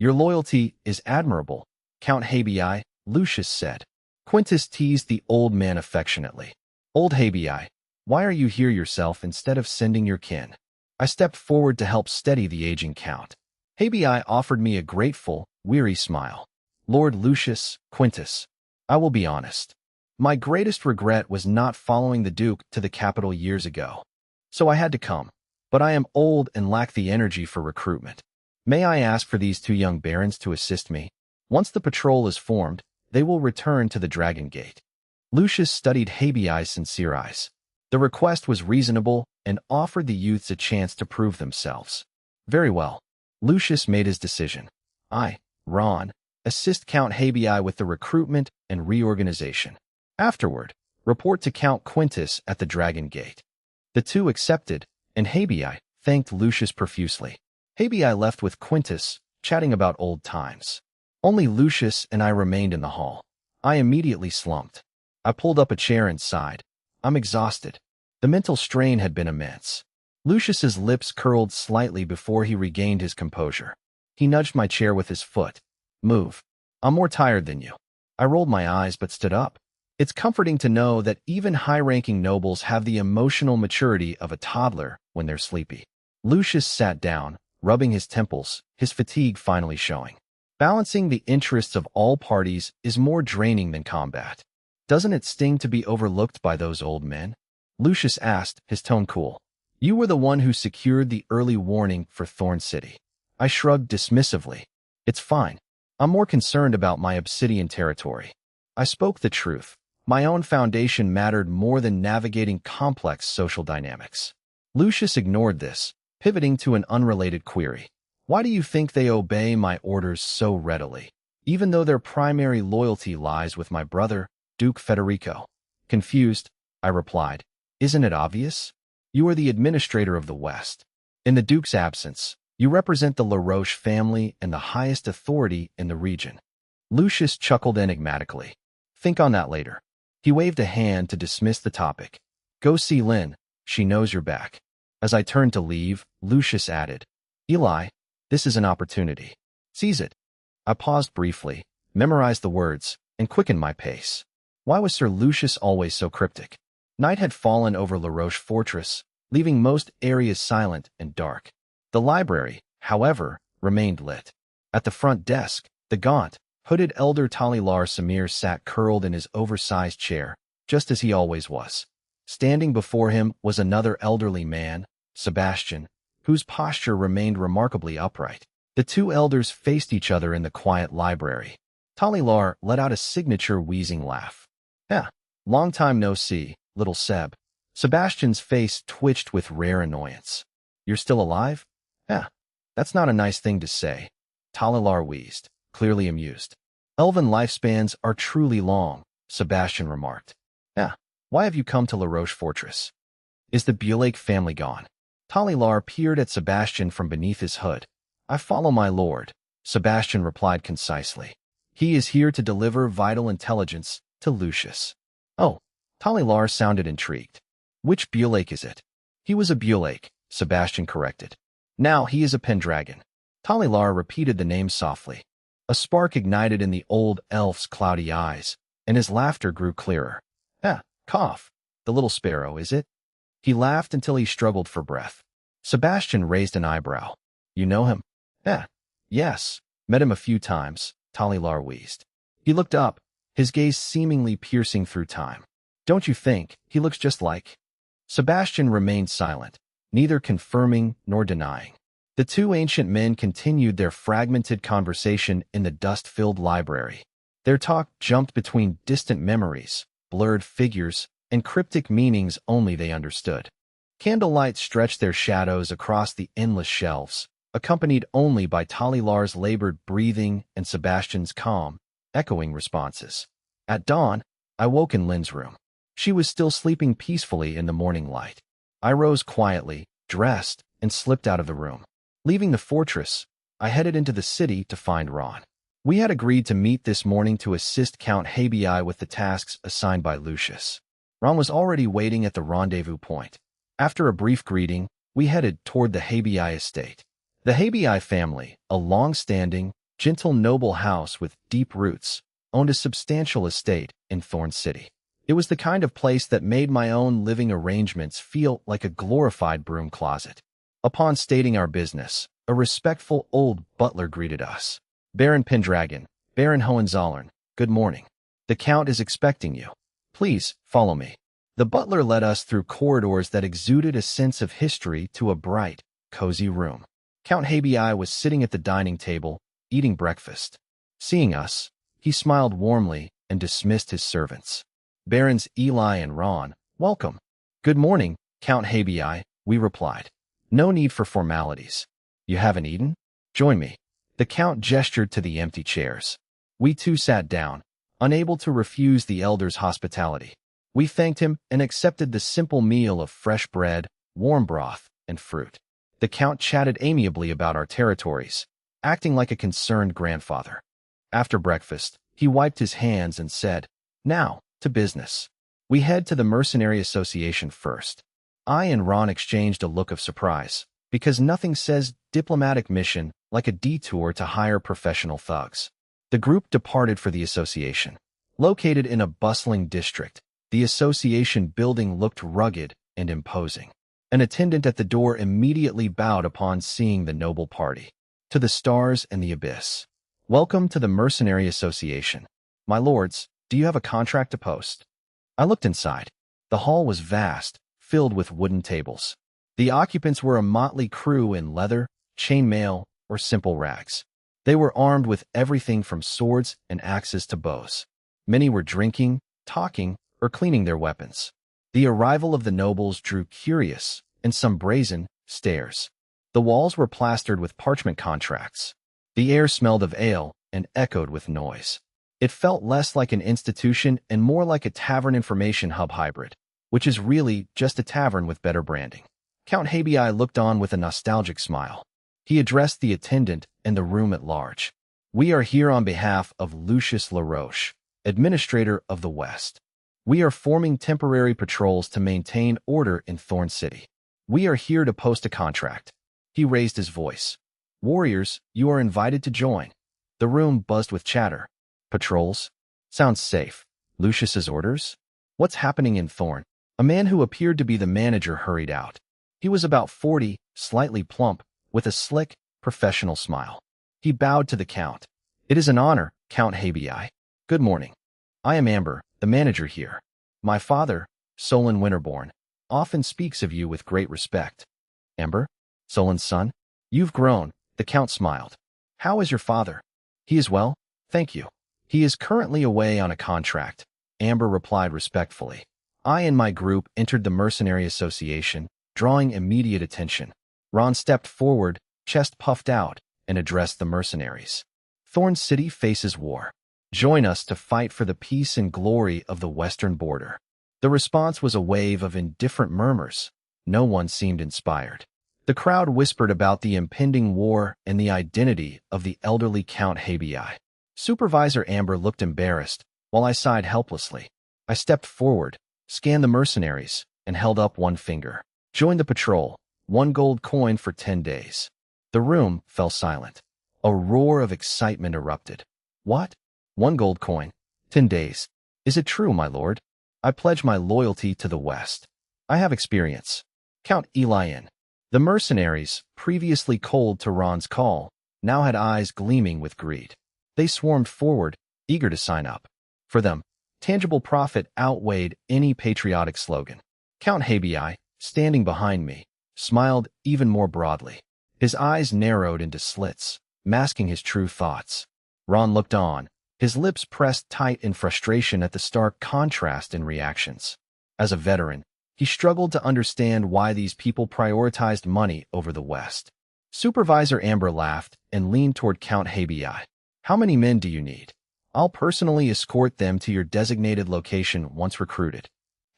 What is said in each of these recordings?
Your loyalty is admirable, Count Habii, Lucius said. Quintus teased the old man affectionately. Old Habii, why are you here yourself instead of sending your kin? I stepped forward to help steady the aging count. Habii offered me a grateful, weary smile. Lord Lucius, Quintus, I will be honest. My greatest regret was not following the Duke to the capital years ago. So I had to come. But I am old and lack the energy for recruitment. May I ask for these two young barons to assist me? Once the patrol is formed, they will return to the Dragon Gate. Lucius studied Habii's sincere eyes. The request was reasonable and offered the youths a chance to prove themselves. Very well. Lucius made his decision. I, Ron, assist Count Habii with the recruitment and reorganization. Afterward, report to Count Quintus at the Dragon Gate. The two accepted, and Habii thanked Lucius profusely. Habii left with Quintus, chatting about old times. Only Lucius and I remained in the hall. I immediately slumped. I pulled up a chair and sighed. I'm exhausted. The mental strain had been immense. Lucius's lips curled slightly before he regained his composure. He nudged my chair with his foot. Move. I'm more tired than you. I rolled my eyes but stood up. It's comforting to know that even high-ranking nobles have the emotional maturity of a toddler when they're sleepy. Lucius sat down, rubbing his temples, his fatigue finally showing. Balancing the interests of all parties is more draining than combat. Doesn't it sting to be overlooked by those old men? Lucius asked, his tone cool. You were the one who secured the early warning for Thorn City. I shrugged dismissively. It's fine. I'm more concerned about my obsidian territory. I spoke the truth. My own foundation mattered more than navigating complex social dynamics. Lucius ignored this, pivoting to an unrelated query. Why do you think they obey my orders so readily, even though their primary loyalty lies with my brother, Duke Federico? Confused, I replied. Isn't it obvious? You are the administrator of the West. In the Duke's absence, you represent the LaRoche family and the highest authority in the region. Lucius chuckled enigmatically. Think on that later. He waved a hand to dismiss the topic. Go see Lynn. She knows you're back. As I turned to leave, Lucius added, Eli, this is an opportunity. Seize it. I paused briefly, memorized the words, and quickened my pace. Why was Sir Lucius always so cryptic? Night had fallen over LaRoche Fortress, leaving most areas silent and dark. The library, however, remained lit. At the front desk, the gaunt, hooded elder Talilar Samir sat curled in his oversized chair, just as he always was. Standing before him was another elderly man, Sebastian, whose posture remained remarkably upright. The two elders faced each other in the quiet library. Talilar let out a signature wheezing laugh. Long time no see, little Seb. Sebastian's face twitched with rare annoyance. You're still alive? That's not a nice thing to say. Talilar wheezed, clearly amused. Elven lifespans are truly long, Sebastian remarked. Why have you come to LaRoche Fortress? Is the Bulake family gone? Talilar peered at Sebastian from beneath his hood. I follow my lord, Sebastian replied concisely. He is here to deliver vital intelligence to Lucius. Oh, Talilar sounded intrigued. Which Bulake is it? He was a Bulake, Sebastian corrected. Now he is a Pendragon. Talilar repeated the name softly. A spark ignited in the old elf's cloudy eyes, and his laughter grew clearer. Cough. The little sparrow, is it? He laughed until he struggled for breath. Sebastian raised an eyebrow. You know him? Yes. Met him a few times, Talilar wheezed. He looked up, his gaze seemingly piercing through time. Don't you think he looks just like? Sebastian remained silent, neither confirming nor denying. The two ancient men continued their fragmented conversation in the dust-filled library. Their talk jumped between distant memories, blurred figures, and cryptic meanings only they understood. Candlelight stretched their shadows across the endless shelves, accompanied only by Talilar's labored breathing and Sebastian's calm, echoing responses. At dawn, I woke in Lynn's room. She was still sleeping peacefully in the morning light. I rose quietly, dressed, and slipped out of the room. Leaving the fortress, I headed into the city to find Ron. We had agreed to meet this morning to assist Count Habii with the tasks assigned by Lucius. Ron was already waiting at the rendezvous point. After a brief greeting, we headed toward the Habii estate. The Habii family, a long-standing, gentle noble house with deep roots, owned a substantial estate in Thorn City. It was the kind of place that made my own living arrangements feel like a glorified broom closet. Upon stating our business, a respectful old butler greeted us. Baron Pendragon, Baron Hohenzollern, good morning. The Count is expecting you. Please, follow me. The butler led us through corridors that exuded a sense of history to a bright, cozy room. Count Habii was sitting at the dining table, eating breakfast. Seeing us, he smiled warmly and dismissed his servants. Barons Eli and Ron, welcome. Good morning, Count Habii, we replied. No need for formalities. You haven't eaten? Join me. The Count gestured to the empty chairs. We too sat down, unable to refuse the elder's hospitality. We thanked him and accepted the simple meal of fresh bread, warm broth, and fruit. The Count chatted amiably about our territories, acting like a concerned grandfather. After breakfast, he wiped his hands and said, "Now, to business. We head to the Mercenary Association first." I and Ron exchanged a look of surprise, because nothing says diplomatic mission like a detour to hire professional thugs. The group departed for the association. Located in a bustling district, the association building looked rugged and imposing. An attendant at the door immediately bowed upon seeing the noble party. To the stars and the abyss. Welcome to the Mercenary Association. My lords, do you have a contract to post? I looked inside. The hall was vast, filled with wooden tables. The occupants were a motley crew in leather, chainmail, or simple rags. They were armed with everything from swords and axes to bows. Many were drinking, talking, or cleaning their weapons. The arrival of the nobles drew curious, and some brazen, stares. The walls were plastered with parchment contracts. The air smelled of ale and echoed with noise. It felt less like an institution and more like a tavern information hub hybrid, which is really just a tavern with better branding. Count Habii looked on with a nostalgic smile. He addressed the attendant and the room at large. We are here on behalf of Lucius LaRoche, Administrator of the West. We are forming temporary patrols to maintain order in Thorn City. We are here to post a contract. He raised his voice. Warriors, you are invited to join. The room buzzed with chatter. Patrols? Sounds safe. Lucius's orders? What's happening in Thorn? A man who appeared to be the manager hurried out. He was about 40, slightly plump, with a slick, professional smile. He bowed to the Count. It is an honor, Count Habii. Good morning. I am Amber, the manager here. My father, Solon Winterborn, often speaks of you with great respect. Amber? Solon's son? You've grown, the Count smiled. How is your father? He is well, thank you. He is currently away on a contract, Amber replied respectfully. I and my group entered the Mercenary Association, drawing immediate attention. Ron stepped forward, chest puffed out, and addressed the mercenaries. Thorn City faces war. Join us to fight for the peace and glory of the western border. The response was a wave of indifferent murmurs. No one seemed inspired. The crowd whispered about the impending war and the identity of the elderly Count Habii. Supervisor Amber looked embarrassed, while I sighed helplessly. I stepped forward, scanned the mercenaries, and held up one finger. Join the patrol. 1 gold coin for 10 days. The room fell silent. A roar of excitement erupted. What? 1 gold coin? 10 days. Is it true, my lord? I pledge my loyalty to the West. I have experience. Count Elian. The mercenaries, previously cold to Ron's call, now had eyes gleaming with greed. They swarmed forward, eager to sign up. For them, tangible profit outweighed any patriotic slogan. Count Habii, standing behind me, smiled even more broadly. His eyes narrowed into slits, masking his true thoughts. Ron looked on, his lips pressed tight in frustration at the stark contrast in reactions. As a veteran, he struggled to understand why these people prioritized money over the West. Supervisor Amber laughed and leaned toward Count Habii. How many men do you need? I'll personally escort them to your designated location once recruited.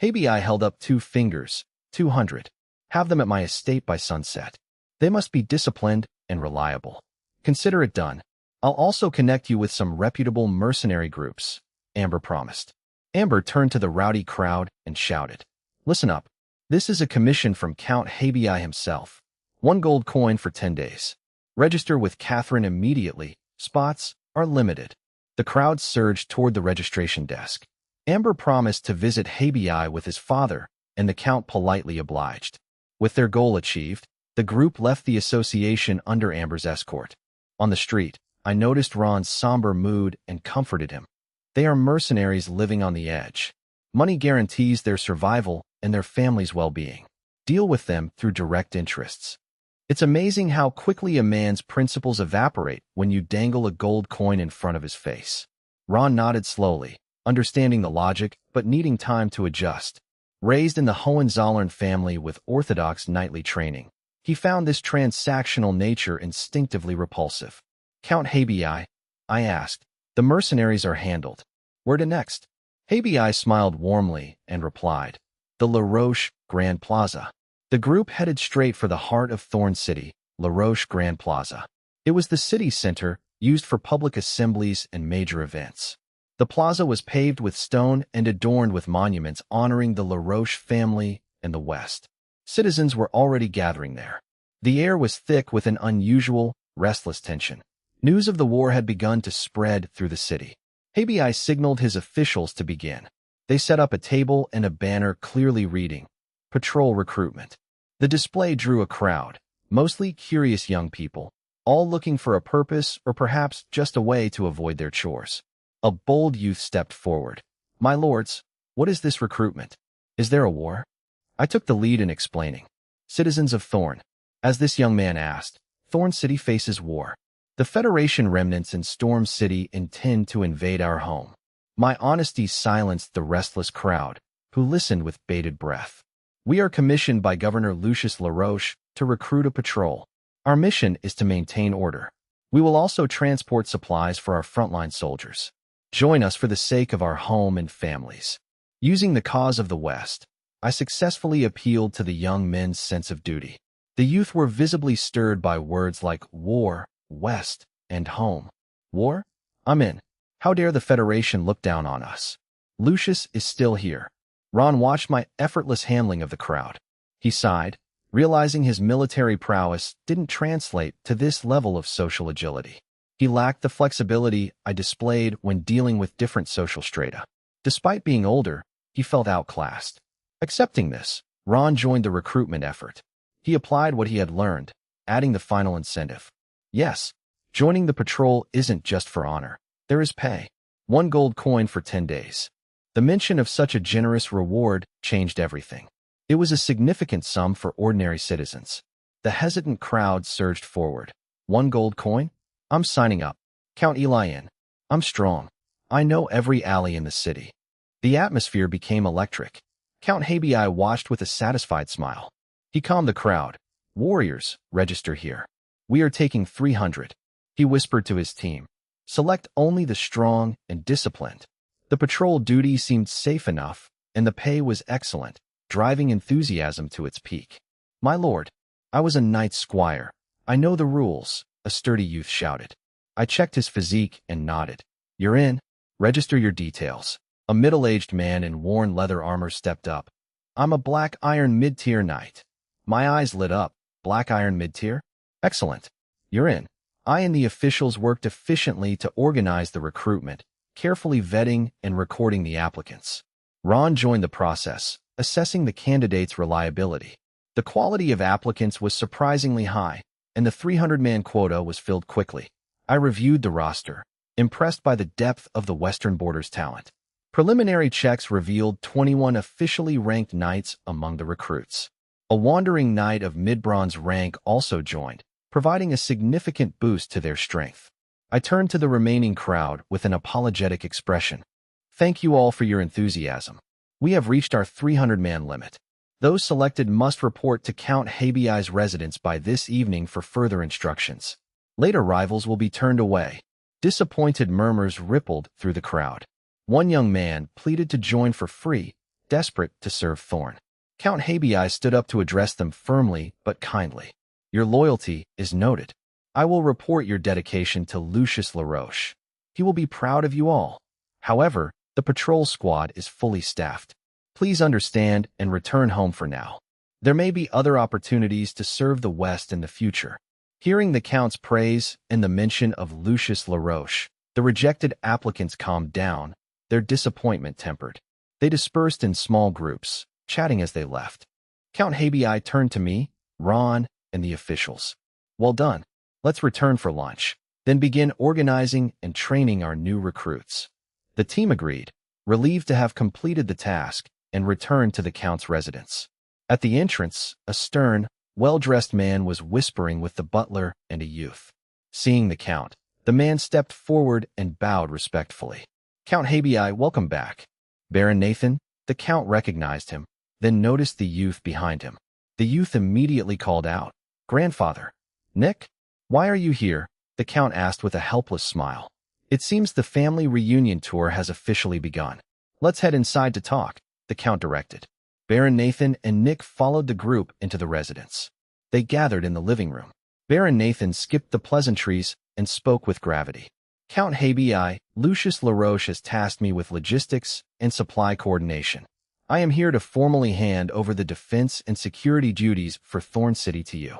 Habii held up 2 fingers. 200. Have them at my estate by sunset. They must be disciplined and reliable. Consider it done. I'll also connect you with some reputable mercenary groups, Amber promised. Amber turned to the rowdy crowd and shouted, Listen up. This is a commission from Count Habii himself. 1 gold coin for 10 days. Register with Catherine immediately Spots are limited. The crowd surged toward the registration desk. Amber promised to visit Habii with his father, and the Count politely obliged. With their goal achieved, the group left the association under Amber's escort. On the street, I noticed Ron's somber mood and comforted him. They are mercenaries living on the edge. Money guarantees their survival and their family's well-being. Deal with them through direct interests. It's amazing how quickly a man's principles evaporate when you dangle a gold coin in front of his face. Ron nodded slowly, understanding the logic but needing time to adjust. Raised in the Hohenzollern family with orthodox knightly training, he found this transactional nature instinctively repulsive. Count Habii, I asked. The mercenaries are handled. Where to next? Habii smiled warmly and replied, the La Roche Grand Plaza. The group headed straight for the heart of Thorn City, La Roche Grand Plaza. It was the city center, used for public assemblies and major events. The plaza was paved with stone and adorned with monuments honoring the La Roche family and the West. Citizens were already gathering there. The air was thick with an unusual, restless tension. News of the war had begun to spread through the city. Habii signaled his officials to begin. They set up a table and a banner clearly reading, Patrol Recruitment. The display drew a crowd, mostly curious young people, all looking for a purpose or perhaps just a way to avoid their chores. A bold youth stepped forward. My lords, what is this recruitment? Is there a war? I took the lead in explaining. Citizens of Thorn. As this young man asked, Thorn City faces war. The Federation remnants in Storm City intend to invade our home. My honesty silenced the restless crowd, who listened with bated breath. We are commissioned by Governor Lucius LaRoche to recruit a patrol. Our mission is to maintain order. We will also transport supplies for our frontline soldiers. Join us for the sake of our home and families. Using the cause of the West, I successfully appealed to the young men's sense of duty. The youth were visibly stirred by words like war, West, and home. War? I'm in. How dare the Federation look down on us? Lucius is still here. Ron watched my effortless handling of the crowd. He sighed, realizing his military prowess didn't translate to this level of social agility. He lacked the flexibility I displayed when dealing with different social strata. Despite being older, he felt outclassed. Accepting this, Ron joined the recruitment effort. He applied what he had learned, adding the final incentive. Yes, joining the patrol isn't just for honor. There is pay. 1 gold coin for 10 days. The mention of such a generous reward changed everything. It was a significant sum for ordinary citizens. The hesitant crowd surged forward. 1 gold coin? I'm signing up. Count Eli in. I'm strong. I know every alley in the city. The atmosphere became electric. Count Habii watched with a satisfied smile. He calmed the crowd. Warriors, register here. We are taking 300. He whispered to his team. Select only the strong and disciplined. The patrol duty seemed safe enough, and the pay was excellent, driving enthusiasm to its peak. My lord, I was a knight's squire. I know the rules, a sturdy youth shouted. I checked his physique and nodded. You're in. Register your details. A middle-aged man in worn leather armor stepped up. I'm a black iron mid-tier knight. My eyes lit up. Black iron mid-tier? Excellent. You're in. I and the officials worked efficiently to organize the recruitment, carefully vetting and recording the applicants. Ron joined the process, assessing the candidates' reliability. The quality of applicants was surprisingly high, and the 300-man quota was filled quickly. I reviewed the roster, impressed by the depth of the Western Border's talent. Preliminary checks revealed 21 officially ranked knights among the recruits. A wandering knight of mid-bronze rank also joined, providing a significant boost to their strength. I turned to the remaining crowd with an apologetic expression. Thank you all for your enthusiasm. We have reached our 300-man limit. Those selected must report to Count Habii's residence by this evening for further instructions. Late arrivals will be turned away. Disappointed murmurs rippled through the crowd. One young man pleaded to join for free, desperate to serve Thorn. Count Habii stood up to address them firmly but kindly. Your loyalty is noted. I will report your dedication to Lucius LaRoche. He will be proud of you all. However, the patrol squad is fully staffed. Please understand and return home for now. There may be other opportunities to serve the West in the future. Hearing the Count's praise and the mention of Lucius LaRoche, the rejected applicants calmed down, their disappointment tempered. They dispersed in small groups, chatting as they left. Count Habii turned to me, Ron, and the officials. Well done. Let's return for lunch, then begin organizing and training our new recruits. The team agreed, relieved to have completed the task, and returned to the Count's residence. At the entrance, a stern, well-dressed man was whispering with the butler and a youth. Seeing the Count, the man stepped forward and bowed respectfully. Count Habii, welcome back. Baron Nathan, the Count recognized him, then noticed the youth behind him. The youth immediately called out, Grandfather. Nick? Why are you here? The Count asked with a helpless smile. It seems the family reunion tour has officially begun. Let's head inside to talk, the Count directed. Baron Nathan and Nick followed the group into the residence. They gathered in the living room. Baron Nathan skipped the pleasantries and spoke with gravity. Count Habii, Lucius LaRoche has tasked me with logistics and supply coordination. I am here to formally hand over the defense and security duties for Thorn City to you.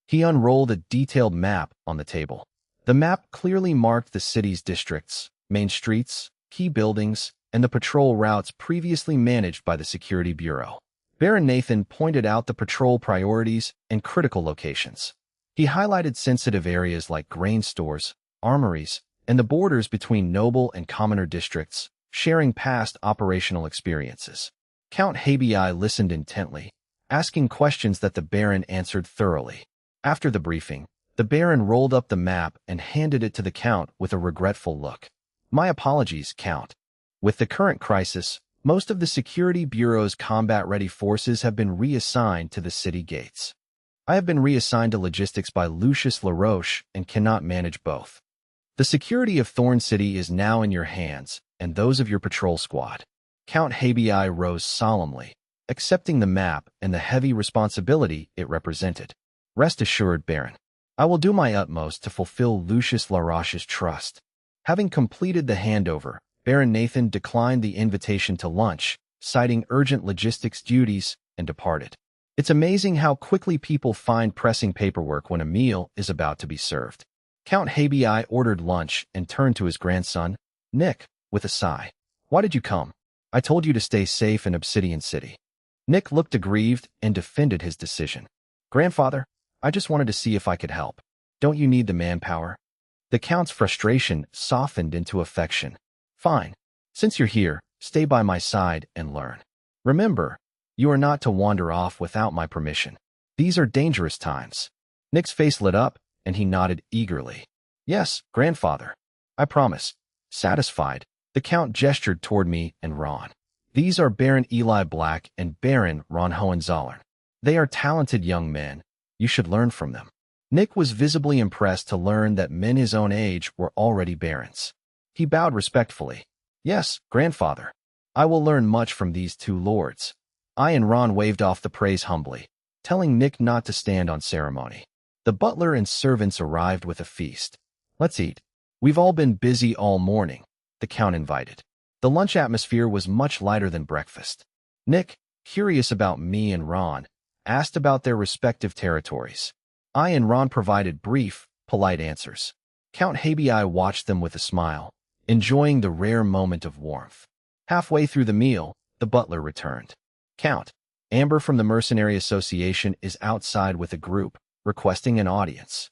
He unrolled a detailed map on the table. The map clearly marked the city's districts, main streets, key buildings, and the patrol routes previously managed by the Security Bureau. Baron Nathan pointed out the patrol priorities and critical locations. He highlighted sensitive areas like grain stores, armories, and the borders between noble and commoner districts, sharing past operational experiences. Count Habii listened intently, asking questions that the Baron answered thoroughly. After the briefing, the Baron rolled up the map and handed it to the Count with a regretful look. My apologies, Count. With the current crisis, most of the Security Bureau's combat-ready forces have been reassigned to the city gates. I have been reassigned to logistics by Lucius LaRoche and cannot manage both. The security of Thorn City is now in your hands and those of your patrol squad. Count Habii rose solemnly, accepting the map and the heavy responsibility it represented. Rest assured, Baron, I will do my utmost to fulfill Lucius LaRoche's trust. Having completed the handover, Baron Nathan declined the invitation to lunch, citing urgent logistics duties, and departed. It's amazing how quickly people find pressing paperwork when a meal is about to be served. Count Habii ordered lunch and turned to his grandson, Nick, with a sigh. Why did you come? I told you to stay safe in Obsidian City. Nick looked aggrieved and defended his decision. Grandfather, I just wanted to see if I could help. Don't you need the manpower? The Count's frustration softened into affection. Fine. Since you're here, stay by my side and learn. Remember, you are not to wander off without my permission. These are dangerous times. Nick's face lit up, and he nodded eagerly. Yes, grandfather. I promise. Satisfied, the Count gestured toward me and Ron. These are Baron Eli Black and Baron Ron Hohenzollern. They are talented young men. You should learn from them. Nick was visibly impressed to learn that men his own age were already barons. He bowed respectfully. Yes, grandfather. I will learn much from these two lords. I and Ron waved off the praise humbly, telling Nick not to stand on ceremony. The butler and servants arrived with a feast. Let's eat. We've all been busy all morning, the Count invited. The lunch atmosphere was much lighter than breakfast. Nick, curious about me and Ron, asked about their respective territories. I and Ron provided brief, polite answers. Count Habii watched them with a smile, enjoying the rare moment of warmth. Halfway through the meal, the butler returned. Count, Amber from the Mercenary Association is outside with a group, requesting an audience.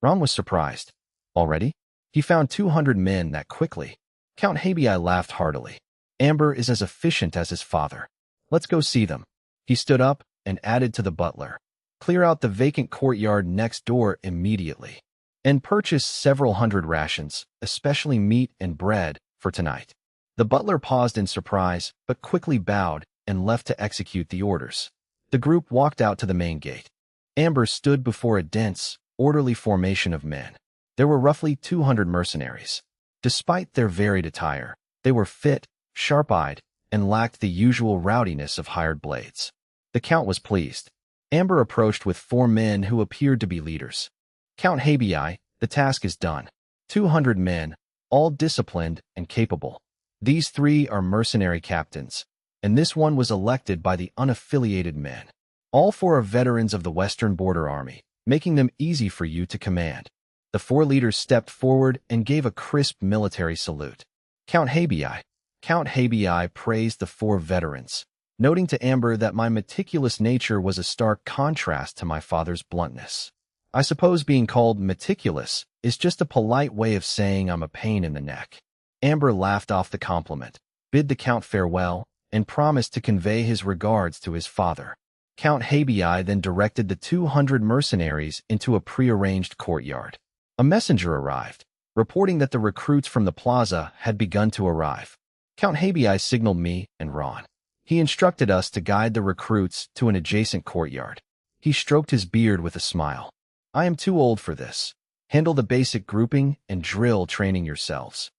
Ron was surprised. Already? He found 200 men that quickly. Count Habii laughed heartily. Amber is as efficient as his father. Let's go see them. He stood up and added to the butler. Clear out the vacant courtyard next door immediately. And purchase several hundred rations, especially meat and bread, for tonight. The butler paused in surprise, but quickly bowed and left to execute the orders. The group walked out to the main gate. Amber stood before a dense, orderly formation of men. There were roughly 200 mercenaries. Despite their varied attire, they were fit, sharp-eyed, and lacked the usual rowdiness of hired blades. The Count was pleased. Amber approached with 4 men who appeared to be leaders. Count Habii, the task is done. 200 men, all disciplined and capable. These 3 are mercenary captains, and this one was elected by the unaffiliated men. All 4 are veterans of the Western Border Army, making them easy for you to command. The 4 leaders stepped forward and gave a crisp military salute. Count Habii praised the 4 veterans, noting to Amber that my meticulous nature was a stark contrast to my father's bluntness. I suppose being called meticulous is just a polite way of saying I'm a pain in the neck. Amber laughed off the compliment, bid the Count farewell, and promised to convey his regards to his father. Count Habii then directed the 200 mercenaries into a prearranged courtyard. A messenger arrived, reporting that the recruits from the plaza had begun to arrive. Count Habii signaled me and Ron. He instructed us to guide the recruits to an adjacent courtyard. He stroked his beard with a smile. I am too old for this. Handle the basic grouping and drill training yourselves.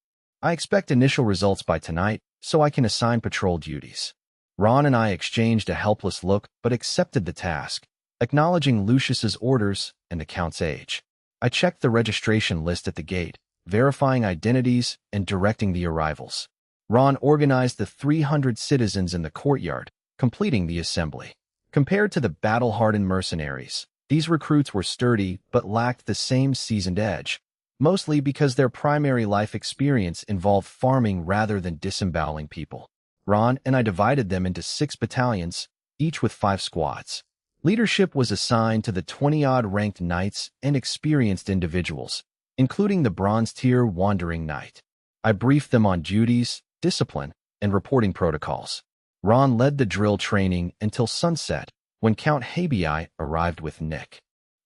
I expect initial results by tonight, so I can assign patrol duties. Ron and I exchanged a helpless look but accepted the task, acknowledging Lucius's orders and the Count's age. I checked the registration list at the gate, verifying identities and directing the arrivals. Ron organized the 300 citizens in the courtyard, completing the assembly. Compared to the battle-hardened mercenaries, these recruits were sturdy but lacked the same seasoned edge, mostly because their primary life experience involved farming rather than disemboweling people. Ron and I divided them into 6 battalions, each with 5 squads. Leadership was assigned to the 20-odd ranked knights and experienced individuals, including the bronze-tier wandering knight. I briefed them on duties, discipline, and reporting protocols. Ron led the drill training until sunset, when Count Habii arrived with Nick.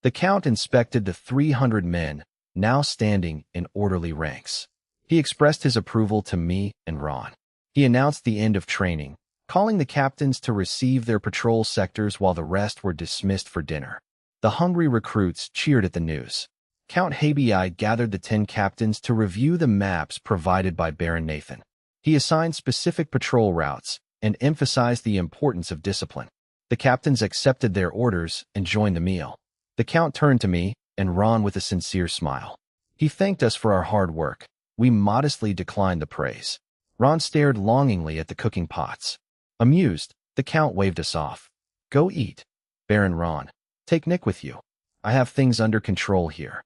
The Count inspected the 300 men, now standing in orderly ranks. He expressed his approval to me and Ron. He announced the end of training, calling the captains to receive their patrol sectors while the rest were dismissed for dinner. The hungry recruits cheered at the news. Count Habii gathered the 10 captains to review the maps provided by Baron Nathan. He assigned specific patrol routes and emphasized the importance of discipline. The captains accepted their orders and joined the meal. The Count turned to me and Ron with a sincere smile. He thanked us for our hard work. We modestly declined the praise. Ron stared longingly at the cooking pots. Amused, the Count waved us off. Go eat. Baron Ron, take Nick with you. I have things under control here.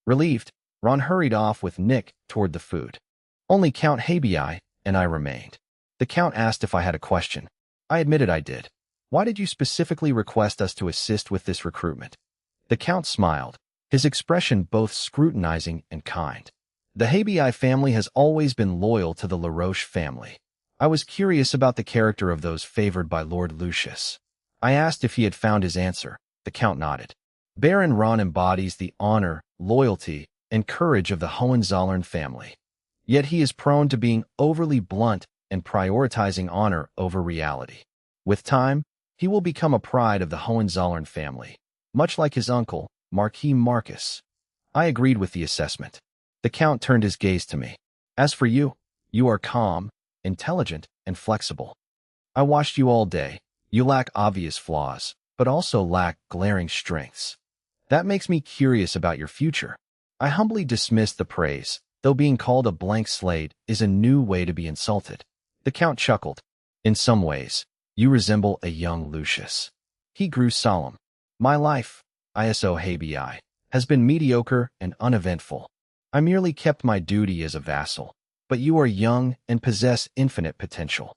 Relieved, Ron hurried off with Nick toward the food. Only Count Habii and I remained. The Count asked if I had a question. I admitted I did. Why did you specifically request us to assist with this recruitment? The Count smiled, his expression both scrutinizing and kind. The Habii family has always been loyal to the LaRoche family. I was curious about the character of those favored by Lord Lucius. I asked if he had found his answer. The Count nodded. Baron Ron embodies the honor, loyalty, and courage of the Hohenzollern family. Yet he is prone to being overly blunt and prioritizing honor over reality. With time, he will become a pride of the Hohenzollern family, much like his uncle, Marquis Marcus. I agreed with the assessment. The Count turned his gaze to me. As for you, you are calm, intelligent, and flexible. I watched you all day. You lack obvious flaws, but also lack glaring strengths. That makes me curious about your future. I humbly dismissed the praise, though being called a blank slate is a new way to be insulted. The Count chuckled. In some ways, you resemble a young Lucius. He grew solemn. My life, ISO Habii, has been mediocre and uneventful. I merely kept my duty as a vassal, but you are young and possess infinite potential.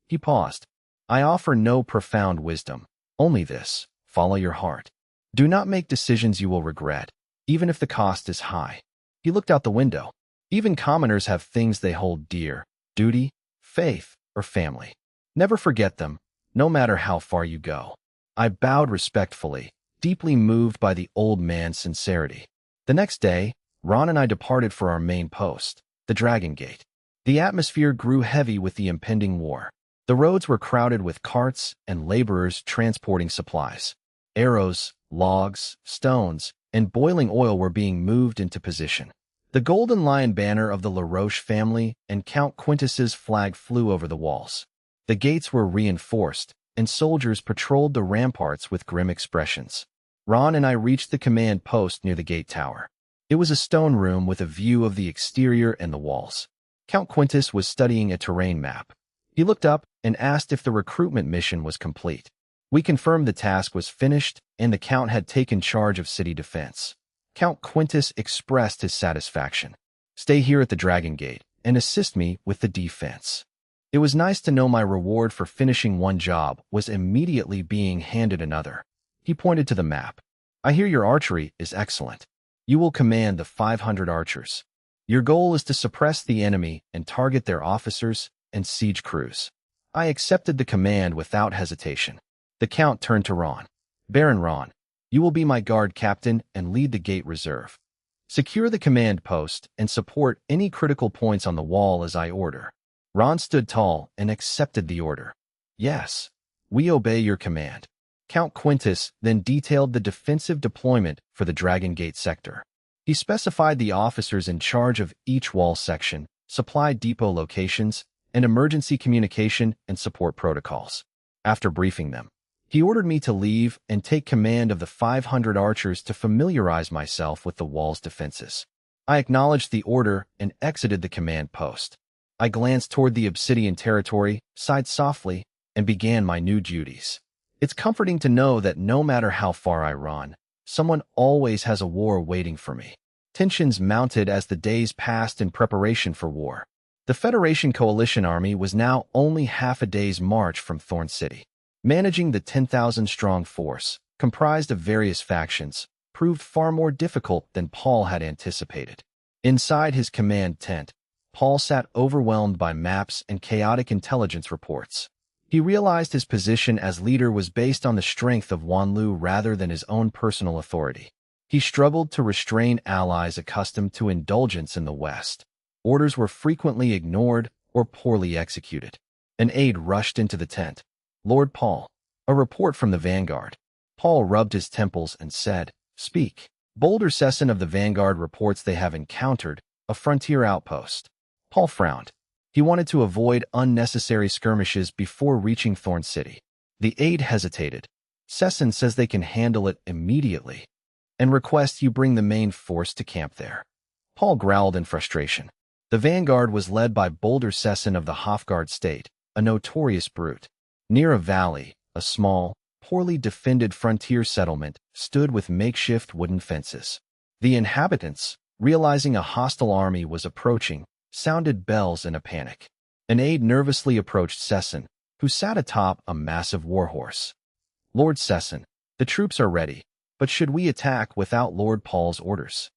He paused. I offer no profound wisdom, only this: follow your heart. Do not make decisions you will regret, even if the cost is high. He looked out the window. Even commoners have things they hold dear: duty, faith, or family. Never forget them, no matter how far you go. I bowed respectfully, deeply moved by the old man's sincerity. The next day, Ron and I departed for our main post, the Dragon Gate. The atmosphere grew heavy with the impending war. The roads were crowded with carts and laborers transporting supplies. Arrows, logs, stones, and boiling oil were being moved into position. The Golden Lion banner of the LaRoche family and Count Quintus's flag flew over the walls. The gates were reinforced, and soldiers patrolled the ramparts with grim expressions. Ron and I reached the command post near the gate tower. It was a stone room with a view of the exterior and the walls. Count Quintus was studying a terrain map. He looked up and asked if the recruitment mission was complete. We confirmed the task was finished and the Count had taken charge of city defense. Count Quintus expressed his satisfaction. Stay here at the Dragon Gate and assist me with the defense. It was nice to know my reward for finishing one job was immediately being handed another. He pointed to the map. I hear your archery is excellent. You will command the 500 archers. Your goal is to suppress the enemy and target their officers and siege crews. I accepted the command without hesitation. The Count turned to Ron. Baron Ron, you will be my guard captain and lead the gate reserve. Secure the command post and support any critical points on the wall as I order. Ron stood tall and accepted the order. Yes, we obey your command. Count Quintus then detailed the defensive deployment for the Dragon Gate sector. He specified the officers in charge of each wall section, supply depot locations, and emergency communication and support protocols. After briefing them, he ordered me to leave and take command of the 500 archers to familiarize myself with the wall's defenses. I acknowledged the order and exited the command post. I glanced toward the obsidian territory, sighed softly, and began my new duties. It's comforting to know that no matter how far I run, someone always has a war waiting for me. Tensions mounted as the days passed in preparation for war. The Federation Coalition Army was now only half a day's march from Thorn City. Managing the 10,000-strong force, comprised of various factions, proved far more difficult than Paul had anticipated. Inside his command tent, Paul sat overwhelmed by maps and chaotic intelligence reports. He realized his position as leader was based on the strength of Wanlu rather than his own personal authority. He struggled to restrain allies accustomed to indulgence in the West. Orders were frequently ignored or poorly executed. An aide rushed into the tent. Lord Paul, a report from the Vanguard. Paul rubbed his temples and said, Speak. Boulder Sesson of the Vanguard reports they have encountered a frontier outpost. Paul frowned. He wanted to avoid unnecessary skirmishes before reaching Thorn City. The aide hesitated. Sesson says they can handle it immediately and requests you bring the main force to camp there. Paul growled in frustration. The Vanguard was led by Boulder Sesson of the Hofgard state, a notorious brute. Near a valley, a small, poorly defended frontier settlement stood with makeshift wooden fences. The inhabitants, realizing a hostile army was approaching, sounded bells in a panic. An aide nervously approached Sesson, who sat atop a massive warhorse. Lord Sesson, the troops are ready, but should we attack without Lord Paul's orders?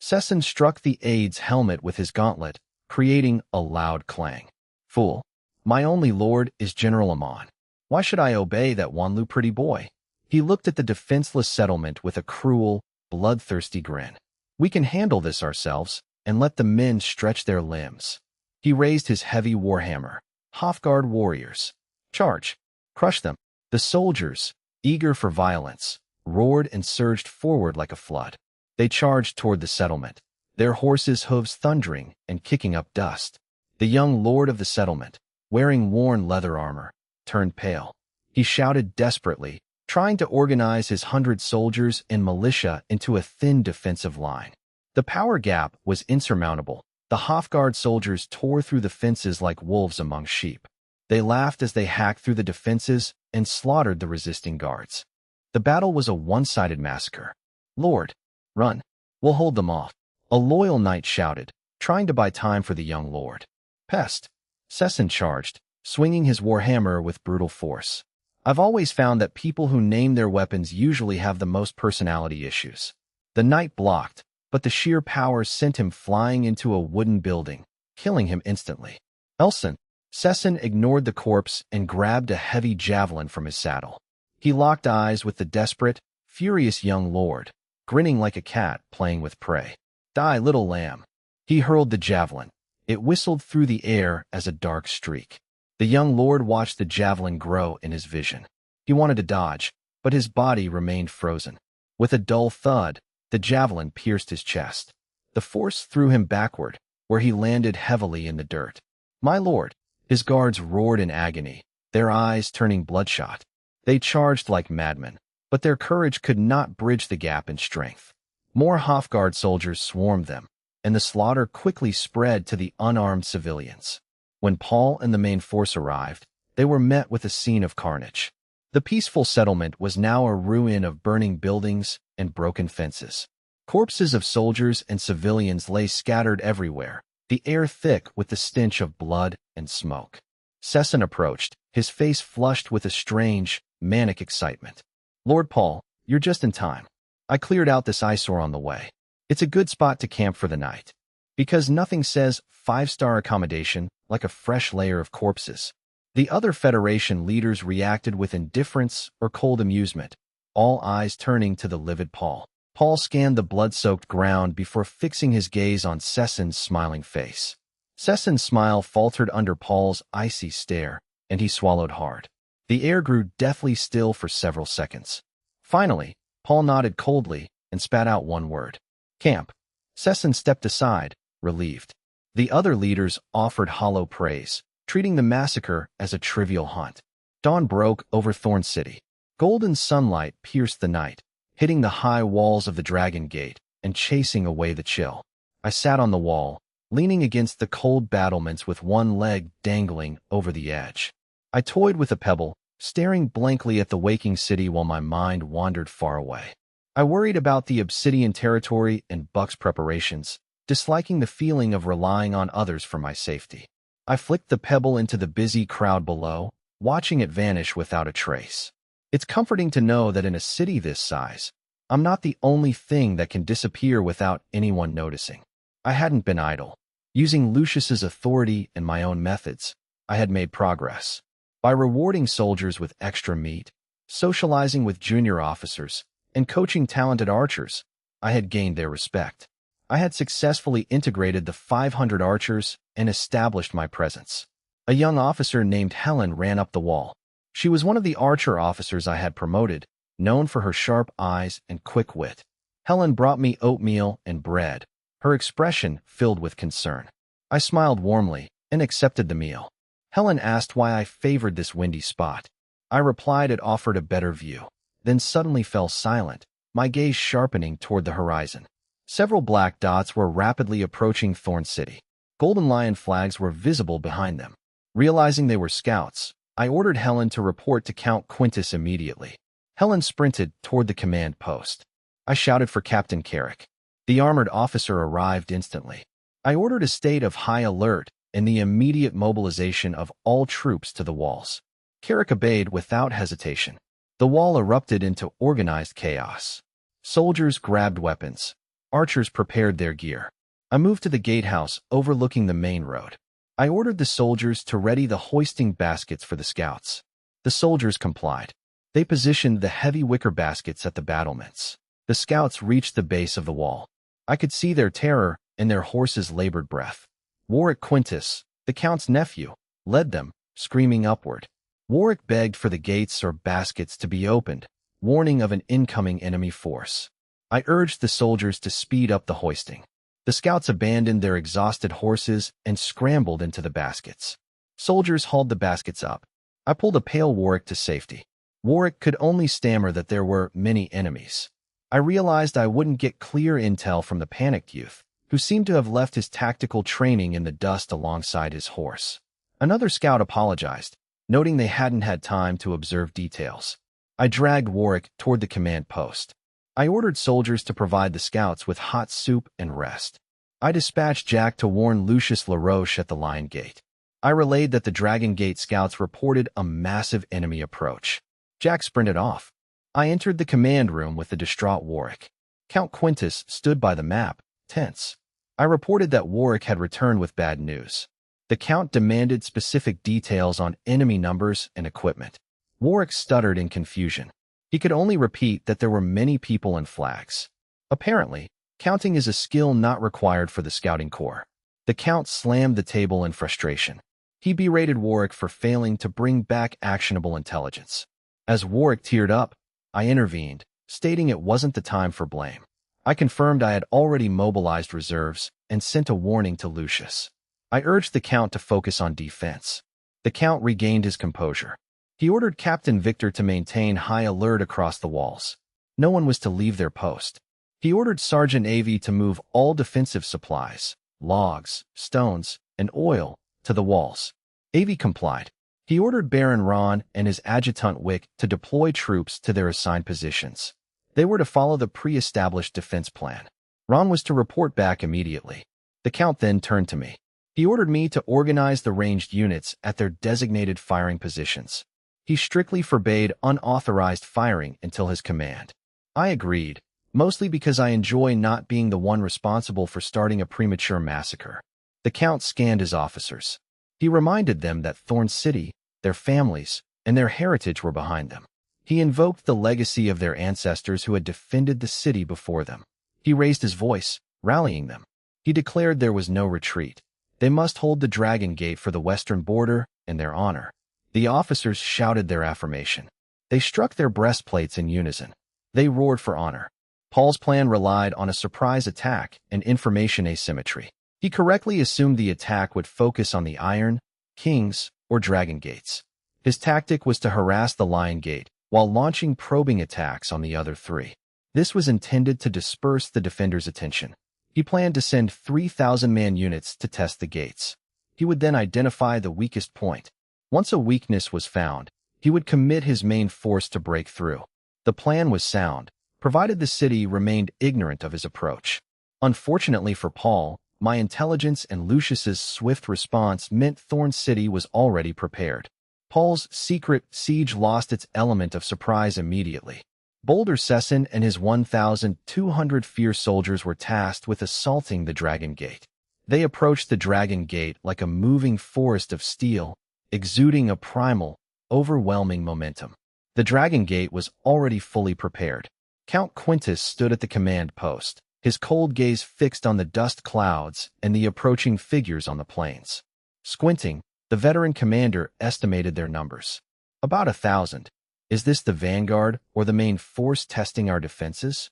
Sesson struck the aide's helmet with his gauntlet, creating a loud clang. Fool, my only lord is General Amon. Why should I obey that Wanlu pretty boy? He looked at the defenseless settlement with a cruel, bloodthirsty grin. We can handle this ourselves, and let the men stretch their limbs. He raised his heavy warhammer. Hofgard warriors. Charge. Crush them. The soldiers, eager for violence, roared and surged forward like a flood. They charged toward the settlement, their horses' hooves thundering and kicking up dust. The young lord of the settlement, wearing worn leather armor, turned pale. He shouted desperately, trying to organize his 100 soldiers and militia into a thin defensive line. The power gap was insurmountable. The Hofgard soldiers tore through the fences like wolves among sheep. They laughed as they hacked through the defenses and slaughtered the resisting guards. The battle was a one-sided massacre. Lord, run. We'll hold them off. A loyal knight shouted, trying to buy time for the young lord. Pest. Sesson charged, swinging his warhammer with brutal force. I've always found that people who name their weapons usually have the most personality issues. The knight blocked, but the sheer power sent him flying into a wooden building, killing him instantly. Elson. Sesson ignored the corpse and grabbed a heavy javelin from his saddle. He locked eyes with the desperate, furious young lord, grinning like a cat playing with prey. Die, little lamb. He hurled the javelin. It whistled through the air as a dark streak. The young lord watched the javelin grow in his vision. He wanted to dodge, but his body remained frozen. With a dull thud, the javelin pierced his chest. The force threw him backward, where he landed heavily in the dirt. My lord! His guards roared in agony, their eyes turning bloodshot. They charged like madmen, but their courage could not bridge the gap in strength. More Hofgard soldiers swarmed them, and the slaughter quickly spread to the unarmed civilians. When Paul and the main force arrived, they were met with a scene of carnage. The peaceful settlement was now a ruin of burning buildings and broken fences. Corpses of soldiers and civilians lay scattered everywhere, the air thick with the stench of blood and smoke. Sesson approached, his face flushed with a strange, manic excitement. "Lord Paul, you're just in time. I cleared out this eyesore on the way. It's a good spot to camp for the night. Because nothing says five-star accommodation like a fresh layer of corpses." The other Federation leaders reacted with indifference or cold amusement, all eyes turning to the livid Paul. Paul scanned the blood-soaked ground before fixing his gaze on Sesson's smiling face. Sesson's smile faltered under Paul's icy stare, and he swallowed hard. The air grew deathly still for several seconds. Finally, Paul nodded coldly and spat out one word. "Camp." Sesson stepped aside, relieved. The other leaders offered hollow praise, treating the massacre as a trivial hunt. Dawn broke over Thorn City. Golden sunlight pierced the night, hitting the high walls of the Dragon Gate and chasing away the chill. I sat on the wall, leaning against the cold battlements with one leg dangling over the edge. I toyed with a pebble, staring blankly at the waking city while my mind wandered far away. I worried about the Obsidian territory and Buck's preparations, disliking the feeling of relying on others for my safety. I flicked the pebble into the busy crowd below, watching it vanish without a trace. It's comforting to know that in a city this size, I'm not the only thing that can disappear without anyone noticing. I hadn't been idle. Using Lucius's authority and my own methods, I had made progress. By rewarding soldiers with extra meat, socializing with junior officers, and coaching talented archers, I had gained their respect. I had successfully integrated the 500 archers and established my presence. A young officer named Helen ran up the wall. She was one of the archer officers I had promoted, known for her sharp eyes and quick wit. Helen brought me oatmeal and bread, her expression filled with concern. I smiled warmly and accepted the meal. Helen asked why I favored this windy spot. I replied it offered a better view, then suddenly fell silent, my gaze sharpening toward the horizon. Several black dots were rapidly approaching Thorn City. Golden lion flags were visible behind them. Realizing they were scouts, I ordered Helen to report to Count Quintus immediately. Helen sprinted toward the command post. I shouted for Captain Carrick. The armored officer arrived instantly. I ordered a state of high alert and the immediate mobilization of all troops to the walls. Carrick obeyed without hesitation. The wall erupted into organized chaos. Soldiers grabbed weapons. Archers prepared their gear. I moved to the gatehouse overlooking the main road. I ordered the soldiers to ready the hoisting baskets for the scouts. The soldiers complied. They positioned the heavy wicker baskets at the battlements. The scouts reached the base of the wall. I could see their terror in their horses' labored breath. Warwick Quintus, the count's nephew, led them, screaming upward. Warwick begged for the gates or baskets to be opened, warning of an incoming enemy force. I urged the soldiers to speed up the hoisting. The scouts abandoned their exhausted horses and scrambled into the baskets. Soldiers hauled the baskets up. I pulled a pale Warwick to safety. Warwick could only stammer that there were many enemies. I realized I wouldn't get clear intel from the panicked youth, who seemed to have left his tactical training in the dust alongside his horse. Another scout apologized, noting they hadn't had time to observe details. I dragged Warwick toward the command post. I ordered soldiers to provide the scouts with hot soup and rest. I dispatched Jack to warn Lucius LaRoche at the Lion Gate. I relayed that the Dragon Gate scouts reported a massive enemy approach. Jack sprinted off. I entered the command room with the distraught Warwick. Count Quintus stood by the map, tense. I reported that Warwick had returned with bad news. The Count demanded specific details on enemy numbers and equipment. Warwick stuttered in confusion. He could only repeat that there were many people and flags. Apparently, counting is a skill not required for the scouting corps. The Count slammed the table in frustration. He berated Warwick for failing to bring back actionable intelligence. As Warwick teared up, I intervened, stating it wasn't the time for blame. I confirmed I had already mobilized reserves and sent a warning to Lucius. I urged the Count to focus on defense. The Count regained his composure. He ordered Captain Victor to maintain high alert across the walls. No one was to leave their post. He ordered Sergeant Avey to move all defensive supplies, logs, stones, and oil, to the walls. Avey complied. He ordered Baron Ron and his adjutant Wick to deploy troops to their assigned positions. They were to follow the pre-established defense plan. Ron was to report back immediately. The Count then turned to me. He ordered me to organize the ranged units at their designated firing positions. He strictly forbade unauthorized firing until his command. I agreed, mostly because I enjoy not being the one responsible for starting a premature massacre. The Count scanned his officers. He reminded them that Thorn City, their families, and their heritage were behind them. He invoked the legacy of their ancestors who had defended the city before them. He raised his voice, rallying them. He declared there was no retreat. They must hold the Dragon Gate for the western border in their honor. The officers shouted their affirmation. They struck their breastplates in unison. They roared for honor. Paul's plan relied on a surprise attack and information asymmetry. He correctly assumed the attack would focus on the Iron, Kings, or Dragon Gates. His tactic was to harass the Lion Gate while launching probing attacks on the other three. This was intended to disperse the defenders' attention. He planned to send 3,000-man units to test the gates. He would then identify the weakest point. Once a weakness was found, he would commit his main force to break through. The plan was sound, provided the city remained ignorant of his approach. Unfortunately for Paul, my intelligence and Lucius's swift response meant Thorn City was already prepared. Paul's secret siege lost its element of surprise immediately. Bolder Sesson and his 1,200 fierce soldiers were tasked with assaulting the Dragon Gate. They approached the Dragon Gate like a moving forest of steel, exuding a primal, overwhelming momentum. The Dragon Gate was already fully prepared. Count Quintus stood at the command post, his cold gaze fixed on the dust clouds and the approaching figures on the plains. Squinting, the veteran commander estimated their numbers. About 1,000. Is this the vanguard or the main force testing our defenses?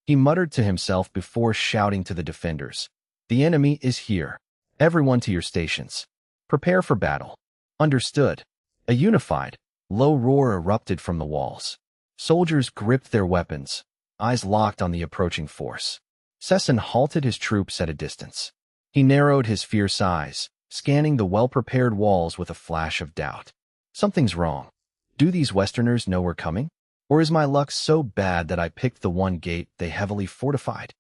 He muttered to himself before shouting to the defenders. The enemy is here. Everyone to your stations. Prepare for battle. Understood. A unified, low roar erupted from the walls. Soldiers gripped their weapons, eyes locked on the approaching force. Sesson halted his troops at a distance. He narrowed his fierce eyes, scanning the well-prepared walls with a flash of doubt. Something's wrong. Do these Westerners know we're coming? Or is my luck so bad that I picked the one gate they heavily fortified?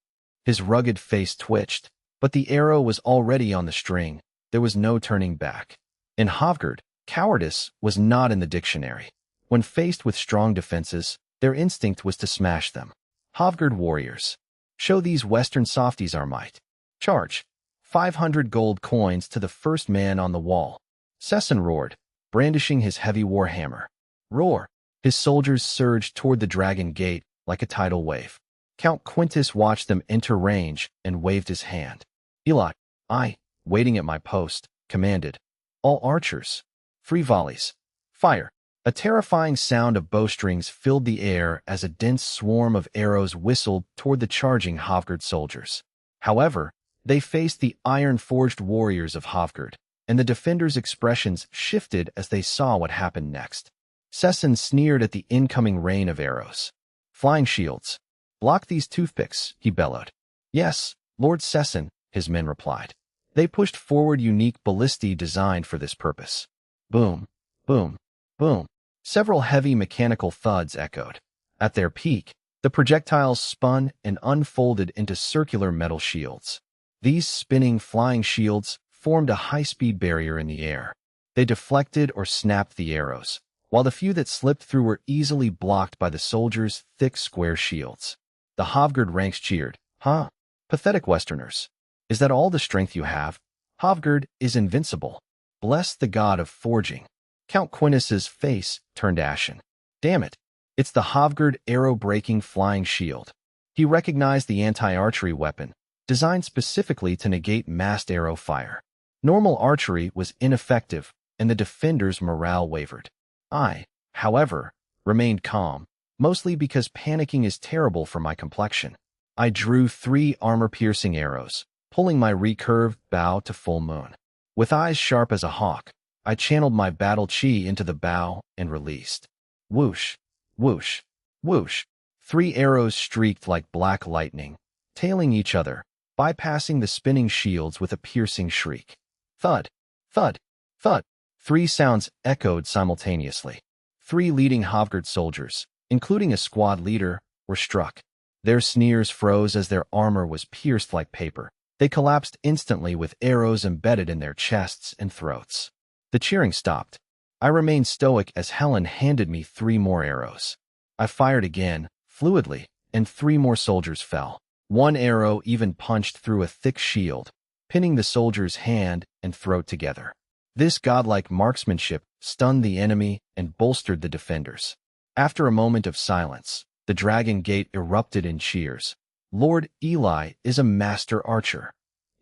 His rugged face twitched, but the arrow was already on the string. There was no turning back. In Hovgard, cowardice was not in the dictionary. When faced with strong defenses, their instinct was to smash them. Hovgard warriors. Show these Western softies our might. Charge. 500 gold coins to the first man on the wall. Sesson roared, brandishing his heavy warhammer. Roar! His soldiers surged toward the Dragon Gate like a tidal wave. Count Quintus watched them enter range and waved his hand. Eli, I, waiting at my post, commanded. All archers. 3 volleys. Fire. A terrifying sound of bowstrings filled the air as a dense swarm of arrows whistled toward the charging Hovgard soldiers. However, they faced the iron-forged warriors of Hovgard, and the defenders' expressions shifted as they saw what happened next. Sesson sneered at the incoming rain of arrows. Flying shields. Block these toothpicks, he bellowed. Yes, Lord Sesson, his men replied. They pushed forward unique ballistae designed for this purpose. Boom, boom, boom. Several heavy mechanical thuds echoed. At their peak, the projectiles spun and unfolded into circular metal shields. These spinning flying shields formed a high-speed barrier in the air. They deflected or snapped the arrows, while the few that slipped through were easily blocked by the soldiers' thick square shields. The Hovgard ranks cheered. Huh? Pathetic Westerners. Is that all the strength you have? Hovgard is invincible. Bless the god of forging. Count Quintus's face turned ashen. Damn it. It's the Hovgard arrow-breaking flying shield. He recognized the anti-archery weapon, designed specifically to negate massed arrow fire. Normal archery was ineffective, and the defenders' morale wavered. I, however, remained calm, mostly because panicking is terrible for my complexion. I drew 3 armor-piercing arrows, pulling my recurved bow to full moon. With eyes sharp as a hawk, I channeled my battle chi into the bow and released. Whoosh, whoosh, whoosh. 3 arrows streaked like black lightning, tailing each other, bypassing the spinning shields with a piercing shriek. Thud, thud, thud. Three sounds echoed simultaneously. Three leading Havgard soldiers, including a squad leader, were struck. Their sneers froze as their armor was pierced like paper. They collapsed instantly with arrows embedded in their chests and throats. The cheering stopped. I remained stoic as Helen handed me 3 more arrows. I fired again, fluidly, and 3 more soldiers fell. One arrow even punched through a thick shield, pinning the soldier's hand and throat together. This godlike marksmanship stunned the enemy and bolstered the defenders. After a moment of silence, the Dragon Gate erupted in cheers. Lord Eli is a master archer.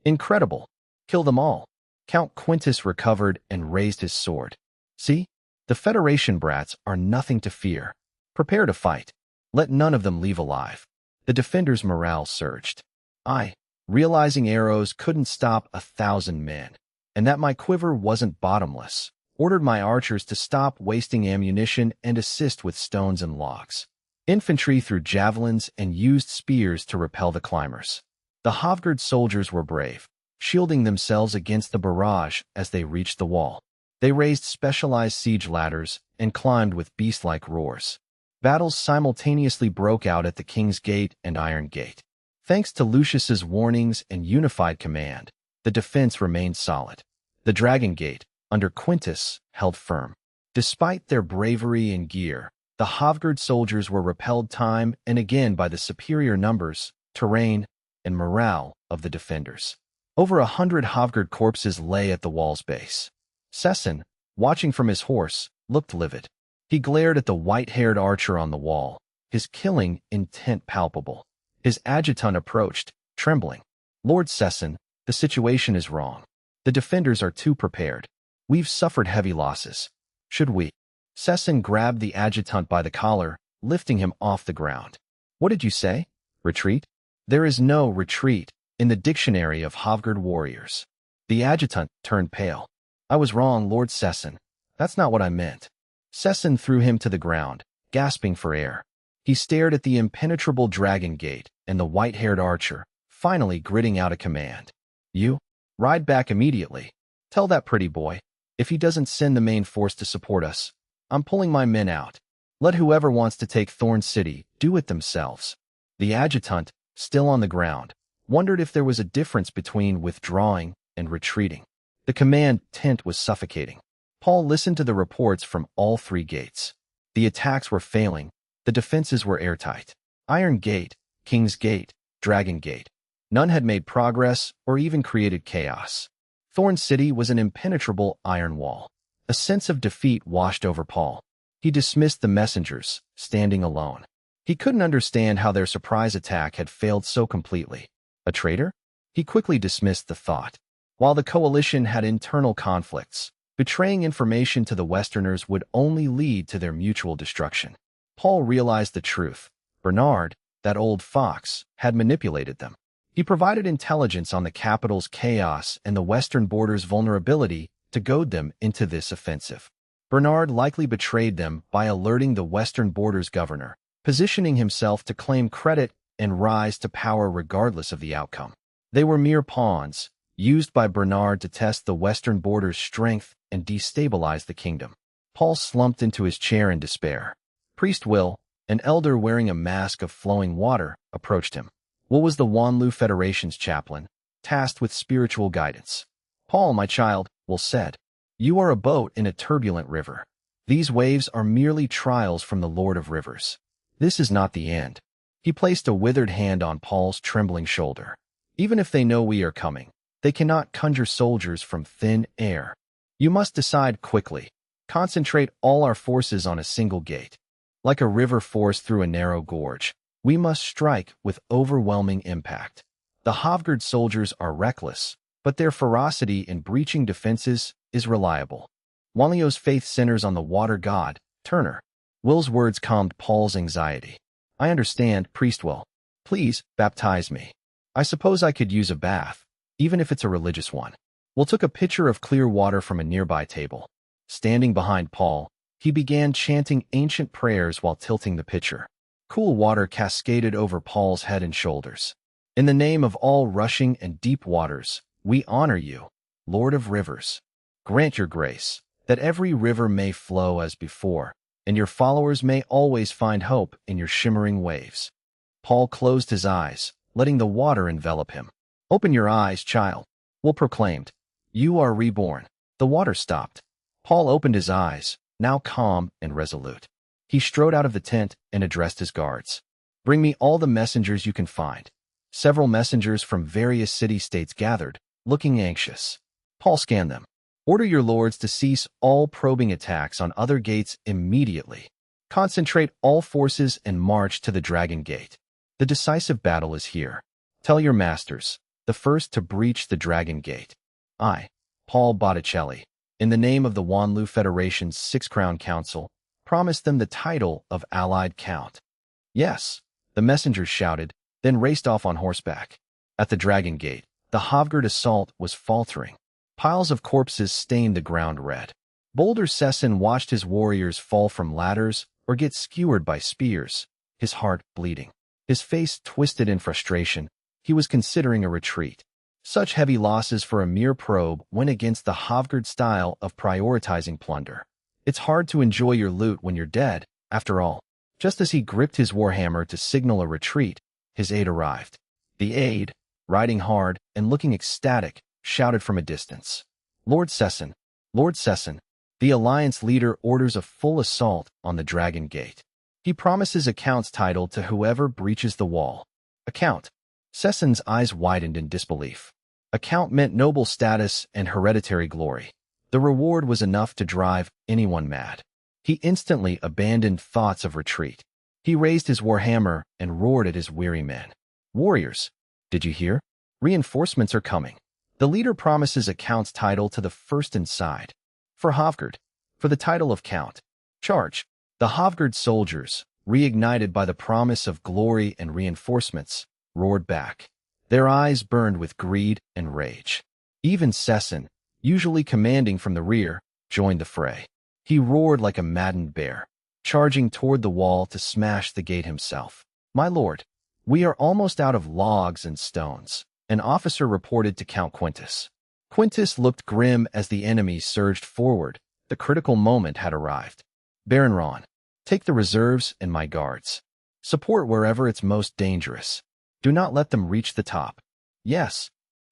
Incredible. Kill them all. Count Quintus recovered and raised his sword. See? The Federation brats are nothing to fear. Prepare to fight. Let none of them leave alive. The defenders' morale surged. I, realizing arrows couldn't stop 1,000 men, and that my quiver wasn't bottomless, ordered my archers to stop wasting ammunition and assist with stones and logs. Infantry threw javelins and used spears to repel the climbers. The Havgard soldiers were brave, shielding themselves against the barrage as they reached the wall. They raised specialized siege ladders and climbed with beast-like roars. Battles simultaneously broke out at the King's Gate and Iron Gate. Thanks to Lucius's warnings and unified command, the defense remained solid. The Dragon Gate, under Quintus, held firm. Despite their bravery and gear, the Havgard soldiers were repelled time and again by the superior numbers, terrain, and morale of the defenders. Over 100 Havgard corpses lay at the wall's base. Sesson, watching from his horse, looked livid. He glared at the white-haired archer on the wall, his killing intent palpable. His adjutant approached, trembling. Lord Sesson, the situation is wrong. The defenders are too prepared. We've suffered heavy losses. Should we? Sesson grabbed the adjutant by the collar, lifting him off the ground. What did you say? Retreat? There is no retreat in the dictionary of Havgard warriors. The adjutant turned pale. I was wrong, Lord Sesson. That's not what I meant. Sesson threw him to the ground, gasping for air. He stared at the impenetrable Dragon Gate and the white-haired archer, finally gritting out a command. You? Ride back immediately. Tell that pretty boy, if he doesn't send the main force to support us, I'm pulling my men out. Let whoever wants to take Thorn City do it themselves. The adjutant, still on the ground, wondered if there was a difference between withdrawing and retreating. The command tent was suffocating. Paul listened to the reports from all 3 gates. The attacks were failing. The defenses were airtight. Iron Gate, King's Gate, Dragon Gate. None had made progress or even created chaos. Thorn City was an impenetrable iron wall. A sense of defeat washed over Paul. He dismissed the messengers, standing alone. He couldn't understand how their surprise attack had failed so completely. A traitor? He quickly dismissed the thought. While the coalition had internal conflicts, betraying information to the Westerners would only lead to their mutual destruction. Paul realized the truth. Bernard, that old fox, had manipulated them. He provided intelligence on the capital's chaos and the western border's vulnerability to goad them into this offensive. Bernard likely betrayed them by alerting the western border's governor, positioning himself to claim credit and rise to power regardless of the outcome. They were mere pawns, used by Bernard to test the western border's strength and destabilize the kingdom. Paul slumped into his chair in despair. Priest Will, an elder wearing a mask of flowing water, approached him. Will was the Wanlu Federation's chaplain, tasked with spiritual guidance. Paul, my child, Will said, you are a boat in a turbulent river. These waves are merely trials from the Lord of Rivers. This is not the end. He placed a withered hand on Paul's trembling shoulder. Even if they know we are coming, they cannot conjure soldiers from thin air. You must decide quickly. Concentrate all our forces on a single gate. Like a river forced through a narrow gorge, we must strike with overwhelming impact. The Havgard soldiers are reckless, but their ferocity in breaching defenses is reliable. Wanlio's faith centers on the water god, Turner. Will's words calmed Paul's anxiety. I understand, Priest Will. Please, baptize me. I suppose I could use a bath, even if it's a religious one. Will took a pitcher of clear water from a nearby table. Standing behind Paul, he began chanting ancient prayers while tilting the pitcher. Cool water cascaded over Paul's head and shoulders. In the name of all rushing and deep waters, we honor you, Lord of Rivers. Grant your grace, that every river may flow as before, and your followers may always find hope in your shimmering waves. Paul closed his eyes, letting the water envelop him. Open your eyes, child, Will proclaimed. You are reborn. The water stopped. Paul opened his eyes, now calm and resolute. He strode out of the tent and addressed his guards. Bring me all the messengers you can find. Several messengers from various city-states gathered, looking anxious. Paul scanned them. Order your lords to cease all probing attacks on other gates immediately. Concentrate all forces and march to the Dragon Gate. The decisive battle is here. Tell your masters, the first to breach the Dragon Gate. I, Paul Botticelli, in the name of the Wanlu Federation's Six-Crown Council, promise them the title of Allied Count. Yes, the messengers shouted, then raced off on horseback. At the Dragon Gate, the Havgard assault was faltering. Piles of corpses stained the ground red. Boulder Sesson watched his warriors fall from ladders or get skewered by spears, his heart bleeding. His face twisted in frustration. He was considering a retreat. Such heavy losses for a mere probe went against the Havgard style of prioritizing plunder. It's hard to enjoy your loot when you're dead, after all. Just as he gripped his warhammer to signal a retreat, his aide arrived. The aide, riding hard and looking ecstatic, shouted from a distance. Lord Sesson, the Alliance leader orders a full assault on the Dragon Gate. He promises a count's title to whoever breaches the wall. A count. Sesson's eyes widened in disbelief. A count meant noble status and hereditary glory. The reward was enough to drive anyone mad. He instantly abandoned thoughts of retreat. He raised his warhammer and roared at his weary men. Warriors, did you hear? Reinforcements are coming. The leader promises a count's title to the first inside. For Havgard, for the title of count. Charge. The Havgard soldiers, reignited by the promise of glory and reinforcements, roared back. Their eyes burned with greed and rage. Even Sesson, usually commanding from the rear, joined the fray. He roared like a maddened bear, charging toward the wall to smash the gate himself. My lord, we are almost out of logs and stones, an officer reported to Count Quintus. Quintus looked grim as the enemy surged forward. The critical moment had arrived. Baron Ron, take the reserves and my guards. Support wherever it's most dangerous. Do not let them reach the top. Yes.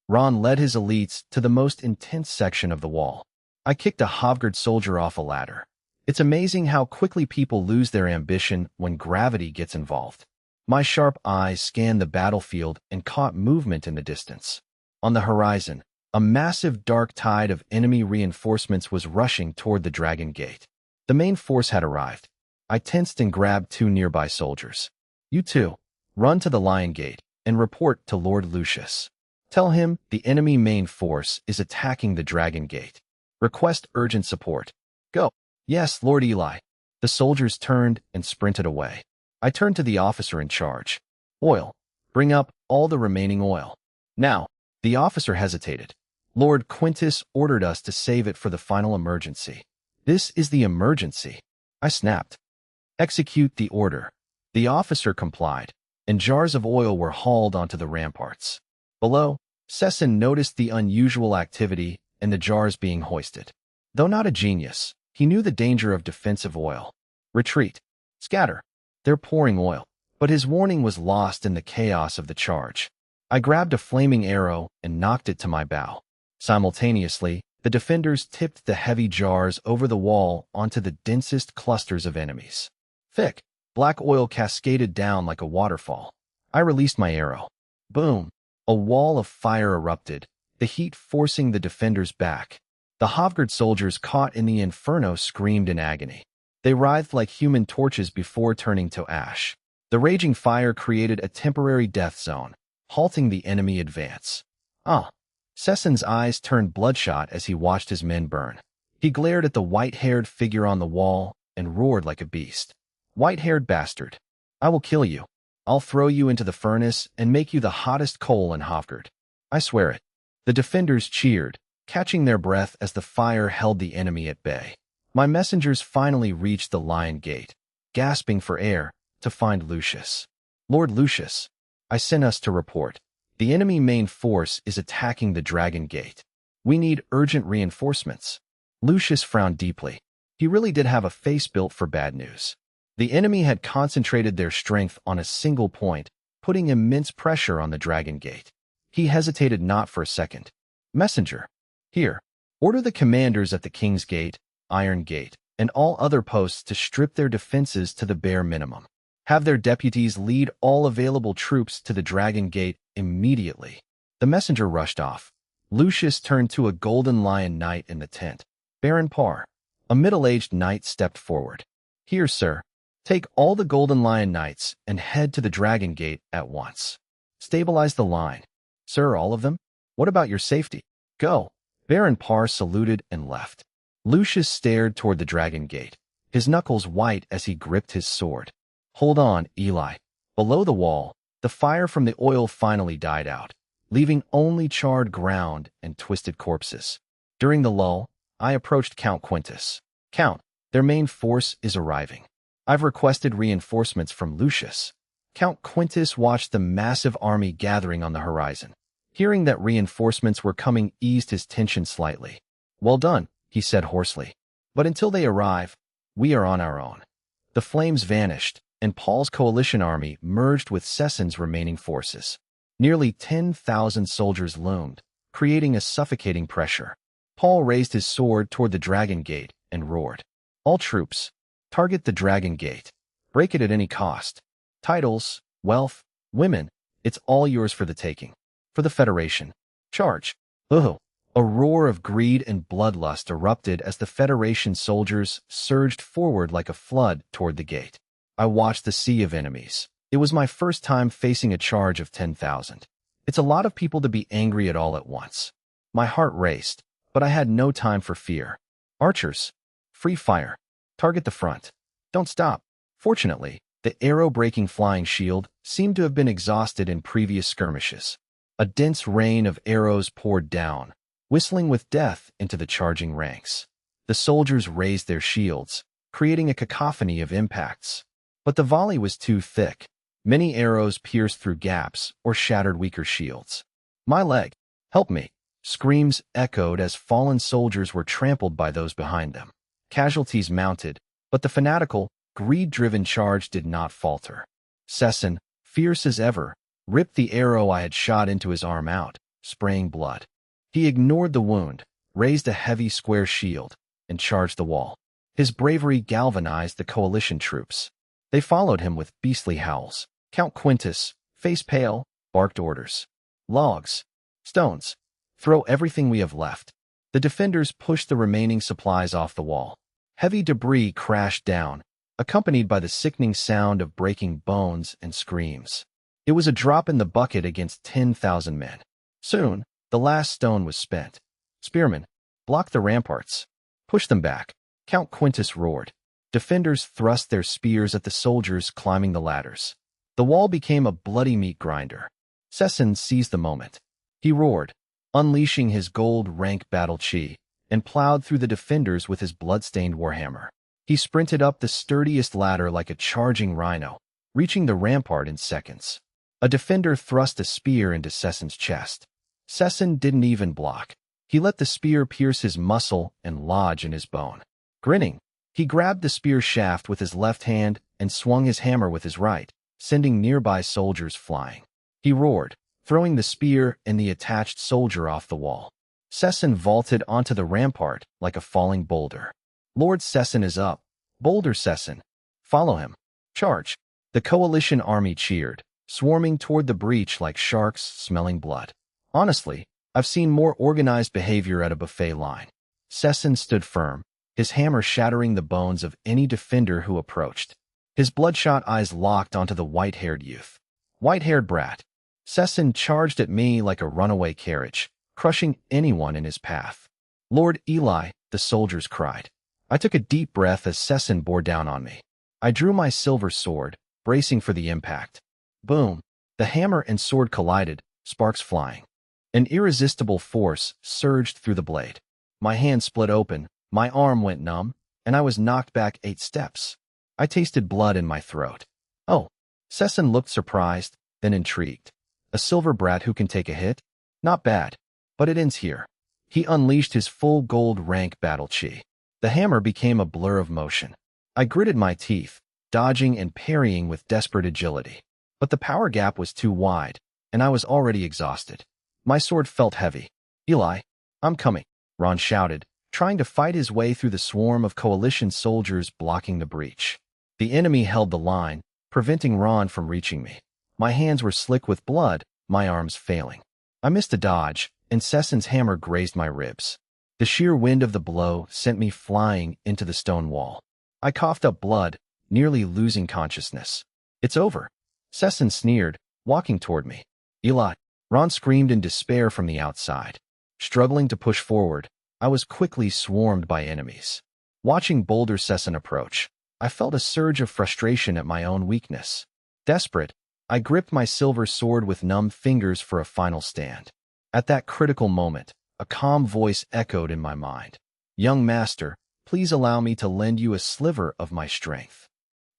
Ron led his elites to the most intense section of the wall. I kicked a Havgard soldier off a ladder. It's amazing how quickly people lose their ambition when gravity gets involved. My sharp eyes scanned the battlefield and caught movement in the distance. On the horizon, a massive dark tide of enemy reinforcements was rushing toward the Dragon Gate. The main force had arrived. I tensed and grabbed two nearby soldiers. You two, run to the Lion Gate and report to Lord Lucius. Tell him the enemy main force is attacking the Dragon Gate. Request urgent support. Go. Yes, Lord Eli. The soldiers turned and sprinted away. I turned to the officer in charge. Oil. Bring up all the remaining oil. Now. The officer hesitated. Lord Quintus ordered us to save it for the final emergency. This is the emergency. I snapped. Execute the order. The officer complied, and jars of oil were hauled onto the ramparts. Below, Sesson noticed the unusual activity and the jars being hoisted. Though not a genius, he knew the danger of defensive oil. Retreat. Scatter. They're pouring oil. But his warning was lost in the chaos of the charge. I grabbed a flaming arrow and knocked it to my bow. Simultaneously, the defenders tipped the heavy jars over the wall onto the densest clusters of enemies. Thick, black oil cascaded down like a waterfall. I released my arrow. Boom! A wall of fire erupted, the heat forcing the defenders back. The Havgard soldiers caught in the inferno screamed in agony. They writhed like human torches before turning to ash. The raging fire created a temporary death zone, halting the enemy advance. Sesson's eyes turned bloodshot as he watched his men burn. He glared at the white-haired figure on the wall and roared like a beast. White-haired bastard. I will kill you. I'll throw you into the furnace and make you the hottest coal in Havgard. I swear it. The defenders cheered, catching their breath as the fire held the enemy at bay. My messengers finally reached the Lion Gate, gasping for air, to find Lucius. Lord Lucius, I sent us to report. The enemy main force is attacking the Dragon Gate. We need urgent reinforcements. Lucius frowned deeply. He really did have a face built for bad news. The enemy had concentrated their strength on a single point, putting immense pressure on the Dragon Gate. He hesitated not for a second. Messenger, here, order the commanders at the King's Gate, Iron Gate, and all other posts to strip their defenses to the bare minimum. Have their deputies lead all available troops to the Dragon Gate immediately. The messenger rushed off. Lucius turned to a golden lion knight in the tent. Baron Parr, a middle-aged knight, stepped forward. Here, sir. Take all the golden lion knights and head to the Dragon Gate at once. Stabilize the line. Sir, all of them? What about your safety? Go. Baron Parr saluted and left. Lucius stared toward the Dragon Gate, his knuckles white as he gripped his sword. Hold on, Eli. Below the wall, the fire from the oil finally died out, leaving only charred ground and twisted corpses. During the lull, I approached Count Quintus. Count, their main force is arriving. I've requested reinforcements from Lucius. Count Quintus watched the massive army gathering on the horizon. Hearing that reinforcements were coming eased his tension slightly. Well done, he said hoarsely. But until they arrive, we are on our own. The flames vanished, and Paul's coalition army merged with Sessen's remaining forces. Nearly 10,000 soldiers loomed, creating a suffocating pressure. Paul raised his sword toward the Dragon Gate and roared. All troops, target the Dragon Gate. Break it at any cost. Titles, wealth, women, it's all yours for the taking. For the Federation. Charge. Ugh. A roar of greed and bloodlust erupted as the Federation soldiers surged forward like a flood toward the gate. I watched the sea of enemies. It was my first time facing a charge of 10,000. It's a lot of people to be angry at all at once. My heart raced, but I had no time for fear. Archers. Free fire. Target the front. Don't stop. Fortunately, the arrow-breaking flying shield seemed to have been exhausted in previous skirmishes. A dense rain of arrows poured down, whistling with death into the charging ranks. The soldiers raised their shields, creating a cacophony of impacts. But the volley was too thick. Many arrows pierced through gaps or shattered weaker shields. My leg! Help me! Screams echoed as fallen soldiers were trampled by those behind them. Casualties mounted, but the fanatical, greed-driven charge did not falter. Sessen, fierce as ever, ripped the arrow I had shot into his arm out, spraying blood. He ignored the wound, raised a heavy square shield, and charged the wall. His bravery galvanized the coalition troops. They followed him with beastly howls. Count Quintus, face pale, barked orders. Logs. Stones. Throw everything we have left. The defenders pushed the remaining supplies off the wall. Heavy debris crashed down, accompanied by the sickening sound of breaking bones and screams. It was a drop in the bucket against 10,000 men. Soon, the last stone was spent. Spearmen, block the ramparts. Push them back. Count Quintus roared. Defenders thrust their spears at the soldiers climbing the ladders. The wall became a bloody meat grinder. Sessen seized the moment. He roared, unleashing his gold-rank battle chi, and plowed through the defenders with his blood-stained warhammer. He sprinted up the sturdiest ladder like a charging rhino, reaching the rampart in seconds. A defender thrust a spear into Sessen's chest. Sessen didn't even block. He let the spear pierce his muscle and lodge in his bone. Grinning, he grabbed the spear shaft with his left hand and swung his hammer with his right, sending nearby soldiers flying. He roared, throwing the spear and the attached soldier off the wall. Sessen vaulted onto the rampart like a falling boulder. Lord Sessen is up. Boulder Sessen. Follow him. Charge. The coalition army cheered, swarming toward the breach like sharks smelling blood. Honestly, I've seen more organized behavior at a buffet line. Sessen stood firm, his hammer shattering the bones of any defender who approached. His bloodshot eyes locked onto the white-haired youth. White-haired brat. Sessen charged at me like a runaway carriage, crushing anyone in his path. Lord Eli, the soldiers cried. I took a deep breath as Sessen bore down on me. I drew my silver sword, bracing for the impact. Boom! The hammer and sword collided, sparks flying. An irresistible force surged through the blade. My hand split open, my arm went numb, and I was knocked back 8 steps. I tasted blood in my throat. Oh! Sessen looked surprised, then intrigued. A silver brat who can take a hit? Not bad. But it ends here. He unleashed his full gold rank battle chi. The hammer became a blur of motion. I gritted my teeth, dodging and parrying with desperate agility. But the power gap was too wide, and I was already exhausted. My sword felt heavy. "Eli, I'm coming," Ron shouted, trying to fight his way through the swarm of coalition soldiers blocking the breach. The enemy held the line, preventing Ron from reaching me. My hands were slick with blood, my arms failing. I missed a dodge, and Sesson's hammer grazed my ribs. The sheer wind of the blow sent me flying into the stone wall. I coughed up blood, nearly losing consciousness. "It's over," Sesson sneered, walking toward me. "Eli," Ron screamed in despair from the outside. Struggling to push forward, I was quickly swarmed by enemies. Watching Boulder Sesson approach, I felt a surge of frustration at my own weakness. Desperate, I gripped my silver sword with numb fingers for a final stand. At that critical moment, a calm voice echoed in my mind. "Young master, please allow me to lend you a sliver of my strength."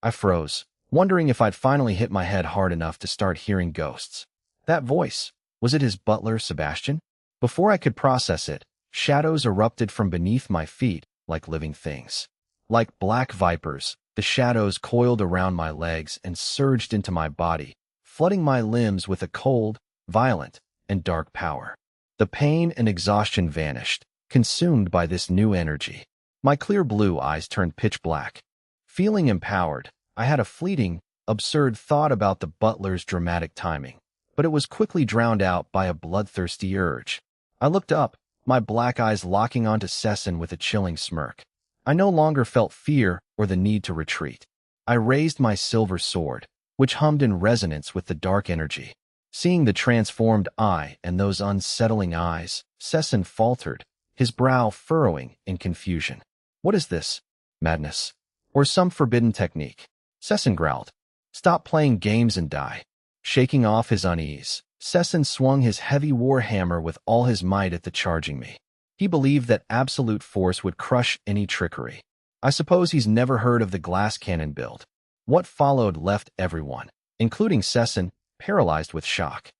I froze, wondering if I'd finally hit my head hard enough to start hearing ghosts. That voice, was it his butler, Sebastian? Before I could process it, shadows erupted from beneath my feet like living things. Like black vipers, the shadows coiled around my legs and surged into my body, flooding my limbs with a cold, violent, and dark power. The pain and exhaustion vanished, consumed by this new energy. My clear blue eyes turned pitch black. Feeling empowered, I had a fleeting, absurd thought about the butler's dramatic timing, but it was quickly drowned out by a bloodthirsty urge. I looked up, my black eyes locking onto Sesson with a chilling smirk. I no longer felt fear or the need to retreat. I raised my silver sword, which hummed in resonance with the dark energy. Seeing the transformed eye and those unsettling eyes, Sesson faltered, his brow furrowing in confusion. "What is this? Madness? Or some forbidden technique?" Sesson growled. "Stop playing games and die." Shaking off his unease, Sesson swung his heavy war hammer with all his might at the charging me. He believed that absolute force would crush any trickery. I suppose he's never heard of the glass cannon build. What followed left everyone, including Sesson, paralyzed with shock.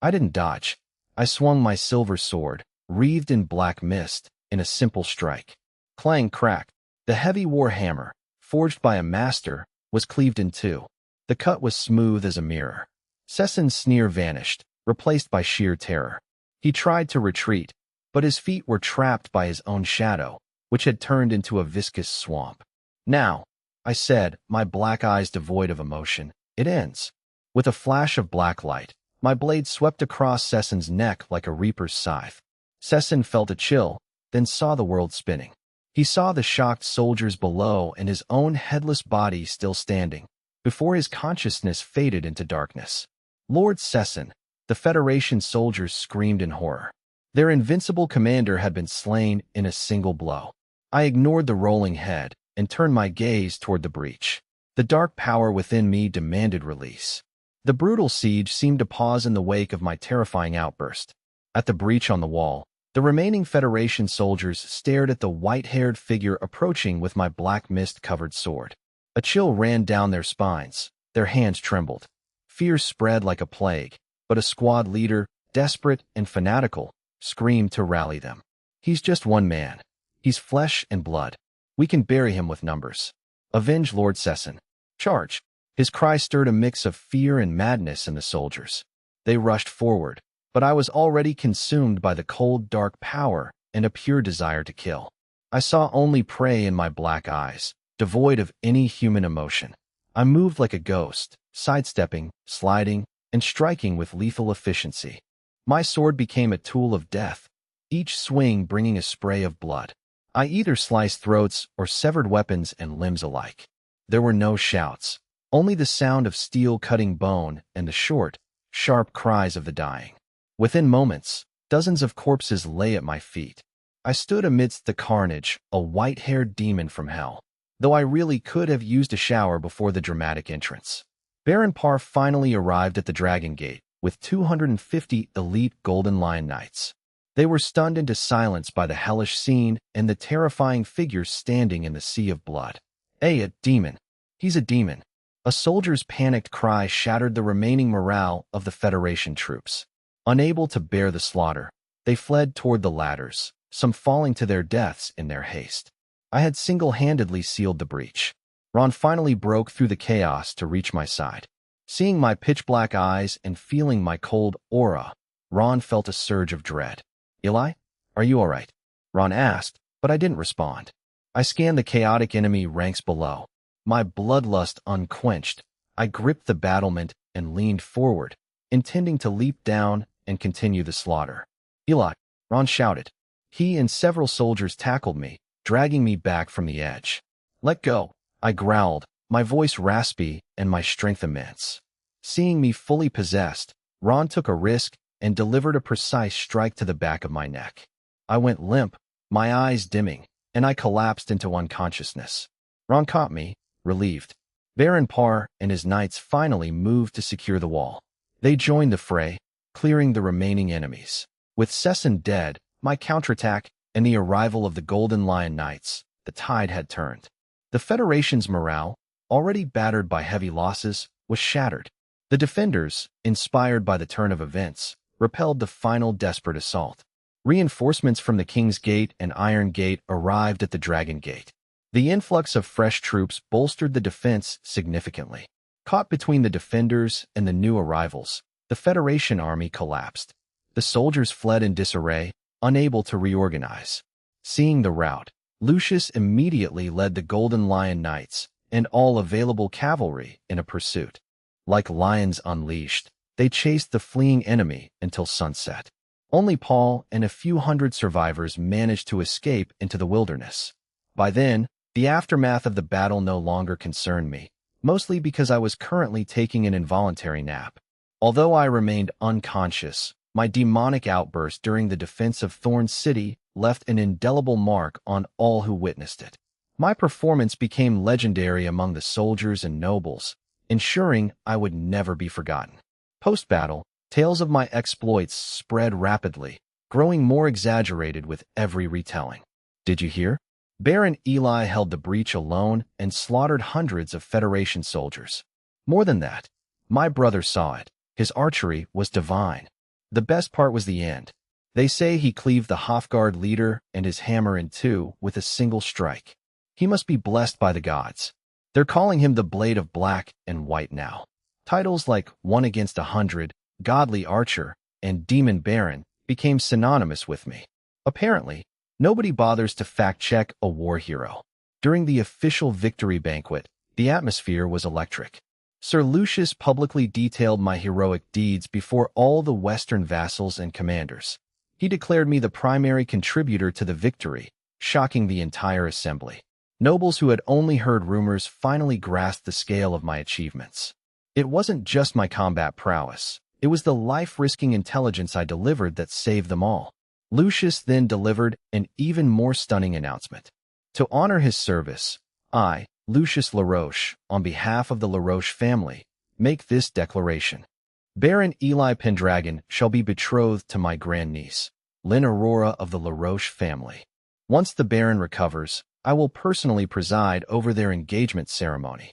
I didn't dodge. I swung my silver sword, wreathed in black mist, in a simple strike. Clang crack, the heavy war hammer, forged by a master, was cleaved in two. The cut was smooth as a mirror. Sesson's sneer vanished, replaced by sheer terror. He tried to retreat, but his feet were trapped by his own shadow, which had turned into a viscous swamp. "Now," I said, my black eyes devoid of emotion, "it ends." With a flash of black light, my blade swept across Sesson's neck like a reaper's scythe. Sesson felt a chill, then saw the world spinning. He saw the shocked soldiers below and his own headless body still standing, before his consciousness faded into darkness. Lord Sesson, the Federation soldiers screamed in horror. Their invincible commander had been slain in a single blow. I ignored the rolling head and turned my gaze toward the breach. The dark power within me demanded release. The brutal siege seemed to pause in the wake of my terrifying outburst. At the breach on the wall, the remaining Federation soldiers stared at the white-haired figure approaching with my black mist-covered sword. A chill ran down their spines. Their hands trembled. Fear spread like a plague, but a squad leader, desperate and fanatical, screamed to rally them. "He's just one man. He's flesh and blood. We can bury him with numbers. Avenge Lord Sesson. Charge!" His cry stirred a mix of fear and madness in the soldiers. They rushed forward, but I was already consumed by the cold, dark power and a pure desire to kill. I saw only prey in my black eyes, devoid of any human emotion. I moved like a ghost, sidestepping, sliding, and striking with lethal efficiency. My sword became a tool of death, each swing bringing a spray of blood. I either sliced throats or severed weapons and limbs alike. There were no shouts, only the sound of steel cutting bone and the short, sharp cries of the dying. Within moments, dozens of corpses lay at my feet. I stood amidst the carnage, a white-haired demon from hell, though I really could have used a shower before the dramatic entrance. Baron Parr finally arrived at the Dragon Gate with 250 elite Golden Lion Knights. They were stunned into silence by the hellish scene and the terrifying figure standing in the sea of blood. "Hey, a demon! He's a demon!" A soldier's panicked cry shattered the remaining morale of the Federation troops. Unable to bear the slaughter, they fled toward the ladders, some falling to their deaths in their haste. I had single-handedly sealed the breach. Ron finally broke through the chaos to reach my side. Seeing my pitch-black eyes and feeling my cold aura, Ron felt a surge of dread. "Eli, are you all right?" Ron asked, but I didn't respond. I scanned the chaotic enemy ranks below. My bloodlust unquenched, I gripped the battlement and leaned forward, intending to leap down and continue the slaughter. "Eli!" Ron shouted. He and several soldiers tackled me, dragging me back from the edge. "Let go," I growled, my voice raspy and my strength immense. Seeing me fully possessed, Ron took a risk and delivered a precise strike to the back of my neck. I went limp, my eyes dimming, and I collapsed into unconsciousness. Ron caught me, relieved. Baron Parr and his knights finally moved to secure the wall. They joined the fray, clearing the remaining enemies. With Cesson dead, my counterattack, and the arrival of the Golden Lion Knights, the tide had turned. The Federation's morale, already battered by heavy losses, was shattered. The defenders, inspired by the turn of events, repelled the final desperate assault. Reinforcements from the King's Gate and Iron Gate arrived at the Dragon Gate. The influx of fresh troops bolstered the defense significantly. Caught between the defenders and the new arrivals, the Federation army collapsed. The soldiers fled in disarray, unable to reorganize. Seeing the rout, Lucius immediately led the Golden Lion Knights and all available cavalry in a pursuit. Like lions unleashed, they chased the fleeing enemy until sunset. Only Paul and a few hundred survivors managed to escape into the wilderness. By then, the aftermath of the battle no longer concerned me, mostly because I was currently taking an involuntary nap. Although I remained unconscious, my demonic outburst during the defense of Thorn City left an indelible mark on all who witnessed it. My performance became legendary among the soldiers and nobles, ensuring I would never be forgotten. Post-battle, tales of my exploits spread rapidly, growing more exaggerated with every retelling. "Did you hear? Baron Eli held the breach alone and slaughtered hundreds of Federation soldiers. More than that, my brother saw it. His archery was divine. The best part was the end. They say he cleaved the Hofguard leader and his hammer in two with a single strike. He must be blessed by the gods. They're calling him the Blade of Black and White now." Titles like One Against 100, Godly Archer, and Demon Baron became synonymous with me. Apparently, nobody bothers to fact-check a war hero. During the official victory banquet, the atmosphere was electric. Sir Lucius publicly detailed my heroic deeds before all the Western vassals and commanders. He declared me the primary contributor to the victory, shocking the entire assembly. Nobles who had only heard rumors finally grasped the scale of my achievements. It wasn't just my combat prowess. It was the life-risking intelligence I delivered that saved them all. Lucius then delivered an even more stunning announcement. To honor his service, I, Lucius LaRoche, on behalf of the LaRoche family, make this declaration. Baron Eli Pendragon shall be betrothed to my grandniece, Lynn Aurora of the LaRoche family. Once the Baron recovers, I will personally preside over their engagement ceremony.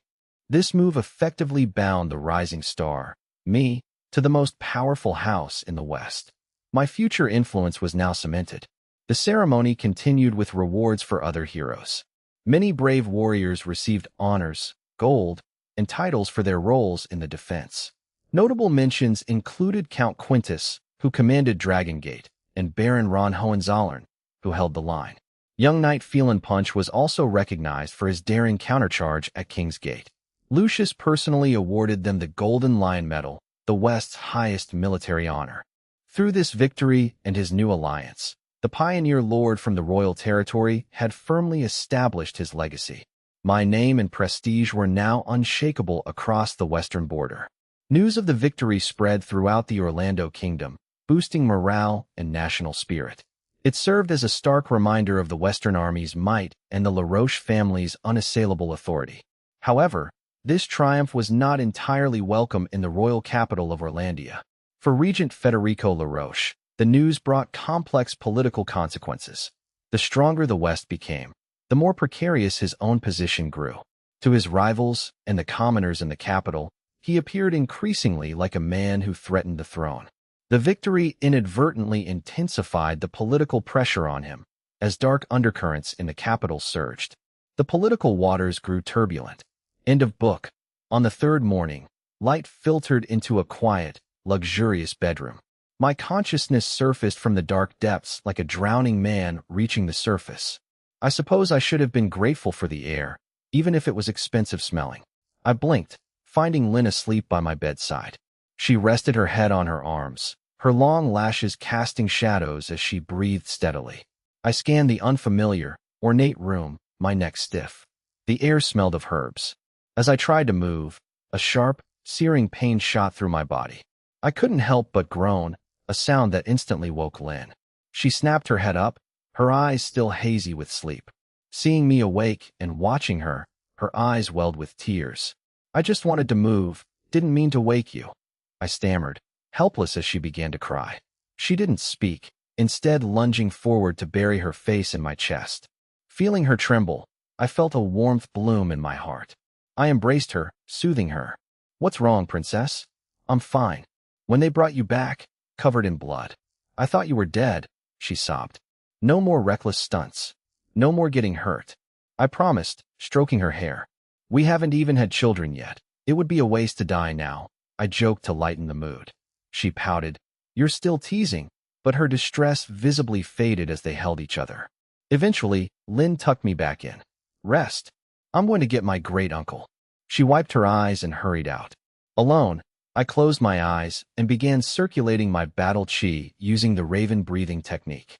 This move effectively bound the rising star, me, to the most powerful house in the West. My future influence was now cemented. The ceremony continued with rewards for other heroes. Many brave warriors received honors, gold, and titles for their roles in the defense. Notable mentions included Count Quintus, who commanded Dragon Gate, and Baron Ron Hohenzollern, who held the line. Young Knight Phelan Punch was also recognized for his daring countercharge at King's Gate. Lucius personally awarded them the Golden Lion Medal, the West's highest military honor. Through this victory and his new alliance, the pioneer lord from the royal territory had firmly established his legacy. My name and prestige were now unshakable across the western border. News of the victory spread throughout the Orlando Kingdom, boosting morale and national spirit. It served as a stark reminder of the Western Army's might and the LaRoche family's unassailable authority. However, this triumph was not entirely welcome in the royal capital of Orlandia. For Regent Federico LaRoche, the news brought complex political consequences. The stronger the West became, the more precarious his own position grew. To his rivals and the commoners in the capital, he appeared increasingly like a man who threatened the throne. The victory inadvertently intensified the political pressure on him, as dark undercurrents in the capital surged. The political waters grew turbulent. End of book. On the third morning, light filtered into a quiet, luxurious bedroom. My consciousness surfaced from the dark depths like a drowning man reaching the surface. I suppose I should have been grateful for the air, even if it was expensive smelling. I blinked, finding Lynn asleep by my bedside. She rested her head on her arms, her long lashes casting shadows as she breathed steadily. I scanned the unfamiliar, ornate room, my neck stiff. The air smelled of herbs. As I tried to move, a sharp, searing pain shot through my body. I couldn't help but groan, a sound that instantly woke Lynn. She snapped her head up, her eyes still hazy with sleep. Seeing me awake and watching her, her eyes welled with tears. I just wanted to move, didn't mean to wake you. I stammered, helpless as she began to cry. She didn't speak, instead lunging forward to bury her face in my chest. Feeling her tremble, I felt a warmth bloom in my heart. I embraced her, soothing her. "What's wrong, princess?" "I'm fine. When they brought you back, covered in blood, I thought you were dead," she sobbed. "No more reckless stunts. No more getting hurt. I promised," stroking her hair. "We haven't even had children yet. It would be a waste to die now," I joked to lighten the mood. She pouted. "You're still teasing," but her distress visibly faded as they held each other. Eventually, Lynn tucked me back in. "Rest. I'm going to get my great-uncle." She wiped her eyes and hurried out. Alone, I closed my eyes and began circulating my battle chi using the raven breathing technique.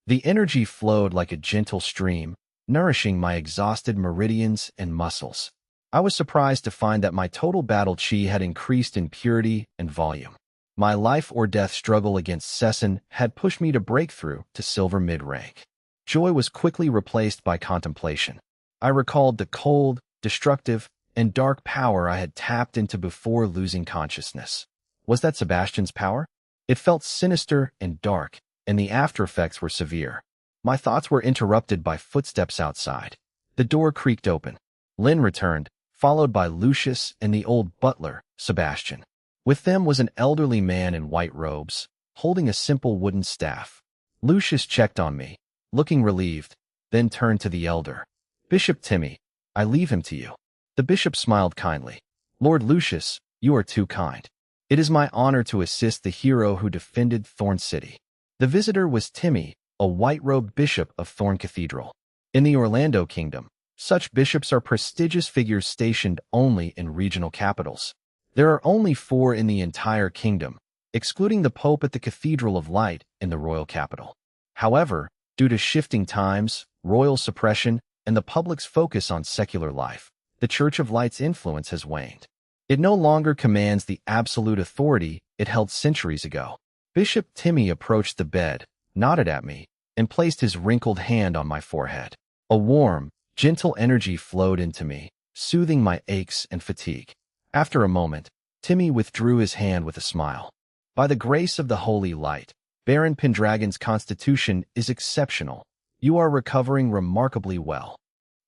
The energy flowed like a gentle stream, nourishing my exhausted meridians and muscles. I was surprised to find that my total battle chi had increased in purity and volume. My life-or-death struggle against Sesson had pushed me to breakthrough to silver mid-rank. Joy was quickly replaced by contemplation. I recalled the cold, destructive, and dark power I had tapped into before losing consciousness. Was that Sebastian's power? It felt sinister and dark, and the aftereffects were severe. My thoughts were interrupted by footsteps outside. The door creaked open. Lynn returned, followed by Lucius and the old butler, Sebastian. With them was an elderly man in white robes, holding a simple wooden staff. Lucius checked on me, looking relieved, then turned to the elder. "Bishop Timmy, I leave him to you." The bishop smiled kindly. "Lord Lucius, you are too kind. It is my honor to assist the hero who defended Thorn City." The visitor was Timmy, a white-robed bishop of Thorn Cathedral. In the Orlando Kingdom, such bishops are prestigious figures stationed only in regional capitals. There are only 4 in the entire kingdom, excluding the Pope at the Cathedral of Light in the royal capital. However, due to shifting times, royal suppression, and the public's focus on secular life, the Church of Light's influence has waned. It no longer commands the absolute authority it held centuries ago. Bishop Timmy approached the bed, nodded at me, and placed his wrinkled hand on my forehead. A warm, gentle energy flowed into me, soothing my aches and fatigue. After a moment, Timmy withdrew his hand with a smile. "By the grace of the Holy Light, Baron Pendragon's constitution is exceptional. You are recovering remarkably well.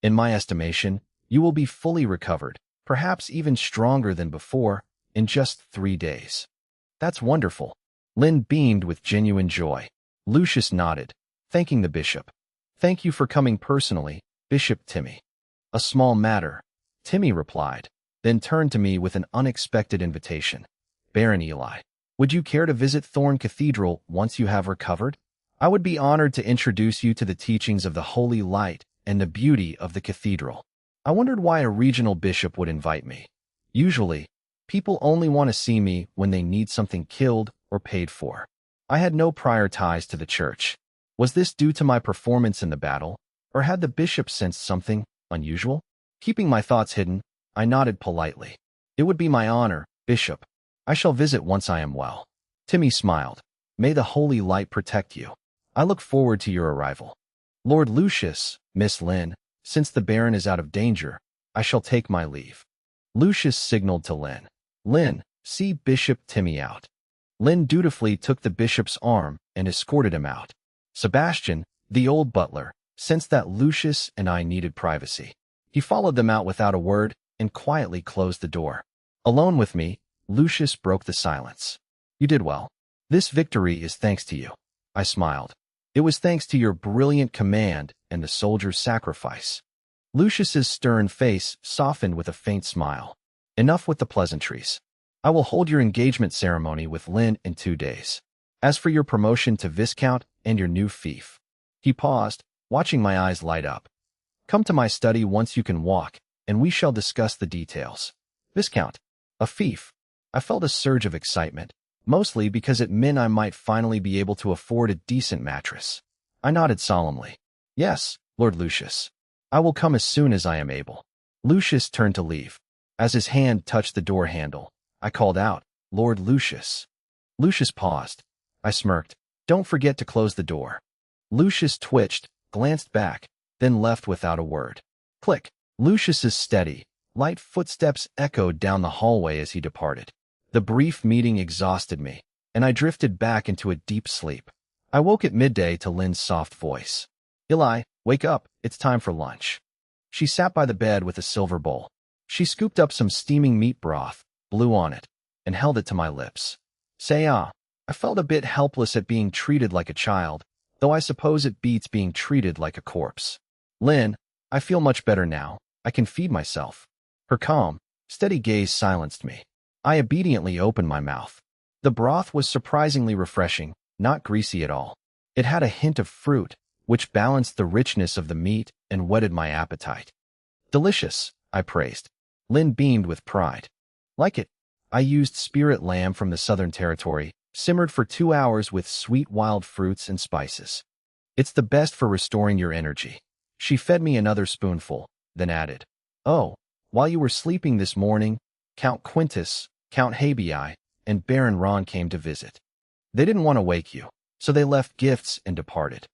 In my estimation, you will be fully recovered, perhaps even stronger than before, in just 3 days." "That's wonderful." Lynn beamed with genuine joy. Lucius nodded, thanking the bishop. "Thank you for coming personally, Bishop Timmy." "A small matter," Timmy replied, then turned to me with an unexpected invitation. "Baron Eli, would you care to visit Thorn Cathedral once you have recovered? I would be honored to introduce you to the teachings of the Holy Light and the beauty of the cathedral." I wondered why a regional bishop would invite me. Usually, people only want to see me when they need something killed or paid for. I had no prior ties to the church. Was this due to my performance in the battle, or had the bishop sensed something unusual? Keeping my thoughts hidden, I nodded politely. "It would be my honor, Bishop. I shall visit once I am well." Timmy smiled. "May the Holy Light protect you. I look forward to your arrival." "Lord Lucius, Miss Lynn, since the Baron is out of danger, I shall take my leave." Lucius signaled to Lynn. "Lynn, see Bishop Timmy out." Lynn dutifully took the bishop's arm and escorted him out. Sebastian, the old butler, sensed that Lucius and I needed privacy. He followed them out without a word and quietly closed the door. Alone with me, Lucius broke the silence. "You did well. This victory is thanks to you. I smiled. It was thanks to your brilliant command and the soldier's sacrifice. Lucius's stern face softened with a faint smile. Enough with the pleasantries. I will hold your engagement ceremony with Lynn in 2 days. As for your promotion to Viscount and your new fief. He paused, watching my eyes light up. Come to my study once you can walk, and we shall discuss the details. Viscount. A fief. I felt a surge of excitement, mostly because it meant I might finally be able to afford a decent mattress. I nodded solemnly. Yes, Lord Lucius. I will come as soon as I am able. Lucius turned to leave. As his hand touched the door handle, I called out, Lord Lucius. Lucius paused. I smirked. Don't forget to close the door. Lucius twitched, glanced back, then left without a word. Click. Lucius's steady, light footsteps echoed down the hallway as he departed. The brief meeting exhausted me, and I drifted back into a deep sleep. I woke at midday to Lynn's soft voice. Eli, wake up, it's time for lunch. She sat by the bed with a silver bowl. She scooped up some steaming meat broth, blew on it, and held it to my lips. Say ah. I felt a bit helpless at being treated like a child, though I suppose it beats being treated like a corpse. Lynn, I feel much better now. I can feed myself. Her calm, steady gaze silenced me. I obediently opened my mouth. The broth was surprisingly refreshing, not greasy at all. It had a hint of fruit, which balanced the richness of the meat and whetted my appetite. Delicious, I praised. Lynn beamed with pride. Like it. I used spirit lamb from the Southern Territory, simmered for 2 hours with sweet wild fruits and spices. It's the best for restoring your energy. She fed me another spoonful, then added, Oh, while you were sleeping this morning, Count Quintus, Count Habii, and Baron Ron came to visit. They didn't want to wake you, so they left gifts and departed.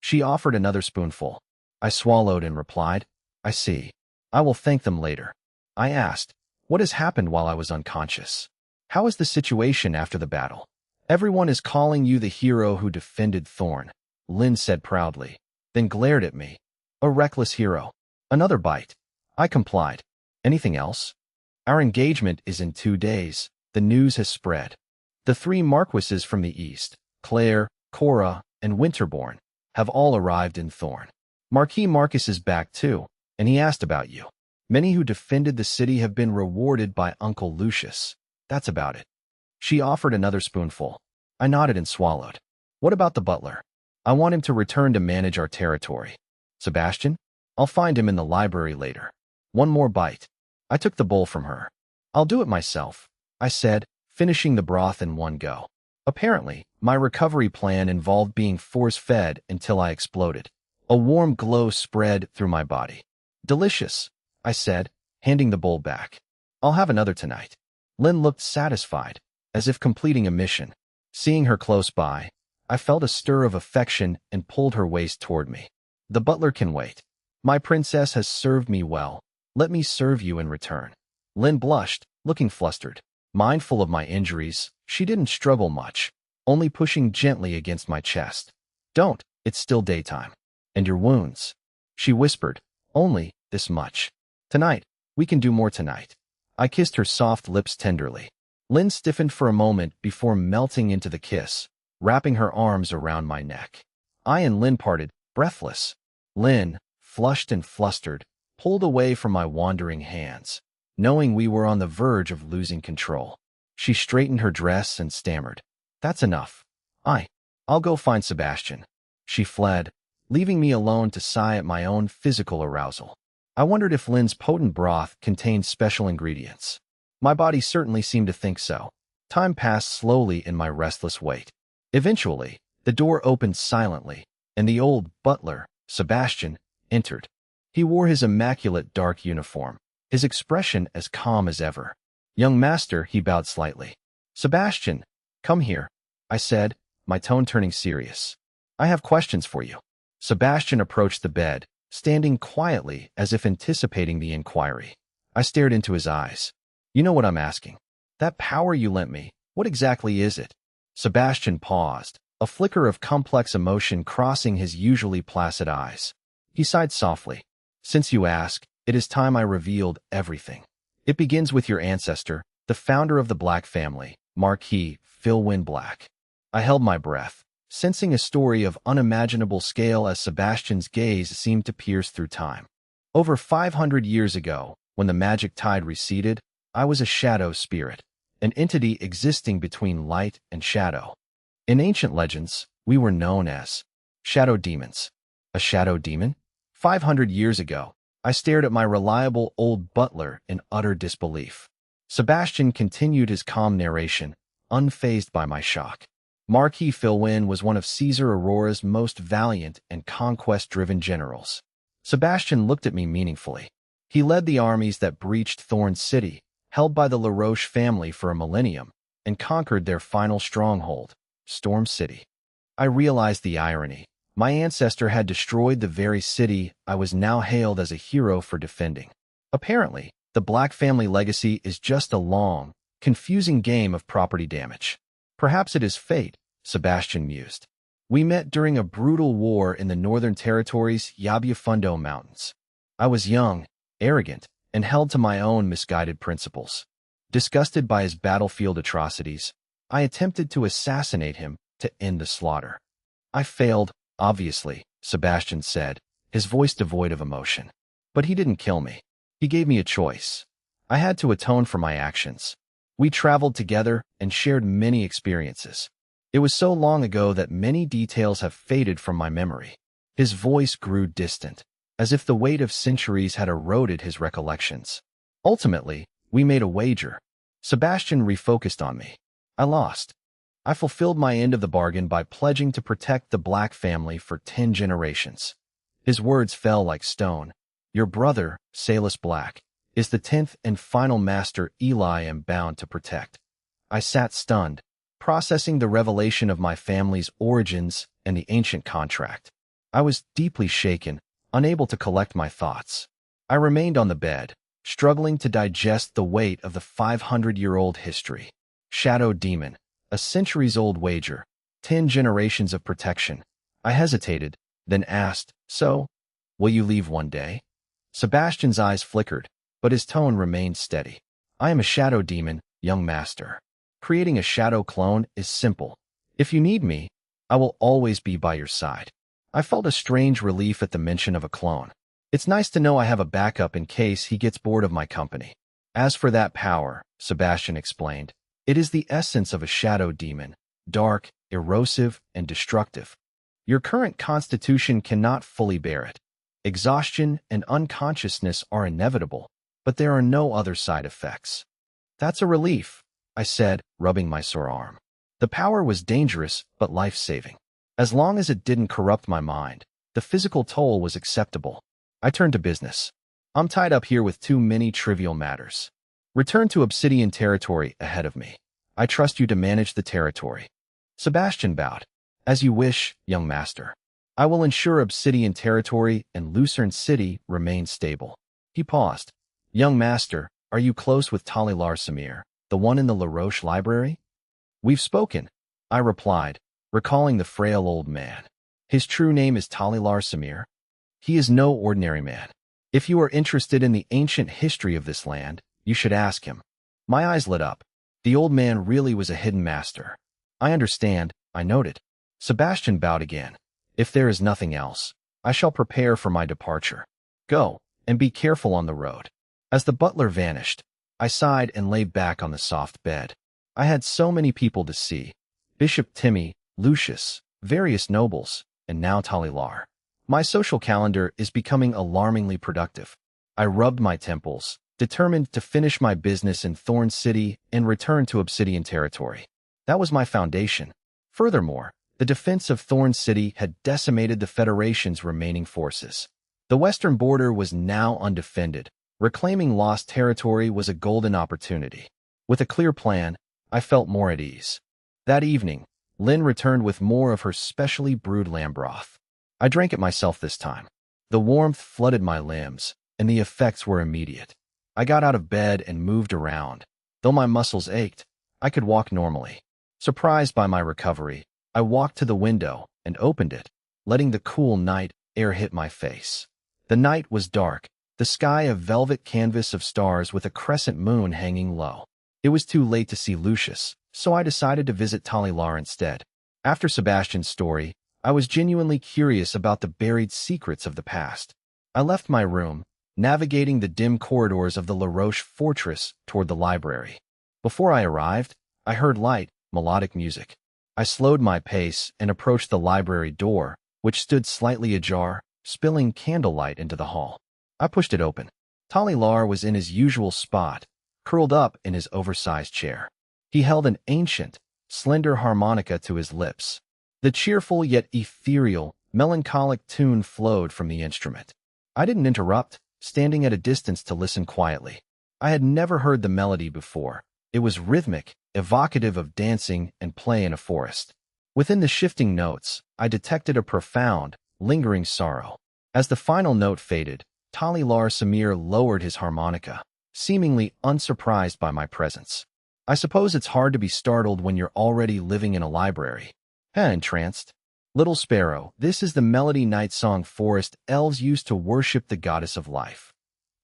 She offered another spoonful. I swallowed and replied, I see. I will thank them later. I asked, What has happened while I was unconscious? How is the situation after the battle? Everyone is calling you the hero who defended Thorn, Lynn said proudly, then glared at me. A reckless hero. Another bite. I complied. Anything else? Our engagement is in 2 days. The news has spread. The 3 marquises from the east, Claire, Cora, and Winterbourne, have all arrived in Thorn. Marquis Marcus is back too, and he asked about you. Many who defended the city have been rewarded by Uncle Lucius. That's about it. She offered another spoonful. I nodded and swallowed. What about the butler? I want him to return to manage our territory. Sebastian? I'll find him in the library later. One more bite. I took the bowl from her. I'll do it myself, I said, finishing the broth in one go. Apparently, my recovery plan involved being force-fed until I exploded. A warm glow spread through my body. Delicious, I said, handing the bowl back. I'll have another tonight. Lynn looked satisfied, as if completing a mission. Seeing her close by, I felt a stir of affection and pulled her waist toward me. The butler can wait. My princess has served me well. Let me serve you in return. Lynn blushed, looking flustered. Mindful of my injuries, she didn't struggle much, only pushing gently against my chest. Don't, it's still daytime. And your wounds? She whispered, only this much. Tonight, we can do more tonight. I kissed her soft lips tenderly. Lynn stiffened for a moment before melting into the kiss, wrapping her arms around my neck. I and Lynn parted, breathless. Lynn, flushed and flustered, pulled away from my wandering hands, knowing we were on the verge of losing control. She straightened her dress and stammered. That's enough. I'll go find Sebastian. She fled, leaving me alone to sigh at my own physical arousal. I wondered if Lynn's potent broth contained special ingredients. My body certainly seemed to think so. Time passed slowly in my restless wait. Eventually, the door opened silently, and the old butler, Sebastian, entered. He wore his immaculate dark uniform, his expression as calm as ever. Young master, he bowed slightly. Sebastian, come here, I said, my tone turning serious. I have questions for you. Sebastian approached the bed, standing quietly as if anticipating the inquiry. I stared into his eyes. You know what I'm asking. That power you lent me, what exactly is it? Sebastian paused, a flicker of complex emotion crossing his usually placid eyes. He sighed softly. Since you ask, it is time I revealed everything. It begins with your ancestor, the founder of the Black family, Marquis Philwyn Black. I held my breath, sensing a story of unimaginable scale as Sebastian's gaze seemed to pierce through time. Over 500 years ago, when the magic tide receded, I was a shadow spirit, an entity existing between light and shadow. In ancient legends, we were known as shadow demons. A shadow demon? 500 years ago, I stared at my reliable old butler in utter disbelief. Sebastian continued his calm narration, unfazed by my shock. Marquis Philwyn was one of Caesar Aurora's most valiant and conquest-driven generals. Sebastian looked at me meaningfully. He led the armies that breached Thorn City, held by the LaRoche family for a millennium, and conquered their final stronghold, Storm City. I realized the irony. My ancestor had destroyed the very city I was now hailed as a hero for defending. Apparently, the Black family legacy is just a long, confusing game of property damage. Perhaps it is fate, Sebastian mused. We met during a brutal war in the Northern Territory's Yabufundo Mountains. I was young, arrogant, and held to my own misguided principles. Disgusted by his battlefield atrocities, I attempted to assassinate him to end the slaughter. I failed, obviously, Sebastian said, his voice devoid of emotion. But he didn't kill me. He gave me a choice. I had to atone for my actions. We traveled together and shared many experiences. It was so long ago that many details have faded from my memory. His voice grew distant, as if the weight of centuries had eroded his recollections. Ultimately, we made a wager. Sebastian refocused on me. I lost. I fulfilled my end of the bargain by pledging to protect the Black family for 10 generations. His words fell like stone. Your brother, Salus Black, is the 10th and final master Eli am bound to protect. I sat stunned, processing the revelation of my family's origins and the ancient contract. I was deeply shaken, unable to collect my thoughts. I remained on the bed, struggling to digest the weight of the 500-year-old history. Shadow Demon, a centuries-old wager, 10 generations of protection. I hesitated, then asked, "So, will you leave one day?" Sebastian's eyes flickered, but his tone remained steady. I am a shadow demon, young master. Creating a shadow clone is simple. If you need me, I will always be by your side. I felt a strange relief at the mention of a clone. It's nice to know I have a backup in case he gets bored of my company. As for that power, Sebastian explained, it is the essence of a shadow demon, dark, erosive, and destructive. Your current constitution cannot fully bear it. Exhaustion and unconsciousness are inevitable, but there are no other side effects. That's a relief, I said, rubbing my sore arm. The power was dangerous, but life-saving. As long as it didn't corrupt my mind, the physical toll was acceptable. I turned to business. I'm tied up here with too many trivial matters. Return to Obsidian territory ahead of me. I trust you to manage the territory. Sebastian bowed. As you wish, young master. I will ensure Obsidian territory and Lucerne City remain stable. He paused. Young master, are you close with Talilar Samir, the one in the LaRoche library? We've spoken, I replied, recalling the frail old man. His true name is Talilar Samir. He is no ordinary man. If you are interested in the ancient history of this land, you should ask him. My eyes lit up. The old man really was a hidden master. I understand, I noted. Sebastian bowed again. If there is nothing else, I shall prepare for my departure. Go, and be careful on the road. As the butler vanished, I sighed and lay back on the soft bed. I had so many people to see. Bishop Timmy, Lucius, various nobles, and now Talilar. My social calendar is becoming alarmingly productive. I rubbed my temples, determined to finish my business in Thorn City and return to Obsidian territory. That was my foundation. Furthermore, the defense of Thorn City had decimated the Federation's remaining forces. The western border was now undefended. Reclaiming lost territory was a golden opportunity. With a clear plan, I felt more at ease. That evening, Lynn returned with more of her specially brewed lamb broth. I drank it myself this time. The warmth flooded my limbs, and the effects were immediate. I got out of bed and moved around. Though my muscles ached, I could walk normally. Surprised by my recovery, I walked to the window and opened it, letting the cool night air hit my face. The night was dark, the sky a velvet canvas of stars with a crescent moon hanging low. It was too late to see Lucius, so I decided to visit Talilar instead. After Sebastian's story, I was genuinely curious about the buried secrets of the past. I left my room, navigating the dim corridors of the La Roche fortress toward the library. Before I arrived, I heard light, melodic music. I slowed my pace and approached the library door, which stood slightly ajar, spilling candlelight into the hall. I pushed it open. Talilar was in his usual spot, curled up in his oversized chair. He held an ancient, slender harmonica to his lips. The cheerful yet ethereal, melancholic tune flowed from the instrument. I didn't interrupt, standing at a distance to listen quietly. I had never heard the melody before. It was rhythmic, evocative of dancing and play in a forest. Within the shifting notes, I detected a profound, lingering sorrow. As the final note faded, Talilar Samir lowered his harmonica, seemingly unsurprised by my presence. I suppose it's hard to be startled when you're already living in a library. Entranced. Little Sparrow, this is the melody night song forest elves used to worship the goddess of life.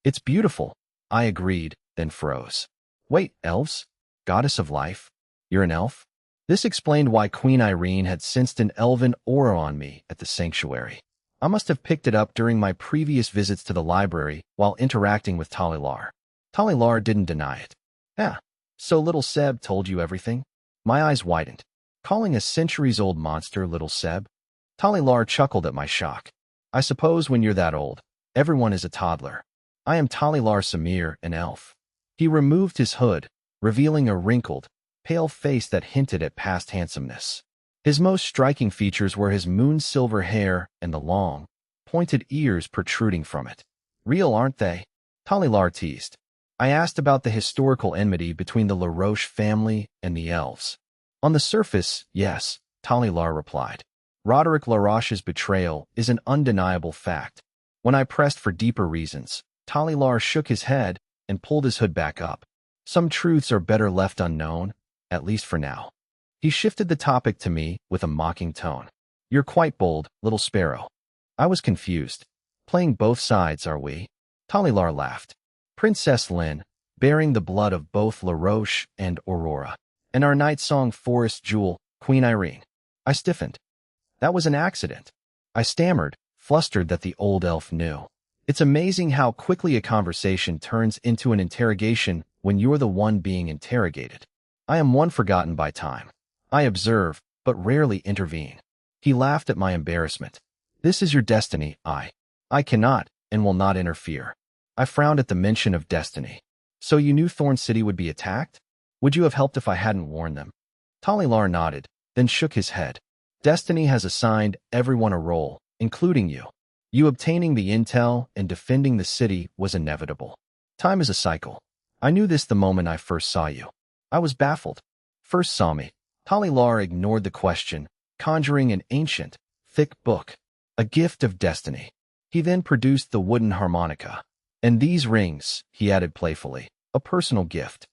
It's beautiful, I agreed, then froze. Wait, elves? Goddess of life? You're an elf? This explained why Queen Irene had sensed an elven aura on me at the sanctuary. I must have picked it up during my previous visits to the library while interacting with Talilar. Talilar didn't deny it. So little Seb told you everything? My eyes widened. Calling a centuries-old monster little Seb? Talilar chuckled at my shock. I suppose when you're that old, everyone is a toddler. I am Talilar Samir, an elf. He removed his hood, revealing a wrinkled, pale face that hinted at past handsomeness. His most striking features were his moon-silver hair and the long, pointed ears protruding from it. Real, aren't they? Talilar teased. I asked about the historical enmity between the La Roche family and the elves. On the surface, yes, Talilar replied. Roderick La Roche's betrayal is an undeniable fact. When I pressed for deeper reasons, Talilar shook his head and pulled his hood back up. Some truths are better left unknown, at least for now. He shifted the topic to me with a mocking tone. You're quite bold, little Sparrow. I was confused. Playing both sides, are we? Talilar laughed. Princess Lynn, bearing the blood of both La Roche and Aurora, and our night song forest jewel, Queen Irene. I stiffened. That was an accident. I stammered, flustered that the old elf knew. It's amazing how quickly a conversation turns into an interrogation when you're the one being interrogated. I am one forgotten by time. I observe, but rarely intervene. He laughed at my embarrassment. This is your destiny, I cannot and will not interfere. I frowned at the mention of destiny. So you knew Thorn City would be attacked? Would you have helped if I hadn't warned them? Talilar nodded, then shook his head. Destiny has assigned everyone a role, including you. You obtaining the intel and defending the city was inevitable. Time is a cycle. I knew this the moment I first saw you. I was baffled. First saw me. Talilar ignored the question, conjuring an ancient, thick book. A gift of destiny. He then produced the wooden harmonica. And these rings, he added playfully, a personal gift.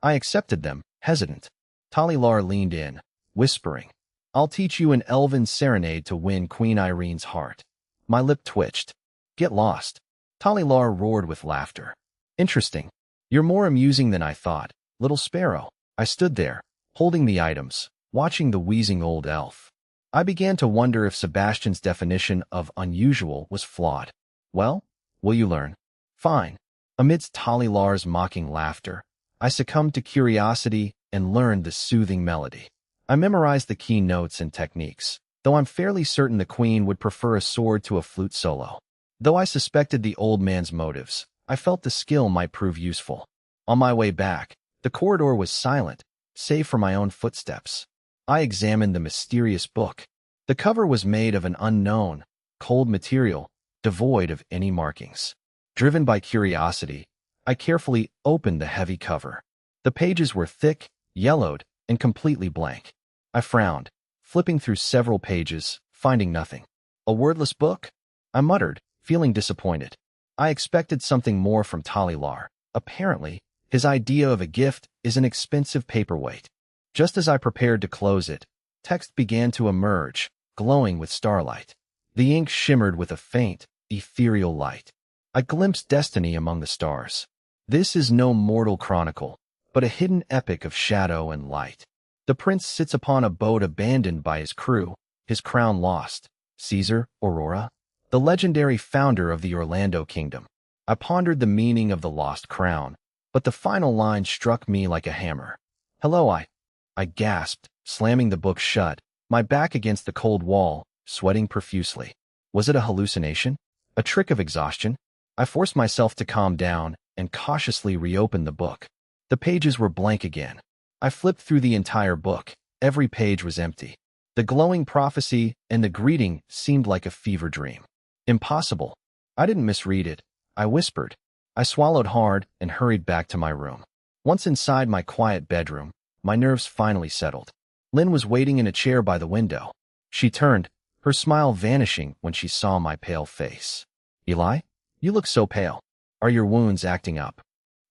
I accepted them, hesitant. Talilar leaned in, whispering, I'll teach you an elven serenade to win Queen Irene's heart. My lip twitched. Get lost. Talilar roared with laughter. Interesting. You're more amusing than I thought, little Sparrow. I stood there, holding the items, watching the wheezing old elf. I began to wonder if Sebastian's definition of unusual was flawed. Well, will you learn? Fine. Amidst Talilar's mocking laughter, I succumbed to curiosity and learned the soothing melody. I memorized the key notes and techniques, though I'm fairly certain the queen would prefer a sword to a flute solo. Though I suspected the old man's motives, I felt the skill might prove useful. On my way back, the corridor was silent, save for my own footsteps. I examined the mysterious book. The cover was made of an unknown, cold material, devoid of any markings. Driven by curiosity, I carefully opened the heavy cover. The pages were thick, yellowed, and completely blank. I frowned, flipping through several pages, finding nothing. A wordless book? I muttered, feeling disappointed. I expected something more from Talilar. Apparently, his idea of a gift is an expensive paperweight. Just as I prepared to close it, text began to emerge, glowing with starlight. The ink shimmered with a faint, ethereal light. I glimpsed destiny among the stars. This is no mortal chronicle, but a hidden epic of shadow and light. The prince sits upon a boat abandoned by his crew, his crown lost. Caesar, Aurora, the legendary founder of the Orlando Kingdom. I pondered the meaning of the lost crown, but the final line struck me like a hammer. Hello, I gasped, slamming the book shut, my back against the cold wall, sweating profusely. Was it a hallucination? A trick of exhaustion? I forced myself to calm down and cautiously reopened the book. The pages were blank again. I flipped through the entire book. Every page was empty. The glowing prophecy and the greeting seemed like a fever dream. Impossible. I didn't misread it. I whispered. I swallowed hard and hurried back to my room. Once inside my quiet bedroom, my nerves finally settled. Lynn was waiting in a chair by the window. She turned, her smile vanishing when she saw my pale face. Eli, you look so pale. Are your wounds acting up?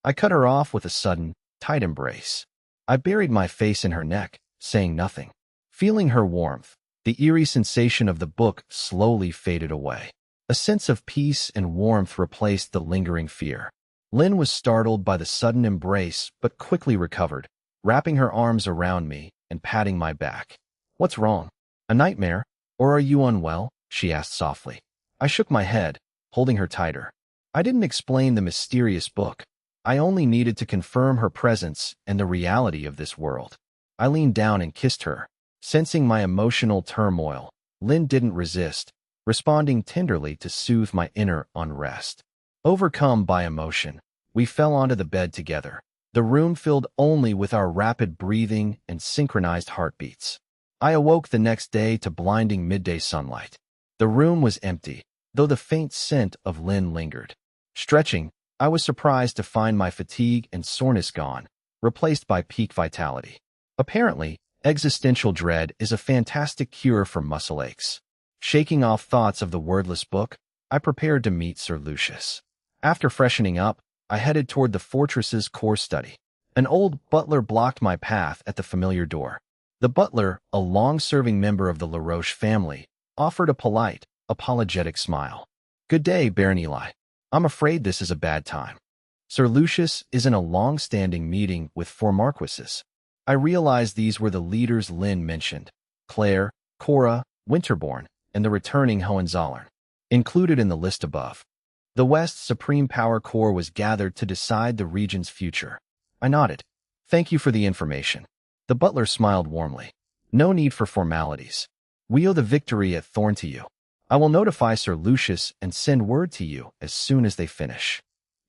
I cut her off with a sudden, tight embrace. I buried my face in her neck, saying nothing. Feeling her warmth, the eerie sensation of the book slowly faded away. A sense of peace and warmth replaced the lingering fear. Lynn was startled by the sudden embrace but quickly recovered, wrapping her arms around me and patting my back. What's wrong? A nightmare? Or are you unwell? She asked softly. I shook my head, holding her tighter. I didn't explain the mysterious book. I only needed to confirm her presence and the reality of this world. I leaned down and kissed her. Sensing my emotional turmoil, Lynn didn't resist, responding tenderly to soothe my inner unrest. Overcome by emotion, we fell onto the bed together, the room filled only with our rapid breathing and synchronized heartbeats. I awoke the next day to blinding midday sunlight. The room was empty, though the faint scent of Lynn lingered. Stretching, I was surprised to find my fatigue and soreness gone, replaced by peak vitality. Apparently, existential dread is a fantastic cure for muscle aches. Shaking off thoughts of the wordless book, I prepared to meet Sir Lucius. After freshening up, I headed toward the fortress's core study. An old butler blocked my path at the familiar door. The butler, a long-serving member of the LaRoche family, offered a polite, apologetic smile. Good day, Baron Eli. I'm afraid this is a bad time. Sir Lucius is in a long-standing meeting with 4 marquises. I realized these were the leaders Lynn mentioned: Claire, Cora, Winterbourne, and the returning Hohenzollern, included in the list above. The West's Supreme Power Corps was gathered to decide the region's future. I nodded. Thank you for the information. The butler smiled warmly. No need for formalities. We owe the victory at Thorn to you. I will notify Sir Lucius and send word to you as soon as they finish.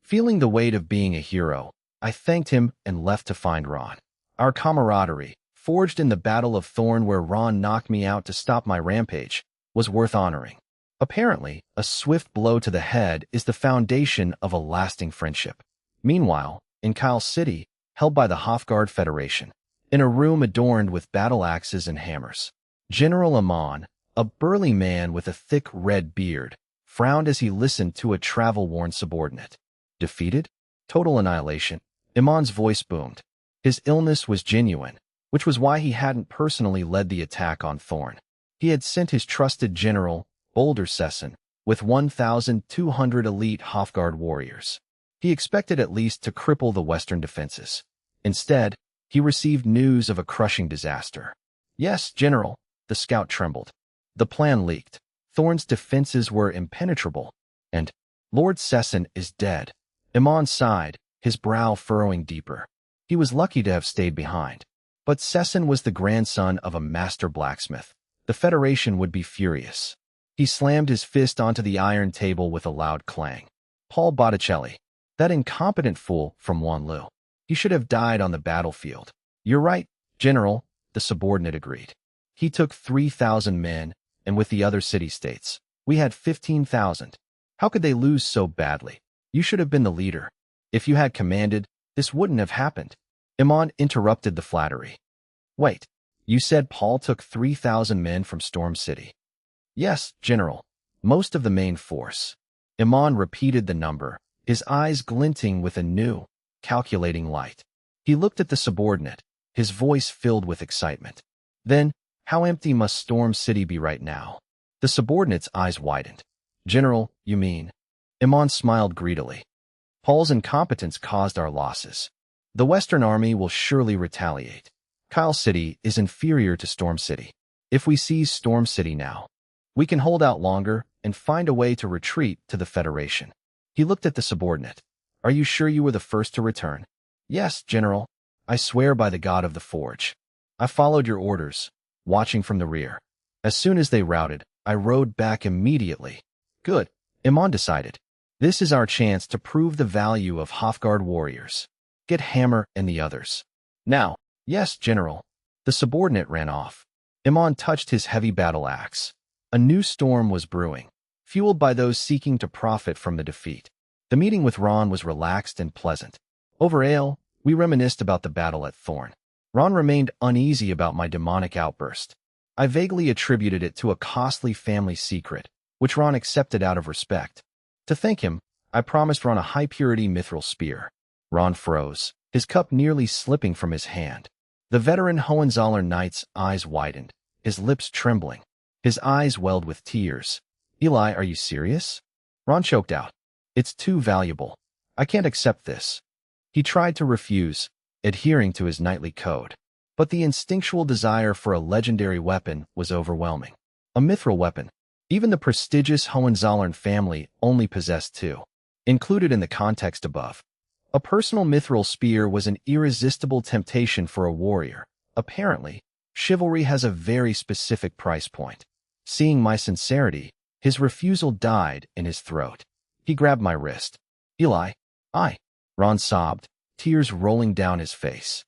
Feeling the weight of being a hero, I thanked him and left to find Ron. Our camaraderie, forged in the Battle of Thorn where Ron knocked me out to stop my rampage, was worth honoring. Apparently, a swift blow to the head is the foundation of a lasting friendship. Meanwhile, in Kyle City, held by the Hofguard Federation, in a room adorned with battle axes and hammers, General Amon, a burly man with a thick red beard, frowned as he listened to a travel-worn subordinate. Defeated? Total annihilation. Amon's voice boomed. His illness was genuine, which was why he hadn't personally led the attack on Thorn. He had sent his trusted general, Boulder Sesson, with 1,200 elite Hofguard warriors. He expected at least to cripple the western defenses. Instead, he received news of a crushing disaster. Yes, General, the scout trembled. The plan leaked. Thorn's defenses were impenetrable, and Lord Sesson is dead. Amon sighed, his brow furrowing deeper. He was lucky to have stayed behind. But Sesson was the grandson of a master blacksmith. The Federation would be furious. He slammed his fist onto the iron table with a loud clang. Paul Botticelli, that incompetent fool from Wanlu. He should have died on the battlefield. You're right, General, the subordinate agreed. He took 3,000 men, and with the other city-states, we had 15,000. How could they lose so badly? You should have been the leader. If you had commanded, this wouldn't have happened. Amon interrupted the flattery. Wait, you said Paul took 3,000 men from Storm City? Yes, General. Most of the main force. Amon repeated the number, his eyes glinting with a new, calculating light. He looked at the subordinate, his voice filled with excitement. Then, how empty must Storm City be right now? The subordinate's eyes widened. General, you mean? Amon smiled greedily. Paul's incompetence caused our losses. The Western Army will surely retaliate. Kyle City is inferior to Storm City. If we seize Storm City now, we can hold out longer and find a way to retreat to the Federation. He looked at the subordinate. Are you sure you were the first to return? Yes, General. I swear by the god of the forge. I followed your orders, watching from the rear. As soon as they routed, I rode back immediately. Good, Iman decided. This is our chance to prove the value of Hofguard warriors. Get Hammer and the others. Now. Yes, General. The subordinate ran off. Iman touched his heavy battle axe. A new storm was brewing, fueled by those seeking to profit from the defeat. The meeting with Ron was relaxed and pleasant. Over ale, we reminisced about the battle at Thorn. Ron remained uneasy about my demonic outburst. I vaguely attributed it to a costly family secret, which Ron accepted out of respect. To thank him, I promised Ron a high-purity mithril spear. Ron froze, his cup nearly slipping from his hand. The veteran Hohenzollern knight's eyes widened, his lips trembling. His eyes welled with tears. Eli, are you serious? Ron choked out. It's too valuable. I can't accept this. He tried to refuse, adhering to his knightly code. But the instinctual desire for a legendary weapon was overwhelming. A mithril weapon. Even the prestigious Hohenzollern family only possessed two. Included in the context above. A personal mithril spear was an irresistible temptation for a warrior. Apparently, chivalry has a very specific price point. Seeing my sincerity, his refusal died in his throat. He grabbed my wrist. Eli, Ron sobbed, tears rolling down his face.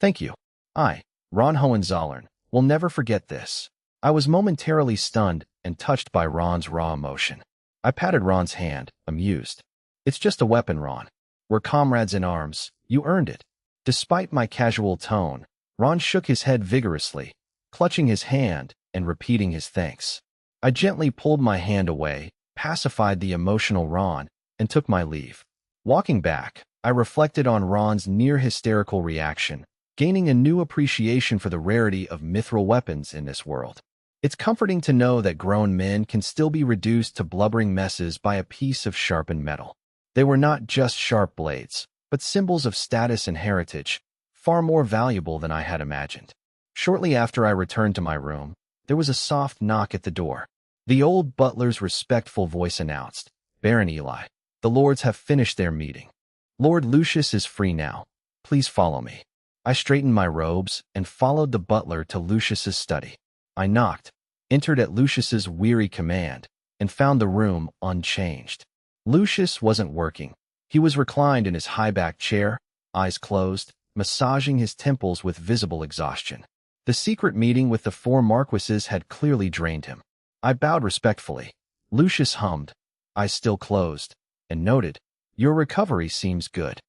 Thank you. Ron Hohenzollern, will never forget this. I was momentarily stunned and touched by Ron's raw emotion. I patted Ron's hand, amused. It's just a weapon, Ron. We're comrades in arms. You earned it. Despite my casual tone, Ron shook his head vigorously, clutching his hand and repeating his thanks. I gently pulled my hand away, pacified the emotional Ron, and took my leave. Walking back, I reflected on Ron's near-hysterical reaction, gaining a new appreciation for the rarity of mithril weapons in this world. It's comforting to know that grown men can still be reduced to blubbering messes by a piece of sharpened metal. They were not just sharp blades, but symbols of status and heritage, far more valuable than I had imagined. Shortly after I returned to my room, there was a soft knock at the door. The old butler's respectful voice announced, Baron Eli, the lords have finished their meeting. Lord Lucius is free now. Please follow me. I straightened my robes and followed the butler to Lucius's study. I knocked, entered at Lucius's weary command, and found the room unchanged. Lucius wasn't working. He was reclined in his high-backed chair, eyes closed, massaging his temples with visible exhaustion. The secret meeting with the four marquises had clearly drained him. I bowed respectfully. Lucius hummed, eyes still closed, and noted, Your recovery seems good.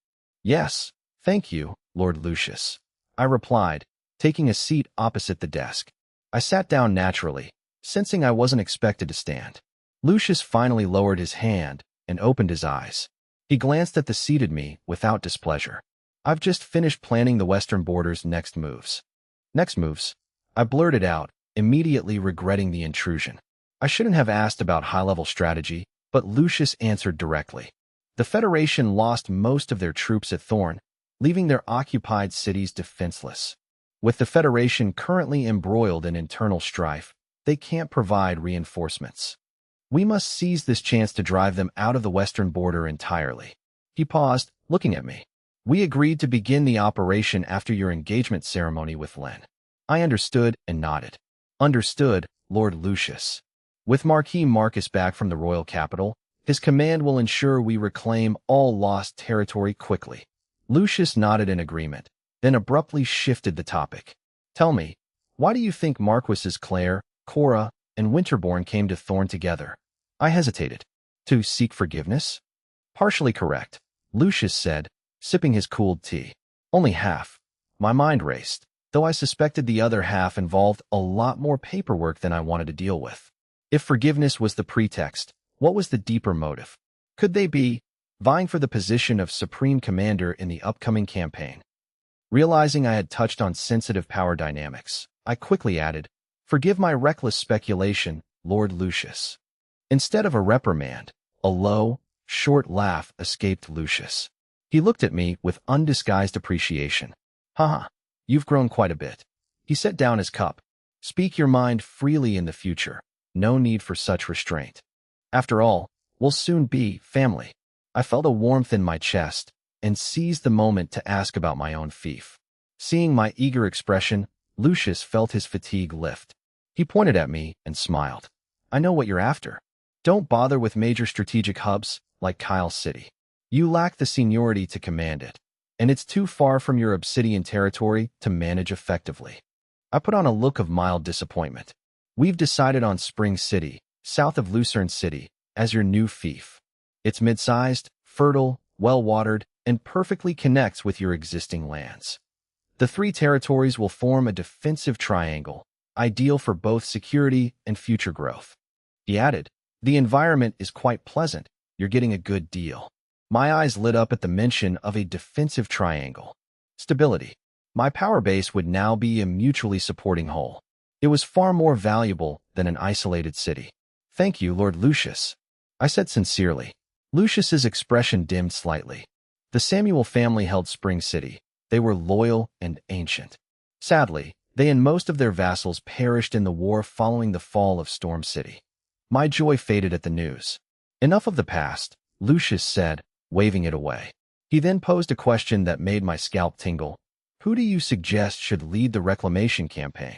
Yes, thank you, Lord Lucius. I replied, taking a seat opposite the desk. I sat down naturally, sensing I wasn't expected to stand. Lucius finally lowered his hand and opened his eyes. He glanced at the seated me without displeasure. I've just finished planning the Western Border's next moves. Next moves? I blurted out, immediately regretting the intrusion. I shouldn't have asked about high-level strategy, but Lucius answered directly. The Federation lost most of their troops at Thorn, leaving their occupied cities defenseless. With the Federation currently embroiled in internal strife, they can't provide reinforcements. We must seize this chance to drive them out of the Western Border entirely. He paused, looking at me. We agreed to begin the operation after your engagement ceremony with Len. I understood and nodded. Understood, Lord Lucius. With Marquis Marcus back from the royal capital, his command will ensure we reclaim all lost territory quickly. Lucius nodded in agreement, then abruptly shifted the topic. Tell me, why do you think Marquises Claire, Cora, and Winterborn came to Thorn together? I hesitated. To seek forgiveness? Partially correct, Lucius said, sipping his cooled tea. Only half. My mind raced, though I suspected the other half involved a lot more paperwork than I wanted to deal with. If forgiveness was the pretext, what was the deeper motive? Could they be vying for the position of Supreme Commander in the upcoming campaign? Realizing I had touched on sensitive power dynamics, I quickly added, Forgive my reckless speculation, Lord Lucius. Instead of a reprimand, a low, short laugh escaped Lucius. He looked at me with undisguised appreciation. Haha, You've grown quite a bit. He set down his cup. Speak your mind freely in the future. No need for such restraint. After all, we'll soon be family. I felt a warmth in my chest and seized the moment to ask about my own fief. Seeing my eager expression, Lucius felt his fatigue lift. He pointed at me and smiled. I know what you're after. Don't bother with major strategic hubs like Kyle City. You lack the seniority to command it, and it's too far from your obsidian territory to manage effectively. I put on a look of mild disappointment. We've decided on Spring City, south of Lucerne City, as your new fief. It's mid-sized, fertile, well-watered, and perfectly connects with your existing lands. The three territories will form a defensive triangle, ideal for both security and future growth. He added, the environment is quite pleasant. You're getting a good deal. My eyes lit up at the mention of a defensive triangle. Stability. My power base would now be a mutually supporting whole. It was far more valuable than an isolated city. Thank you, Lord Lucius, I said sincerely. Lucius's expression dimmed slightly. The Samuel family held Spring City. They were loyal and ancient. Sadly, they and most of their vassals perished in the war following the fall of Storm City. My joy faded at the news. Enough of the past, Lucius said, waving it away. He then posed a question that made my scalp tingle. Who do you suggest should lead the reclamation campaign?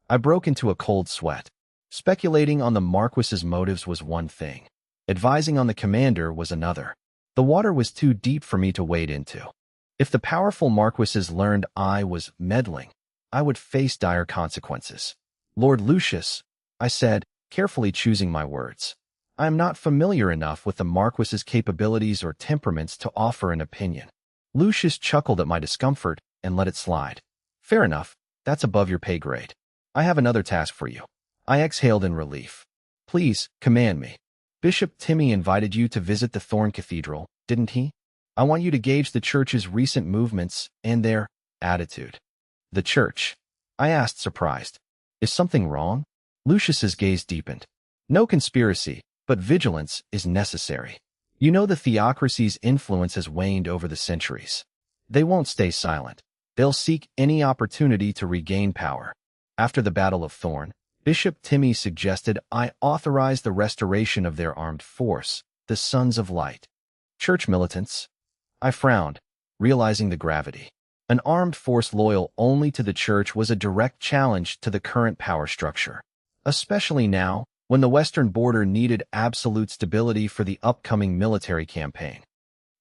I broke into a cold sweat. Speculating on the Marquis's motives was one thing. Advising on the commander was another. The water was too deep for me to wade into. If the powerful Marquises learned I was meddling, I would face dire consequences. Lord Lucius, I said, carefully choosing my words. I am not familiar enough with the Marquis's capabilities or temperaments to offer an opinion. Lucius chuckled at my discomfort and let it slide. Fair enough, that's above your pay grade. I have another task for you. I exhaled in relief. Please, command me. Bishop Timmy invited you to visit the Thorn Cathedral, didn't he? I want you to gauge the church's recent movements and their attitude. The church? I asked, surprised. Is something wrong? Lucius's gaze deepened. No conspiracy, but vigilance is necessary. You know the theocracy's influence has waned over the centuries. They won't stay silent. They'll seek any opportunity to regain power. After the Battle of Thorn, Bishop Timmy suggested I authorize the restoration of their armed force, the Sons of Light. Church militants? I frowned, realizing the gravity. An armed force loyal only to the church was a direct challenge to the current power structure, especially now when the western border needed absolute stability for the upcoming military campaign.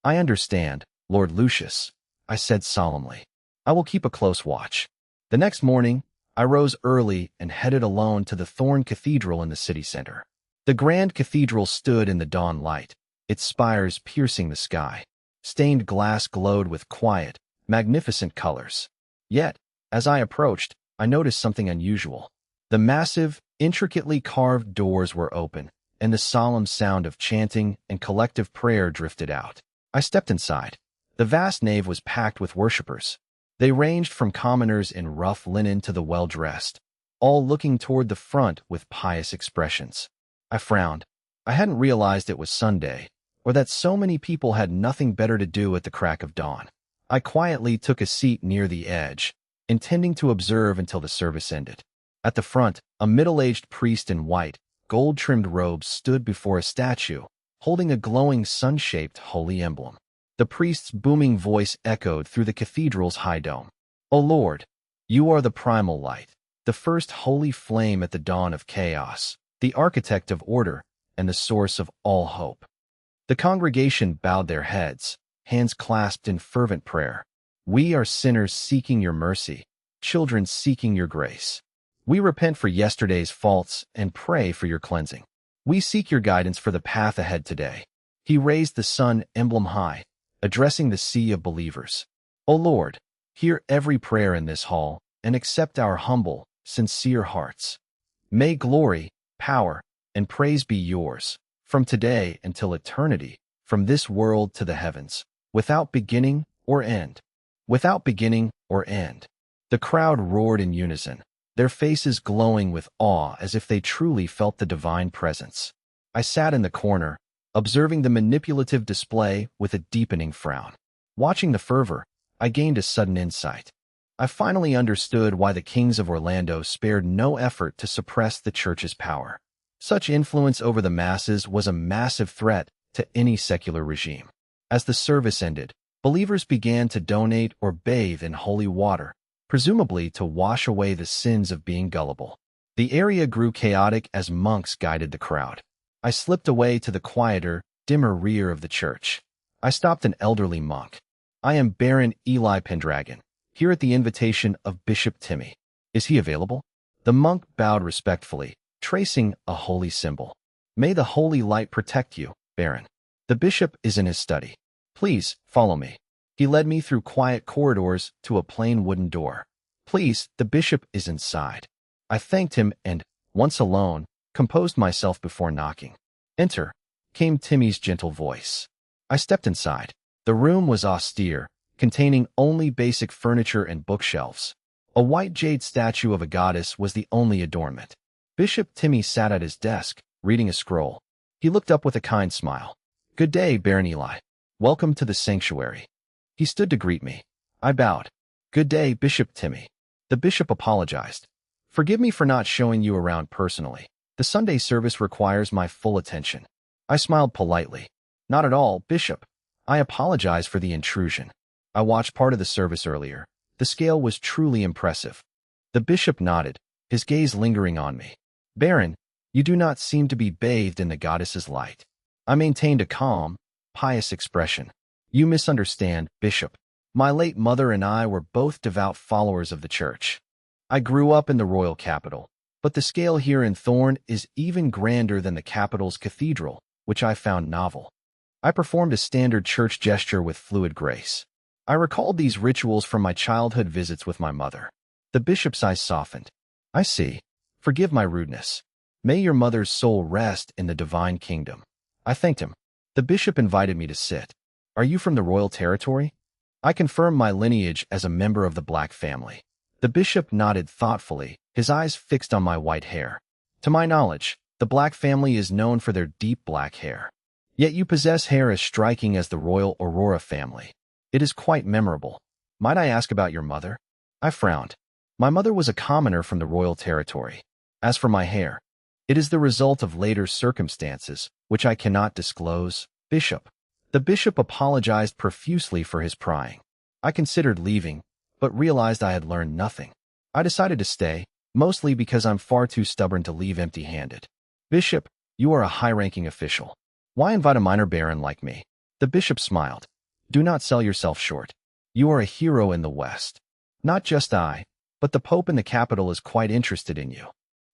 I understand, Lord Lucius, I said solemnly. I will keep a close watch. The next morning, I rose early and headed alone to the Thorn Cathedral in the city center. The grand cathedral stood in the dawn light, its spires piercing the sky. Stained glass glowed with quiet, magnificent colors. Yet, as I approached, I noticed something unusual. The massive, intricately carved doors were open, and the solemn sound of chanting and collective prayer drifted out. I stepped inside. The vast nave was packed with worshippers. They ranged from commoners in rough linen to the well-dressed, all looking toward the front with pious expressions. I frowned. I hadn't realized it was Sunday, or that so many people had nothing better to do at the crack of dawn. I quietly took a seat near the edge, intending to observe until the service ended. At the front, a middle-aged priest in white, gold-trimmed robes stood before a statue, holding a glowing sun-shaped holy emblem. The priest's booming voice echoed through the cathedral's high dome. O Lord, you are the primal light, the first holy flame at the dawn of chaos, the architect of order, and the source of all hope. The congregation bowed their heads, hands clasped in fervent prayer. We are sinners seeking your mercy, children seeking your grace. We repent for yesterday's faults and pray for your cleansing. We seek your guidance for the path ahead today. He raised the sun emblem high, addressing the sea of believers. O Lord, hear every prayer in this hall and accept our humble, sincere hearts. May glory, power, and praise be yours, from today until eternity, from this world to the heavens, without beginning or end. Without beginning or end. The crowd roared in unison, their faces glowing with awe as if they truly felt the divine presence. I sat in the corner, observing the manipulative display with a deepening frown. Watching the fervor, I gained a sudden insight. I finally understood why the kings of Orlando spared no effort to suppress the church's power. Such influence over the masses was a massive threat to any secular regime. As the service ended, believers began to donate or bathe in holy water, presumably to wash away the sins of being gullible. The area grew chaotic as monks guided the crowd. I slipped away to the quieter, dimmer rear of the church. I stopped an elderly monk. "I am Baron Eli Pendragon, here at the invitation of Bishop Timmy. Is he available?" The monk bowed respectfully, tracing a holy symbol. "May the holy light protect you, Baron. The bishop is in his study. Please, follow me." He led me through quiet corridors to a plain wooden door. "Please, the bishop is inside." I thanked him and, once alone, composed myself before knocking. "Enter," came Timmy's gentle voice. I stepped inside. The room was austere, containing only basic furniture and bookshelves. A white jade statue of a goddess was the only adornment. Bishop Timmy sat at his desk, reading a scroll. He looked up with a kind smile. "Good day, Baron Eli. Welcome to the sanctuary." He stood to greet me. I bowed. "Good day, Bishop Timmy." The bishop apologized. "Forgive me for not showing you around personally. The Sunday service requires my full attention." I smiled politely. "Not at all, Bishop. I apologize for the intrusion. I watched part of the service earlier. The scale was truly impressive." The bishop nodded, his gaze lingering on me. "Baron, you do not seem to be bathed in the goddess's light." I maintained a calm, pious expression. "You misunderstand, Bishop. My late mother and I were both devout followers of the church. I grew up in the royal capital, but the scale here in Thorn is even grander than the capital's cathedral, which I found novel." I performed a standard church gesture with fluid grace. I recalled these rituals from my childhood visits with my mother. The bishop's eyes softened. "I see. Forgive my rudeness. May your mother's soul rest in the divine kingdom." I thanked him. The bishop invited me to sit. "Are you from the royal territory?" I confirmed my lineage as a member of the Black family. The bishop nodded thoughtfully, his eyes fixed on my white hair. "To my knowledge, the Black family is known for their deep black hair. Yet you possess hair as striking as the royal Aurora family. It is quite memorable. Might I ask about your mother?" I frowned. My mother was a commoner from the royal territory. As for my hair, it is the result of later circumstances, which I cannot disclose, Bishop. The bishop apologized profusely for his prying. I considered leaving, but realized I had learned nothing. I decided to stay, mostly because I'm far too stubborn to leave empty-handed. "Bishop, you are a high-ranking official. Why invite a minor baron like me?" The bishop smiled. "Do not sell yourself short. You are a hero in the West. Not just I, but the Pope in the capital is quite interested in you."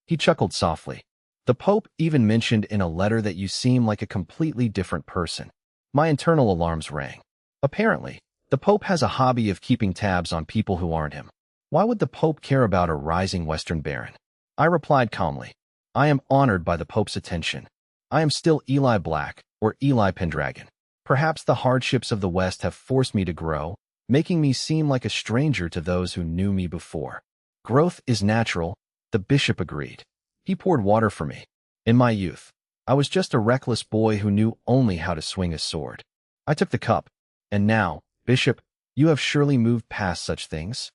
He chuckled softly. "The Pope even mentioned in a letter that you seem like a completely different person." My internal alarms rang. Apparently, the Pope has a hobby of keeping tabs on people who aren't him. Why would the Pope care about a rising Western baron? I replied calmly. "I am honored by the Pope's attention. I am still Eli Black, or Eli Pendragon. Perhaps the hardships of the West have forced me to grow, making me seem like a stranger to those who knew me before." "Growth is natural," the bishop agreed. He poured water for me. "In my youth, I was just a reckless boy who knew only how to swing a sword." I took the cup. "And now, Bishop, you have surely moved past such things?"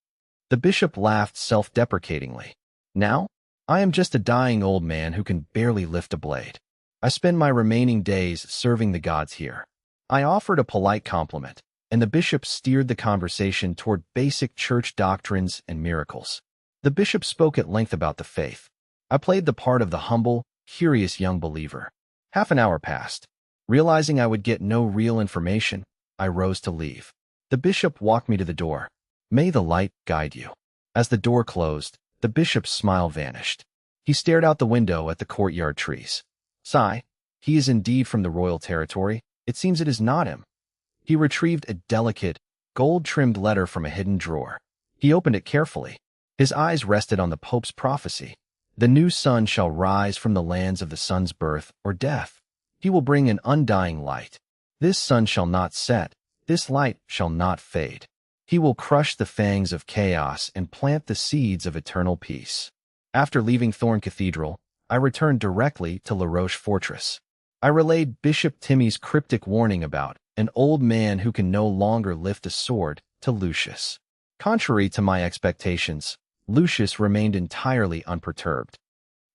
The bishop laughed self-deprecatingly. "Now? I am just a dying old man who can barely lift a blade. I spend my remaining days serving the gods here." I offered a polite compliment, and the bishop steered the conversation toward basic church doctrines and miracles. The bishop spoke at length about the faith. I played the part of the humble, curious young believer. Half an hour passed. Realizing I would get no real information, I rose to leave. The bishop walked me to the door. "May the light guide you." As the door closed, the bishop's smile vanished. He stared out the window at the courtyard trees. "Sigh, he is indeed from the royal territory. It seems it is not him." He retrieved a delicate, gold-trimmed letter from a hidden drawer. He opened it carefully. His eyes rested on the Pope's prophecy. "The new sun shall rise from the lands of the sun's birth or death. He will bring an undying light. This sun shall not set, this light shall not fade. He will crush the fangs of chaos and plant the seeds of eternal peace." After leaving Thorn Cathedral, I returned directly to La Roche Fortress. I relayed Bishop Timmy's cryptic warning about an old man who can no longer lift a sword to Lucius. Contrary to my expectations, Lucius remained entirely unperturbed.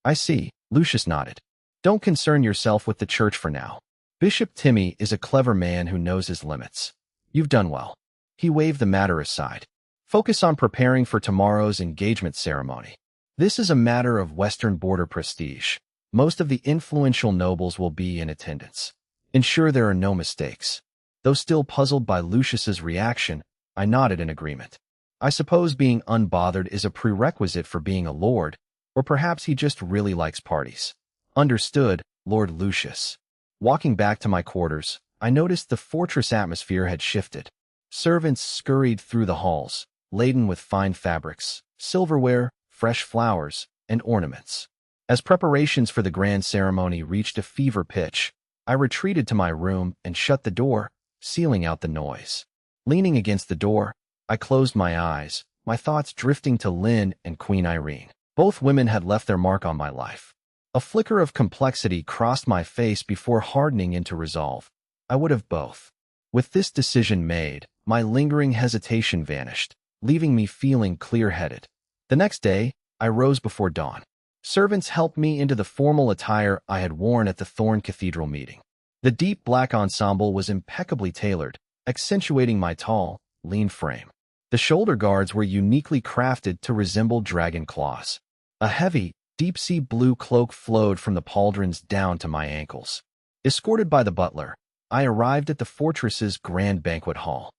I see, Lucius nodded. Don't concern yourself with the church for now. Bishop Timmy is a clever man who knows his limits. You've done well. He waved the matter aside. Focus on preparing for tomorrow's engagement ceremony. This is a matter of Western border prestige. Most of the influential nobles will be in attendance. Ensure there are no mistakes. Though still puzzled by Lucius's reaction, I nodded in agreement. I suppose being unbothered is a prerequisite for being a lord, or perhaps he just really likes parties. Understood, Lord Lucius. Walking back to my quarters, I noticed the fortress atmosphere had shifted. Servants scurried through the halls, laden with fine fabrics, silverware, fresh flowers, and ornaments. As preparations for the grand ceremony reached a fever pitch, I retreated to my room and shut the door, sealing out the noise. Leaning against the door, I closed my eyes, my thoughts drifting to Lynn and Queen Irene. Both women had left their mark on my life. A flicker of complexity crossed my face before hardening into resolve. I would have both. With this decision made, my lingering hesitation vanished, leaving me feeling clear-headed. The next day, I rose before dawn. Servants helped me into the formal attire I had worn at the Thorn Cathedral meeting. The deep black ensemble was impeccably tailored, accentuating my tall, lean frame. The shoulder guards were uniquely crafted to resemble dragon claws. A heavy, deep-sea blue cloak flowed from the pauldrons down to my ankles. Escorted by the butler, I arrived at the fortress's grand banquet hall.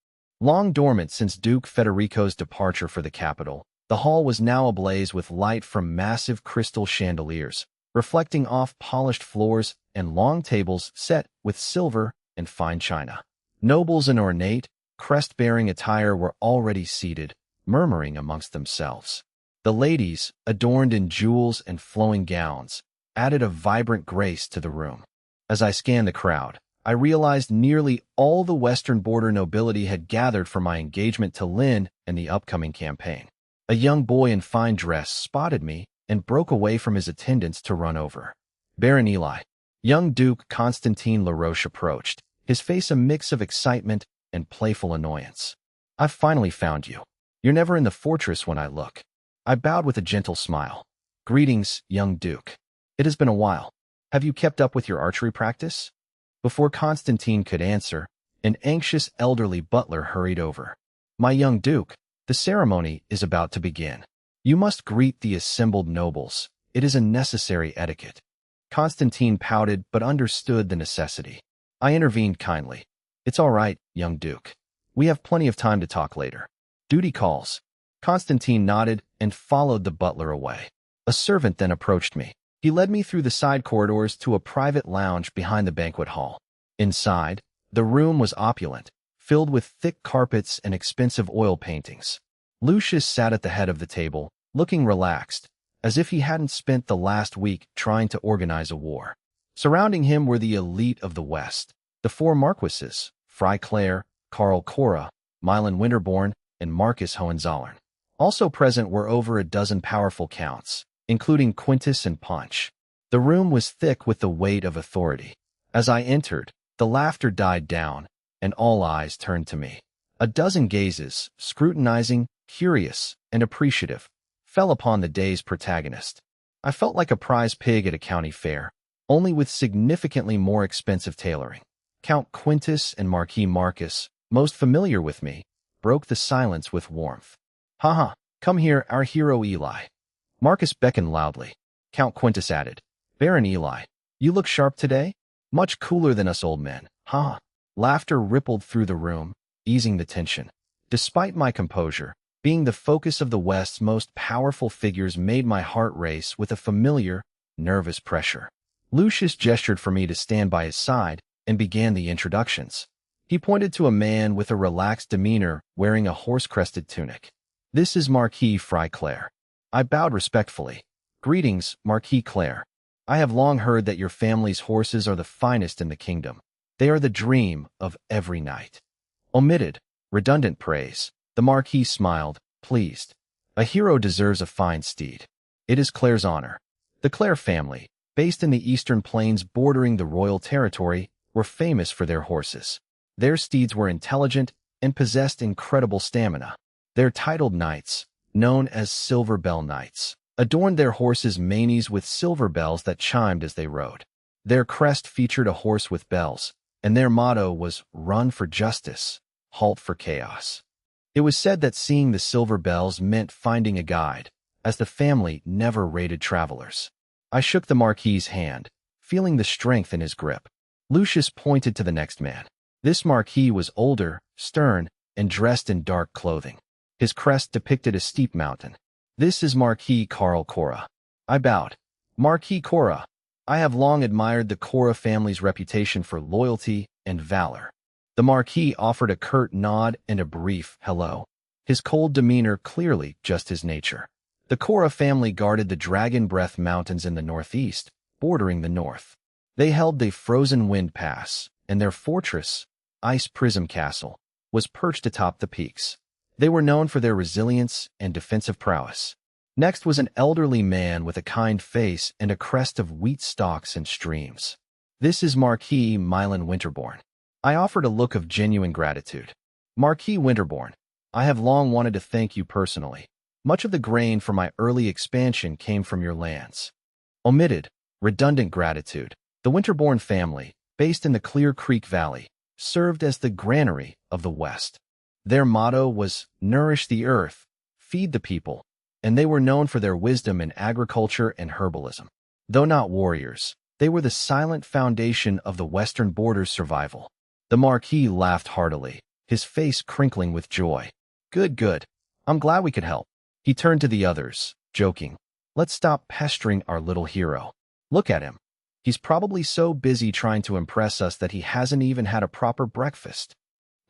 Long dormant since Duke Federico's departure for the capital, the hall was now ablaze with light from massive crystal chandeliers, reflecting off polished floors and long tables set with silver and fine china. Nobles in ornate, crest-bearing attire were already seated, murmuring amongst themselves. The ladies, adorned in jewels and flowing gowns, added a vibrant grace to the room. As I scanned the crowd, I realized nearly all the western border nobility had gathered for my engagement to Lynn and the upcoming campaign. A young boy in fine dress spotted me and broke away from his attendants to run over. Baron Eli. Young Duke Constantine LaRoche approached, his face a mix of excitement and playful annoyance. I've finally found you. You're never in the fortress when I look. I bowed with a gentle smile. Greetings, young Duke. It has been a while. Have you kept up with your archery practice? Before Constantine could answer, an anxious elderly butler hurried over. My young Duke, the ceremony is about to begin. You must greet the assembled nobles. It is a necessary etiquette. Constantine pouted but understood the necessity. I intervened kindly. It's all right, young Duke. We have plenty of time to talk later. Duty calls. Constantine nodded and followed the butler away. A servant then approached me. He led me through the side corridors to a private lounge behind the banquet hall. Inside, the room was opulent, filled with thick carpets and expensive oil paintings. Lucius sat at the head of the table, looking relaxed, as if he hadn't spent the last week trying to organize a war. Surrounding him were the elite of the West, the four marquises, Fry Clare, Karl Cora, Milan Winterborn, and Marcus Hohenzollern. Also present were over a dozen powerful counts, including Quintus and Punch. The room was thick with the weight of authority. As I entered, the laughter died down, and all eyes turned to me. A dozen gazes, scrutinizing, curious, and appreciative, fell upon the day's protagonist. I felt like a prize pig at a county fair, only with significantly more expensive tailoring. Count Quintus and Marquis Marcus, most familiar with me, broke the silence with warmth. "Haha, come here, our hero Eli." Marcus beckoned loudly. Count Quintus added, "Baron Eli, you look sharp today? Much cooler than us old men, haha." Laughter rippled through the room, easing the tension. Despite my composure, being the focus of the West's most powerful figures made my heart race with a familiar, nervous pressure. Lucius gestured for me to stand by his side and began the introductions. He pointed to a man with a relaxed demeanor wearing a horse-crested tunic. "This is Marquis Fry Clare." I bowed respectfully. "Greetings, Marquis Clare. I have long heard that your family's horses are the finest in the kingdom. They are the dream of every knight." Omitted, redundant praise. The Marquis smiled, pleased. A hero deserves a fine steed. It is Clare's honor. The Clare family, based in the eastern plains bordering the royal territory, were famous for their horses. Their steeds were intelligent and possessed incredible stamina. Their titled knights, known as Silver Bell Knights, adorned their horses' manes with silver bells that chimed as they rode. Their crest featured a horse with bells, and their motto was "Run for justice, halt for chaos." It was said that seeing the silver bells meant finding a guide, as the family never raided travelers. I shook the Marquis's hand, feeling the strength in his grip. Lucius pointed to the next man. This Marquis was older, stern, and dressed in dark clothing. His crest depicted a steep mountain. "This is Marquis Karl Cora." I bowed. "Marquis Cora, I have long admired the Cora family's reputation for loyalty and valor." The Marquis offered a curt nod and a brief hello, his cold demeanor clearly just his nature. The Cora family guarded the Dragon Breath Mountains in the northeast, bordering the north. They held the Frozen Wind Pass, and their fortress, Ice Prism Castle, was perched atop the peaks. They were known for their resilience and defensive prowess. Next was an elderly man with a kind face and a crest of wheat stalks and streams. "This is Marquis Milan Winterborn." I offered a look of genuine gratitude. "Marquis Winterborn, I have long wanted to thank you personally. Much of the grain for my early expansion came from your lands." Omitted, redundant gratitude. The Winterborn family, based in the Clear Creek Valley, served as the granary of the West. Their motto was "Nourish the earth, feed the people," and they were known for their wisdom in agriculture and herbalism. Though not warriors, they were the silent foundation of the western border's survival. The Marquis laughed heartily, his face crinkling with joy. "Good, good. I'm glad we could help." He turned to the others, joking. "Let's stop pestering our little hero. Look at him. He's probably so busy trying to impress us that he hasn't even had a proper breakfast."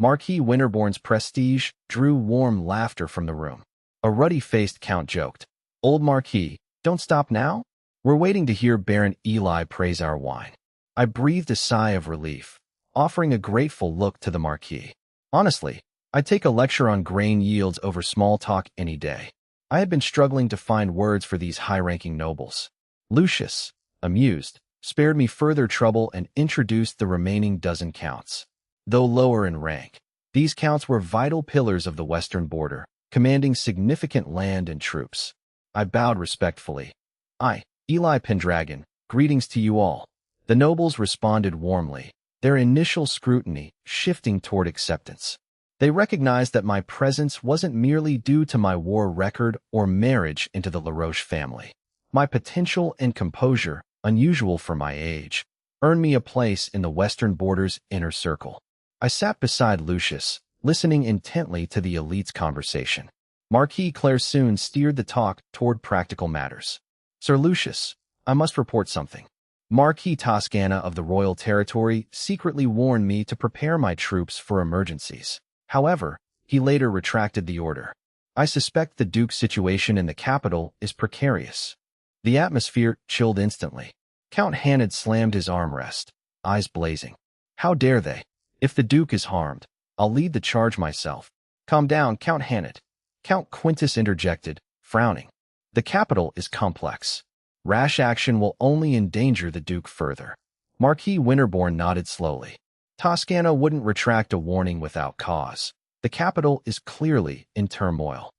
Marquis Winterborn's prestige drew warm laughter from the room. A ruddy-faced count joked, "Old Marquis, don't stop now? We're waiting to hear Baron Eli praise our wine." I breathed a sigh of relief, offering a grateful look to the Marquis. Honestly, I'd take a lecture on grain yields over small talk any day. I had been struggling to find words for these high-ranking nobles. Lucius, amused, spared me further trouble and introduced the remaining dozen counts. Though lower in rank, these counts were vital pillars of the western border, commanding significant land and troops. I bowed respectfully. "I, Eli Pendragon, greetings to you all." The nobles responded warmly, their initial scrutiny shifting toward acceptance. They recognized that my presence wasn't merely due to my war record or marriage into the LaRoche family. My potential and composure, unusual for my age, earned me a place in the western border's inner circle. I sat beside Lucius, listening intently to the elite's conversation. Marquis Claire soon steered the talk toward practical matters. "Sir Lucius, I must report something. Marquis Toscana of the Royal Territory secretly warned me to prepare my troops for emergencies. However, he later retracted the order. I suspect the Duke's situation in the capital is precarious." The atmosphere chilled instantly. Count Hanad slammed his armrest, eyes blazing. "How dare they? If the Duke is harmed, I'll lead the charge myself." "Calm down, Count Hanad," Count Quintus interjected, frowning. "The capital is complex. Rash action will only endanger the Duke further." Marquis Winterborn nodded slowly. "Toscana wouldn't retract a warning without cause. The capital is clearly in turmoil.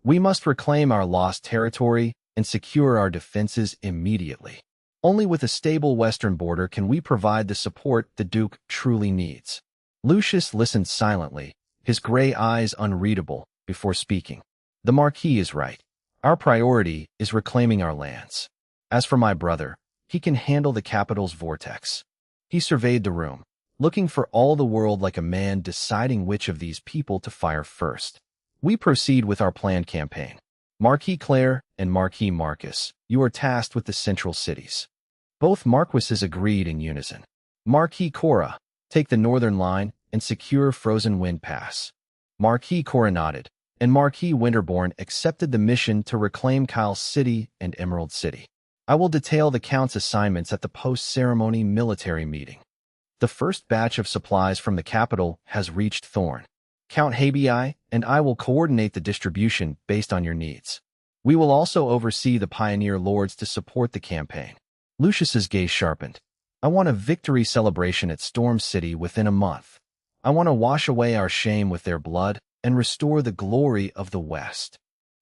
We must reclaim our lost territory and secure our defenses immediately. Only with a stable western border can we provide the support the Duke truly needs." Lucius listened silently, his gray eyes unreadable, before speaking. "The Marquis is right. Our priority is reclaiming our lands. As for my brother, he can handle the capital's vortex." He surveyed the room, looking for all the world like a man deciding which of these people to fire first. "We proceed with our planned campaign. Marquis Claire and Marquis Marcus, you are tasked with the central cities." Both Marquises agreed in unison. "Marquis Cora, take the northern line and secure Frozen Wind Pass." Marquis Cora nodded, and Marquis Winterborn accepted the mission to reclaim Kyle's City and Emerald City. I will detail the Count's assignments at the post-ceremony military meeting. The first batch of supplies from the capital has reached Thorn. Count Habii and I will coordinate the distribution based on your needs. We will also oversee the Pioneer Lords to support the campaign. Lucius's gaze sharpened. "I want a victory celebration at Storm City within a month. I want to wash away our shame with their blood and restore the glory of the West.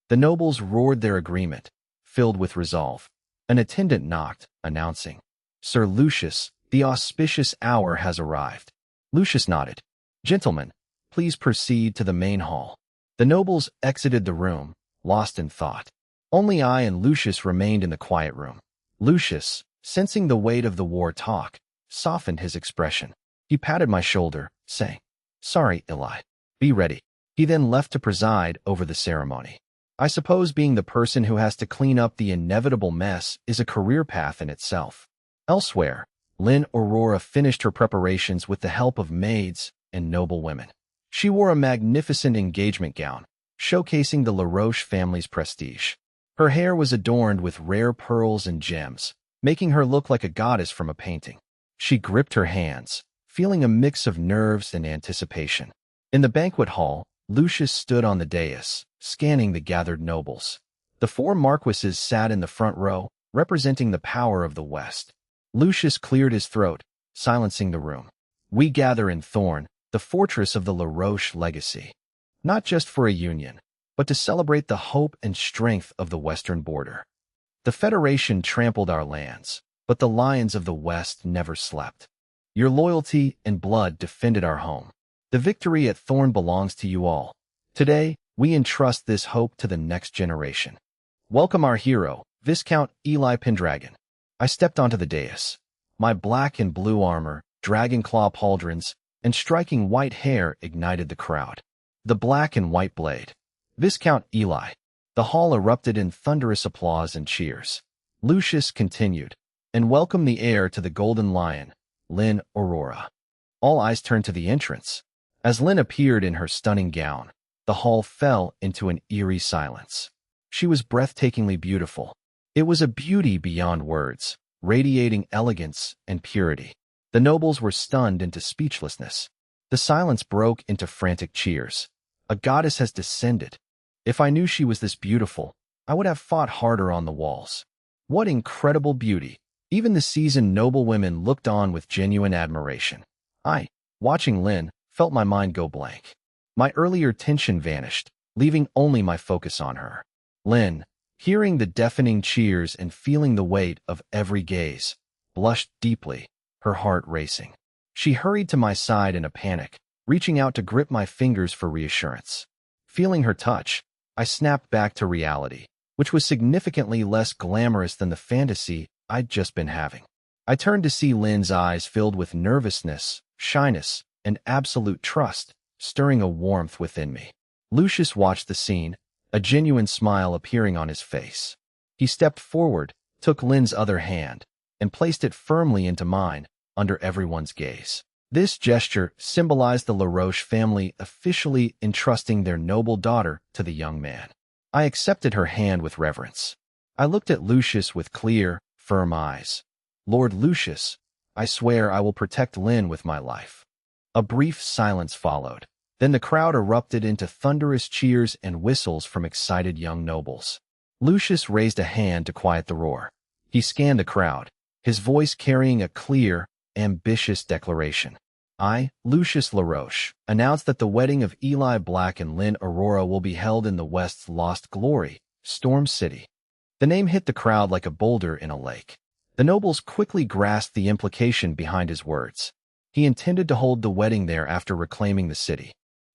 The nobles roared their agreement, filled with resolve. An attendant knocked, announcing, "Sir Lucius, the auspicious hour has arrived." Lucius nodded. "Gentlemen, please proceed to the main hall." The nobles exited the room, lost in thought. Only I and Lucius remained in the quiet room. Lucius, sensing the weight of the war talk, softened his expression. He patted my shoulder, saying, "Sorry, Eli. Be ready." He then left to preside over the ceremony. I suppose being the person who has to clean up the inevitable mess is a career path in itself. Elsewhere, Lynn Aurora finished her preparations with the help of maids and noble women. She wore a magnificent engagement gown, showcasing the LaRoche family's prestige. Her hair was adorned with rare pearls and gems, making her look like a goddess from a painting. She gripped her hands, feeling a mix of nerves and anticipation. In the banquet hall, Lucius stood on the dais, scanning the gathered nobles. The 4 marquises sat in the front row, representing the power of the West. Lucius cleared his throat, silencing the room. "We gather in Thorn, the fortress of the LaRoche legacy. Not just for a union, but to celebrate the hope and strength of the western border. The Federation trampled our lands, but the lions of the West never slept. Your loyalty and blood defended our home. The victory at Thorn belongs to you all. Today, we entrust this hope to the next generation. Welcome our hero, Viscount Eli Pendragon." I stepped onto the dais. My black and blue armor, dragon claw pauldrons, and striking white hair ignited the crowd. The black and white blade. "Viscount Eli." The hall erupted in thunderous applause and cheers. Lucius continued, "And welcome the heir to the Golden Lion, Lynn Aurora." All eyes turned to the entrance. As Lynn appeared in her stunning gown, the hall fell into an eerie silence. She was breathtakingly beautiful. It was a beauty beyond words, radiating elegance and purity. The nobles were stunned into speechlessness. The silence broke into frantic cheers. A goddess has descended. If I knew she was this beautiful, I would have fought harder on the walls. What incredible beauty! Even the seasoned noble women looked on with genuine admiration. I, watching Lynn, felt my mind go blank. My earlier tension vanished, leaving only my focus on her. Lynn, hearing the deafening cheers and feeling the weight of every gaze, blushed deeply, her heart racing. She hurried to my side in a panic, reaching out to grip my fingers for reassurance. Feeling her touch, I snapped back to reality, which was significantly less glamorous than the fantasy I'd just been having. I turned to see Lynn's eyes filled with nervousness, shyness, and absolute trust, stirring a warmth within me. Lucius watched the scene, a genuine smile appearing on his face. He stepped forward, took Lynn's other hand, and placed it firmly into mine, under everyone's gaze. This gesture symbolized the LaRoche family officially entrusting their noble daughter to the young man. I accepted her hand with reverence. I looked at Lucius with clear, firm eyes. "Lord Lucius, I swear I will protect Lynn with my life." A brief silence followed. Then the crowd erupted into thunderous cheers and whistles from excited young nobles. Lucius raised a hand to quiet the roar. He scanned the crowd, his voice carrying a clear, ambitious declaration. "I, Lucius LaRoche, announce that the wedding of Eli Black and Lynn Aurora will be held in the West's lost glory, Storm City." The name hit the crowd like a boulder in a lake. The nobles quickly grasped the implication behind his words. He intended to hold the wedding there after reclaiming the city.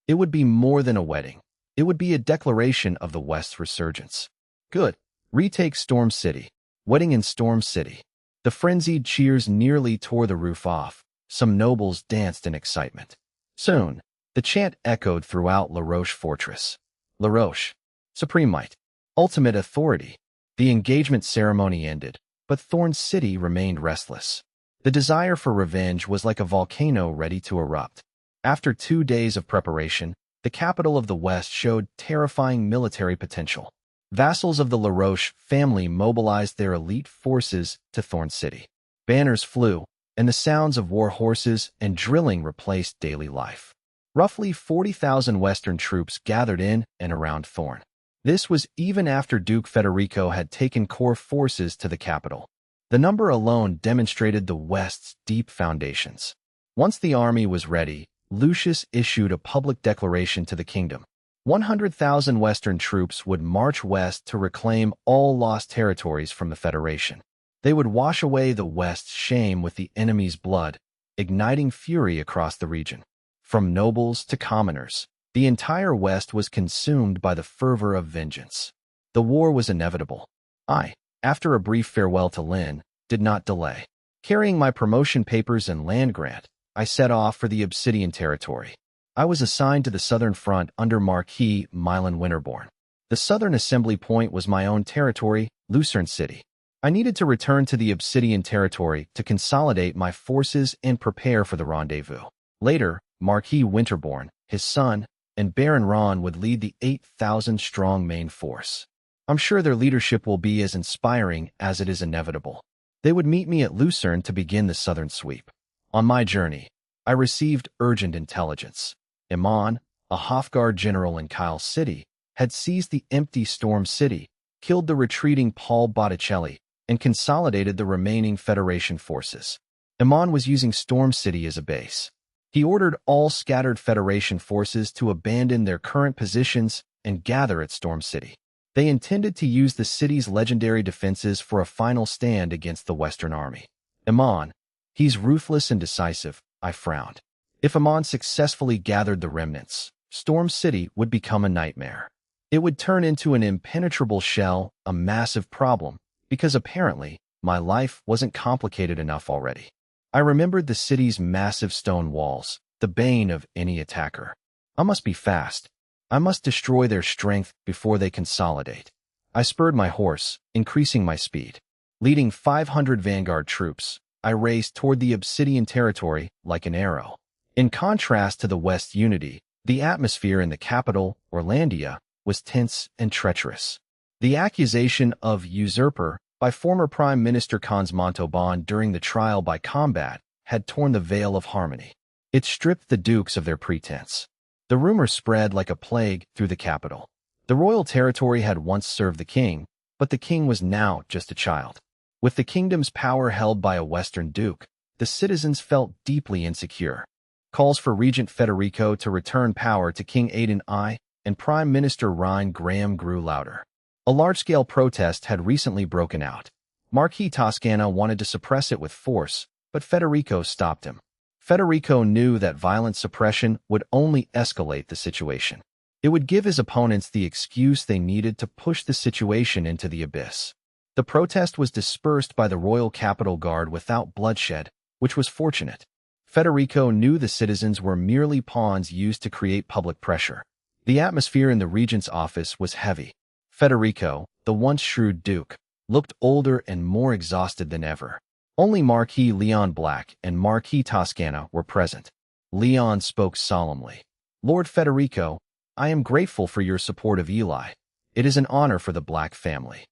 It would be more than a wedding. It would be a declaration of the West's resurgence. Good. Retake Storm City. Wedding in Storm City. The frenzied cheers nearly tore the roof off. Some nobles danced in excitement. Soon, the chant echoed throughout LaRoche Fortress. LaRoche, supreme might, ultimate authority. The engagement ceremony ended, but Thorn City remained restless. The desire for revenge was like a volcano ready to erupt. After 2 days of preparation, the capital of the West showed terrifying military potential. Vassals of the LaRoche family mobilized their elite forces to Thorn City. Banners flew, and the sounds of war horses and drilling replaced daily life. Roughly 40,000 Western troops gathered in and around Thorn. This was even after Duke Federico had taken core forces to the capital. The number alone demonstrated the West's deep foundations. Once the army was ready, Lucius issued a public declaration to the kingdom, 100,000 Western troops would march west to reclaim all lost territories from the Federation. They would wash away the West's shame with the enemy's blood, igniting fury across the region. From nobles to commoners, the entire West was consumed by the fervor of vengeance. The war was inevitable. I, after a brief farewell to Lynn, did not delay. Carrying my promotion papers and land grant, I set off for the Obsidian territory. I was assigned to the Southern Front under Marquis Milan Winterbourne. The southern assembly point was my own territory, Lucerne City. I needed to return to the Obsidian territory to consolidate my forces and prepare for the rendezvous. Later, Marquis Winterbourne, his son, and Baron Ron would lead the 8,000-strong main force. I'm sure their leadership will be as inspiring as it is inevitable. They would meet me at Lucerne to begin the southern sweep. On my journey, I received urgent intelligence. Iman, a Hofguard general in Kyle City, had seized the empty Storm City, killed the retreating Paul Botticelli, and consolidated the remaining Federation forces. Iman was using Storm City as a base. He ordered all scattered Federation forces to abandon their current positions and gather at Storm City. They intended to use the city's legendary defenses for a final stand against the Western Army. Iman, he's ruthless and decisive, I frowned. If Iman successfully gathered the remnants, Storm City would become a nightmare. It would turn into an impenetrable shell, a massive problem, because apparently my life wasn't complicated enough already. I remembered the city's massive stone walls, the bane of any attacker. I must be fast. I must destroy their strength before they consolidate. I spurred my horse, increasing my speed. Leading 500 vanguard troops, I raced toward the Obsidian territory like an arrow. In contrast to the West's unity, the atmosphere in the capital, Orlandia, was tense and treacherous. The accusation of usurper by former Prime Minister Cons Montauban during the trial by combat had torn the veil of harmony. It stripped the dukes of their pretense. The rumor spread like a plague through the capital. The royal territory had once served the king, but the king was now just a child. With the kingdom's power held by a Western duke, the citizens felt deeply insecure. Calls for Regent Federico to return power to King Aidan I and Prime Minister Ryan Graham grew louder. A large-scale protest had recently broken out. Marquis Toscana wanted to suppress it with force, but Federico stopped him. Federico knew that violent suppression would only escalate the situation. It would give his opponents the excuse they needed to push the situation into the abyss. The protest was dispersed by the Royal Capitol Guard without bloodshed, which was fortunate. Federico knew the citizens were merely pawns used to create public pressure. The atmosphere in the regent's office was heavy. Federico, the once shrewd duke, looked older and more exhausted than ever. Only Marquis Leon Black and Marquis Toscana were present. Leon spoke solemnly. Lord Federico, I am grateful for your support of Eli. It is an honor for the Black family.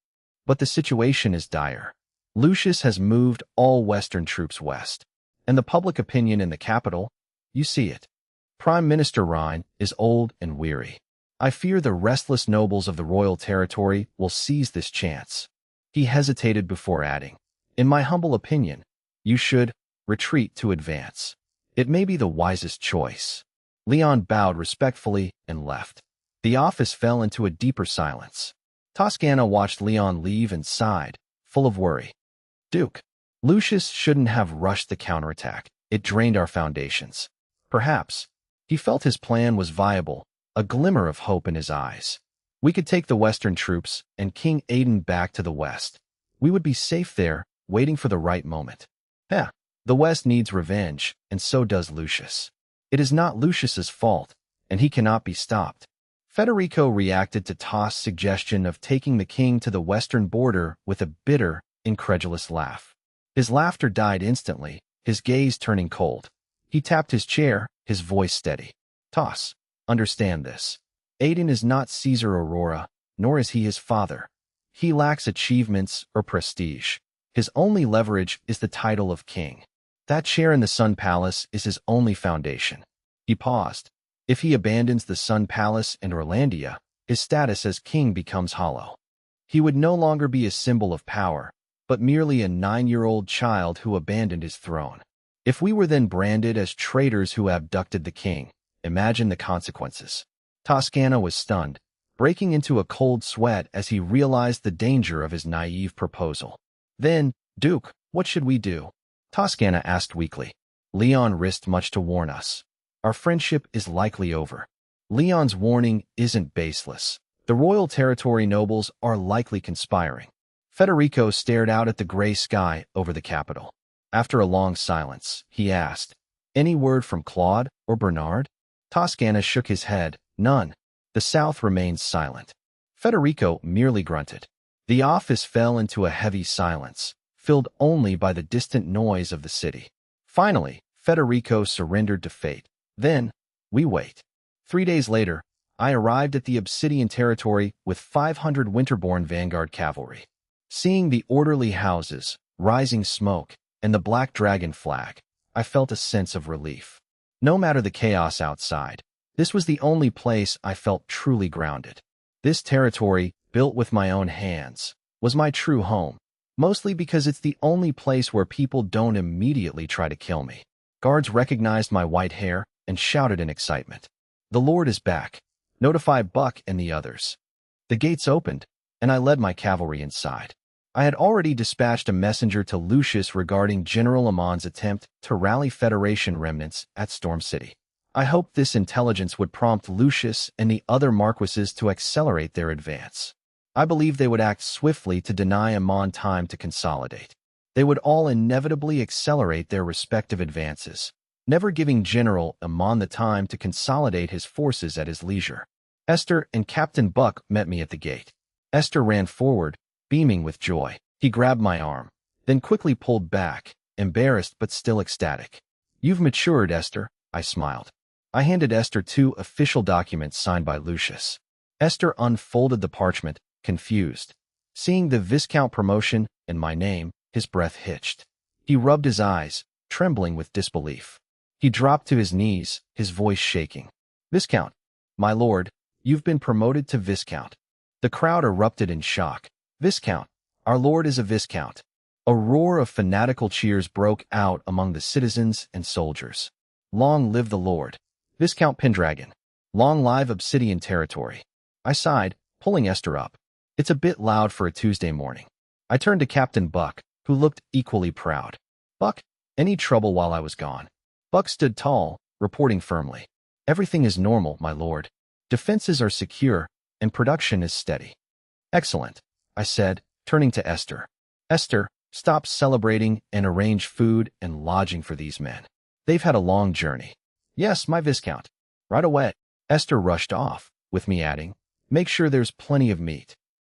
But the situation is dire. Lucius has moved all Western troops west. And the public opinion in the capital, you see it. Prime Minister Rhine is old and weary. I fear the restless nobles of the royal territory will seize this chance. He hesitated before adding, in my humble opinion, you should retreat to advance. It may be the wisest choice. Leon bowed respectfully and left. The office fell into a deeper silence. Toscana watched Leon leave and sighed, full of worry. Duke, Lucius shouldn't have rushed the counterattack. It drained our foundations. Perhaps. He felt his plan was viable, a glimmer of hope in his eyes. We could take the Western troops and King Aidan back to the West. We would be safe there, waiting for the right moment. The West needs revenge, and so does Lucius. It is not Lucius's fault, and he cannot be stopped. Federico reacted to Toss' suggestion of taking the king to the western border with a bitter, incredulous laugh. His laughter died instantly, his gaze turning cold. He tapped his chair, his voice steady. Toss, understand this. Aidan is not Caesar Aurora, nor is he his father. He lacks achievements or prestige. His only leverage is the title of king. That chair in the Sun Palace is his only foundation. He paused. If he abandons the Sun Palace and Orlandia, his status as king becomes hollow. He would no longer be a symbol of power, but merely a 9-year-old child who abandoned his throne. If we were then branded as traitors who abducted the king, imagine the consequences. Toscana was stunned, breaking into a cold sweat as he realized the danger of his naive proposal. Then, Duke, what should we do? Toscana asked weakly. Leon risked much to warn us. Our friendship is likely over. Leon's warning isn't baseless. The royal territory nobles are likely conspiring. Federico stared out at the gray sky over the capital. After a long silence, he asked, "Any word from Claude or Bernard?" Toscana shook his head. "None." The South remained silent. Federico merely grunted. The office fell into a heavy silence, filled only by the distant noise of the city. Finally, Federico surrendered to fate. Then, we wait. 3 days later, I arrived at the Obsidian territory with 500 Winterborn Vanguard cavalry. Seeing the orderly houses, rising smoke, and the Black Dragon flag, I felt a sense of relief. No matter the chaos outside, this was the only place I felt truly grounded. This territory, built with my own hands, was my true home, mostly because it's the only place where people don't immediately try to kill me. Guards recognized my white hair and shouted in excitement. "The Lord is back. Notify Buck and the others." The gates opened, and I led my cavalry inside. I had already dispatched a messenger to Lucius regarding General Amon's attempt to rally Federation remnants at Storm City. I hoped this intelligence would prompt Lucius and the other marquises to accelerate their advance. I believed they would act swiftly to deny Amon time to consolidate. They would all inevitably accelerate their respective advances, never giving General Amon the time to consolidate his forces at his leisure. Esther and Captain Buck met me at the gate. Esther ran forward, beaming with joy. He grabbed my arm, then quickly pulled back, embarrassed but still ecstatic. "You've matured, Esther," I smiled. I handed Esther 2 official documents signed by Lucius. Esther unfolded the parchment, confused. Seeing the Viscount promotion and my name, his breath hitched. He rubbed his eyes, trembling with disbelief. He dropped to his knees, his voice shaking. "Viscount, my lord, you've been promoted to Viscount." The crowd erupted in shock. "Viscount, our lord is a Viscount." A roar of fanatical cheers broke out among the citizens and soldiers. "Long live the Lord. Viscount Pendragon. Long live Obsidian territory." I sighed, pulling Esther up. "It's a bit loud for a Tuesday morning." I turned to Captain Buck, who looked equally proud. "Buck, any trouble while I was gone?" Buck stood tall, reporting firmly. "Everything is normal, my lord. Defenses are secure, and production is steady." "Excellent," I said, turning to Esther. "Esther, stop celebrating and arrange food and lodging for these men. They've had a long journey." "Yes, my Viscount." "Right away." Esther rushed off, with me adding, "Make sure there's plenty of meat."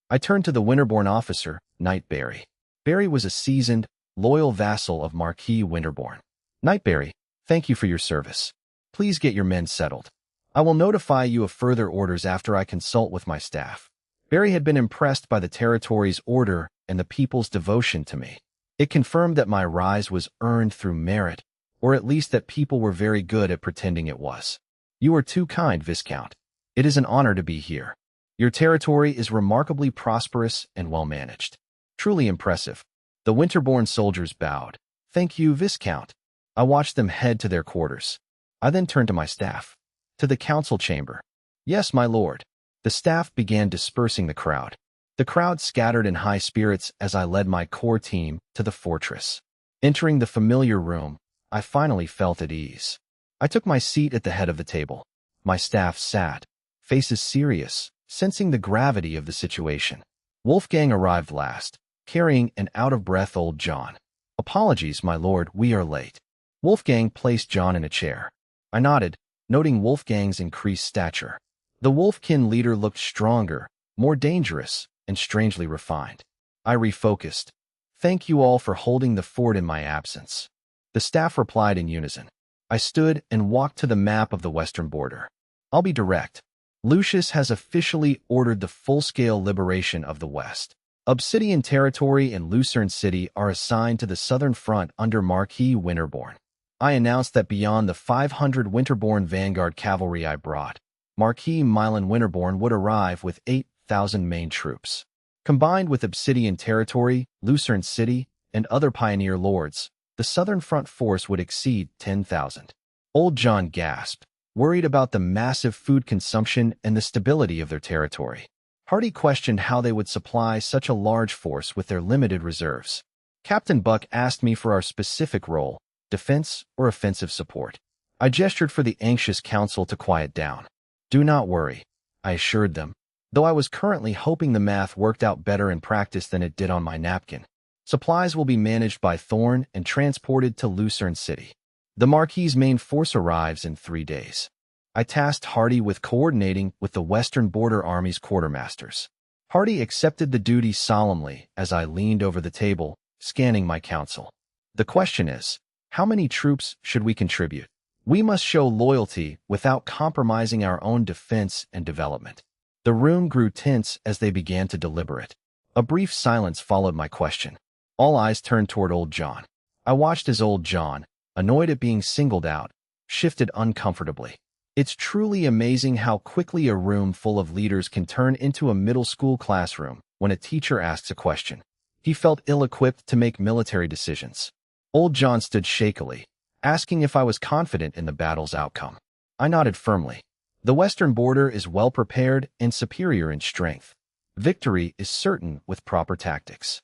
I turned to the Winterborn officer, Knight Barry. Barry was a seasoned, loyal vassal of Marquis Winterborn. "Knight Barry, thank you for your service. Please get your men settled. I will notify you of further orders after I consult with my staff." Barry had been impressed by the territory's order and the people's devotion to me. It confirmed that my rise was earned through merit, or at least that people were very good at pretending it was. "You are too kind, Viscount. It is an honor to be here. Your territory is remarkably prosperous and well-managed. Truly impressive." The Winterborn soldiers bowed. "Thank you, Viscount." I watched them head to their quarters. I then turned to my staff. "To the council chamber." "Yes, my lord." The staff began dispersing the crowd. The crowd scattered in high spirits as I led my core team to the fortress. Entering the familiar room, I finally felt at ease. I took my seat at the head of the table. My staff sat, faces serious, sensing the gravity of the situation. Wolfgang arrived last, carrying an out-of-breath old John. "Apologies, my lord, we are late." Wolfgang placed John in a chair. I nodded, noting Wolfgang's increased stature. The Wolfkin leader looked stronger, more dangerous, and strangely refined. I refocused. "Thank you all for holding the fort in my absence." The staff replied in unison. I stood and walked to the map of the western border. "I'll be direct. Lucius has officially ordered the full-scale liberation of the West. Obsidian territory and Lucerne City are assigned to the southern front under Marquis Winterborn. I announced that beyond the 500 Winterborn Vanguard cavalry I brought, Marquis Milan Winterborn would arrive with 8,000 main troops. Combined with Obsidian territory, Lucerne City, and other pioneer lords, the southern front force would exceed 10,000. Old John gasped. worried about the massive food consumption and the stability of their territory. Hardy questioned how they would supply such a large force with their limited reserves. Captain Buck asked me for our specific role, defense or offensive support. I gestured for the anxious council to quiet down. Do not worry, I assured them, though I was currently hoping the math worked out better in practice than it did on my napkin. Supplies will be managed by Thorn and transported to Lucerne City. The Marquis's main force arrives in 3 days. I tasked Hardy with coordinating with the Western Border Army's quartermasters. Hardy accepted the duty solemnly as I leaned over the table, scanning my council. The question is, how many troops should we contribute? We must show loyalty without compromising our own defense and development. The room grew tense as they began to deliberate. A brief silence followed my question. All eyes turned toward Old John. I watched as Old John, annoyed at being singled out, shifted uncomfortably. It's truly amazing how quickly a room full of leaders can turn into a middle school classroom when a teacher asks a question. He felt ill-equipped to make military decisions. Old John stood shakily, asking if I was confident in the battle's outcome. I nodded firmly. The Western border is well prepared and superior in strength. Victory is certain with proper tactics.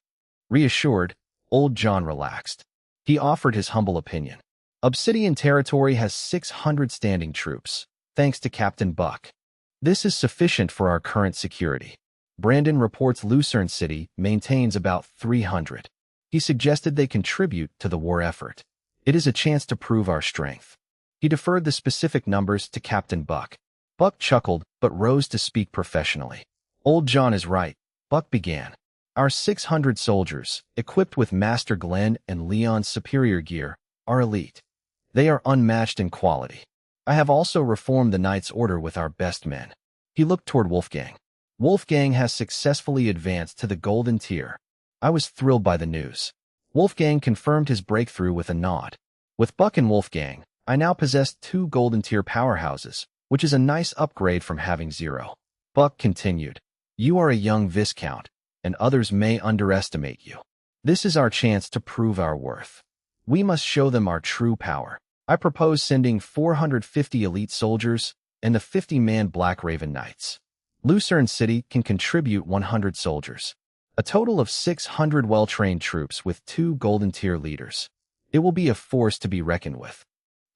Reassured, Old John relaxed. He offered his humble opinion. Obsidian Territory has 600 standing troops, thanks to Captain Buck. This is sufficient for our current security. Brandon reports Lucerne City maintains about 300. He suggested they contribute to the war effort. It is a chance to prove our strength. He deferred the specific numbers to Captain Buck. Buck chuckled, but rose to speak professionally. Old John is right, Buck began. Our 600 soldiers, equipped with Master Glenn and Leon's superior gear, are elite. They are unmatched in quality. I have also reformed the Knight's Order with our best men. He looked toward Wolfgang. Wolfgang has successfully advanced to the Golden Tier. I was thrilled by the news. Wolfgang confirmed his breakthrough with a nod. With Buck and Wolfgang, I now possess 2 Golden Tier powerhouses, which is a nice upgrade from having 0. Buck continued. You are a young Viscount, and others may underestimate you. This is our chance to prove our worth. We must show them our true power. I propose sending 450 elite soldiers and the 50-man Black Raven Knights. Lucerne City can contribute 100 soldiers. A total of 600 well-trained troops with 2 Golden Tier leaders. It will be a force to be reckoned with.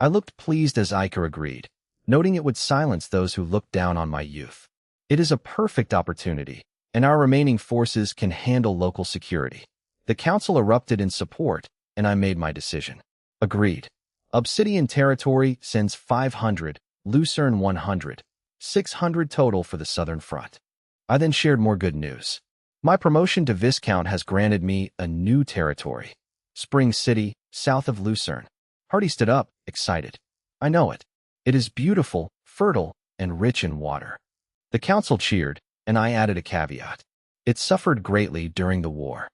I looked pleased as Iker agreed, noting it would silence those who looked down on my youth. It is a perfect opportunity, and our remaining forces can handle local security. The council erupted in support, and I made my decision. Agreed. Obsidian Territory sends 500, Lucerne 100, 600 total for the Southern Front. I then shared more good news. My promotion to Viscount has granted me a new territory. Spring City, south of Lucerne. Hardy stood up, excited. I know it. It is beautiful, fertile, and rich in water. The council cheered, and I added a caveat. It suffered greatly during the war.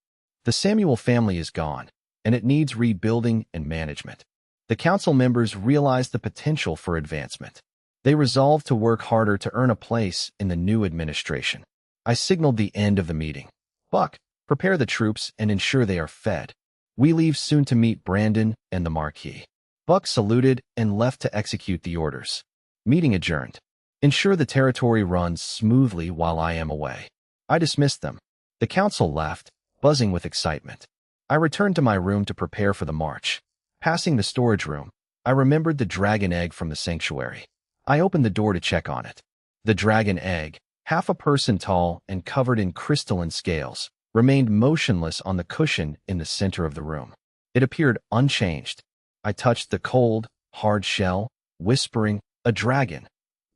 The Samuel family is gone, and it needs rebuilding and management. The council members realized the potential for advancement. They resolved to work harder to earn a place in the new administration. I signaled the end of the meeting. Buck, prepare the troops and ensure they are fed. We leave soon to meet Brandon and the Marquis. Buck saluted and left to execute the orders. Meeting adjourned. Ensure the territory runs smoothly while I am away. I dismissed them. The council left, buzzing with excitement. I returned to my room to prepare for the march. Passing the storage room, I remembered the dragon egg from the sanctuary. I opened the door to check on it. The dragon egg, half a person tall and covered in crystalline scales, remained motionless on the cushion in the center of the room. It appeared unchanged. I touched the cold, hard shell, whispering, a dragon,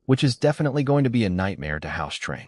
which is definitely going to be a nightmare to house train.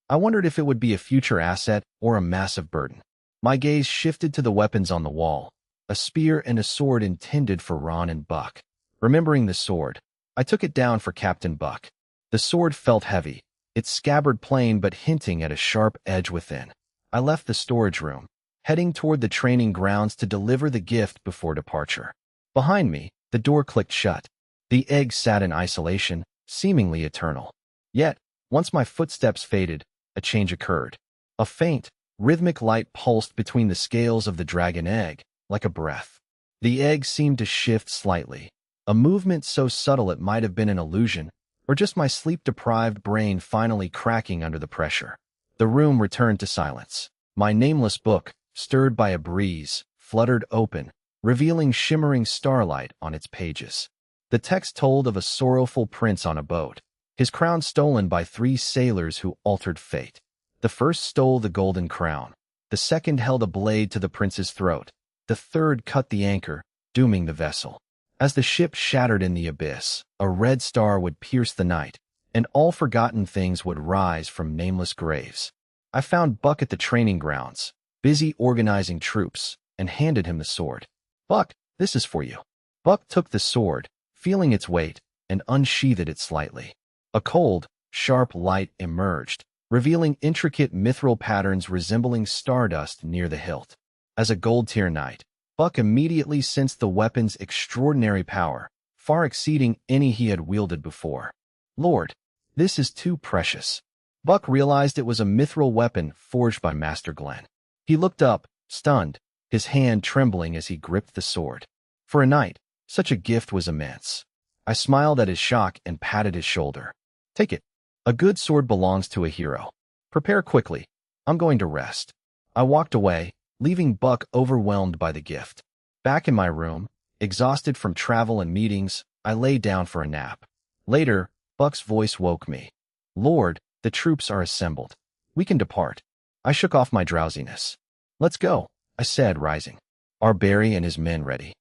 I wondered if it would be a future asset or a massive burden. My gaze shifted to the weapons on the wall, a spear and a sword intended for Ron and Buck. Remembering the sword, I took it down for Captain Buck. The sword felt heavy, its scabbard plain but hinting at a sharp edge within. I left the storage room, heading toward the training grounds to deliver the gift before departure. Behind me, the door clicked shut. The egg sat in isolation, seemingly eternal. Yet, once my footsteps faded, a change occurred. A faint, rhythmic light pulsed between the scales of the dragon egg, like a breath. The egg seemed to shift slightly, a movement so subtle it might have been an illusion, or just my sleep-deprived brain finally cracking under the pressure. The room returned to silence. My nameless book, stirred by a breeze, fluttered open, revealing shimmering starlight on its pages. The text told of a sorrowful prince on a boat, his crown stolen by 3 sailors who altered fate. The first stole the golden crown. The second held a blade to the prince's throat. The third cut the anchor, dooming the vessel. As the ship shattered in the abyss, a red star would pierce the night, and all forgotten things would rise from nameless graves. I found Buck at the training grounds, busy organizing troops, and handed him the sword. "Buck, this is for you." Buck took the sword, feeling its weight, and unsheathed it slightly. A cold, sharp light emerged, revealing intricate mithril patterns resembling stardust near the hilt. As a gold-tier knight, Buck immediately sensed the weapon's extraordinary power, far exceeding any he had wielded before. "Lord, this is too precious." Buck realized it was a mithril weapon forged by Master Glenn. He looked up, stunned, his hand trembling as he gripped the sword. For a knight, such a gift was immense. I smiled at his shock and patted his shoulder. "Take it. A good sword belongs to a hero. Prepare quickly. I'm going to rest." I walked away, leaving Buck overwhelmed by the gift. Back in my room, exhausted from travel and meetings, I lay down for a nap. Later, Buck's voice woke me. "Lord, the troops are assembled. We can depart." I shook off my drowsiness. "Let's go," I said, rising. "Are Barry and his men ready?"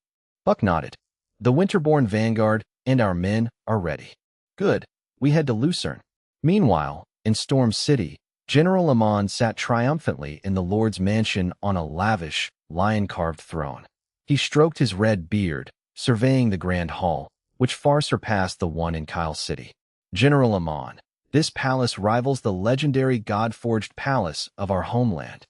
Buck nodded. "The Winterborn Vanguard and our men are ready." "Good. We head to Lucerne." Meanwhile, in Storm City, General Amon sat triumphantly in the Lord's mansion on a lavish, lion-carved throne. He stroked his red beard, surveying the grand hall, which far surpassed the one in Kyle City. "General Amon, this palace rivals the legendary god-forged palace of our homeland."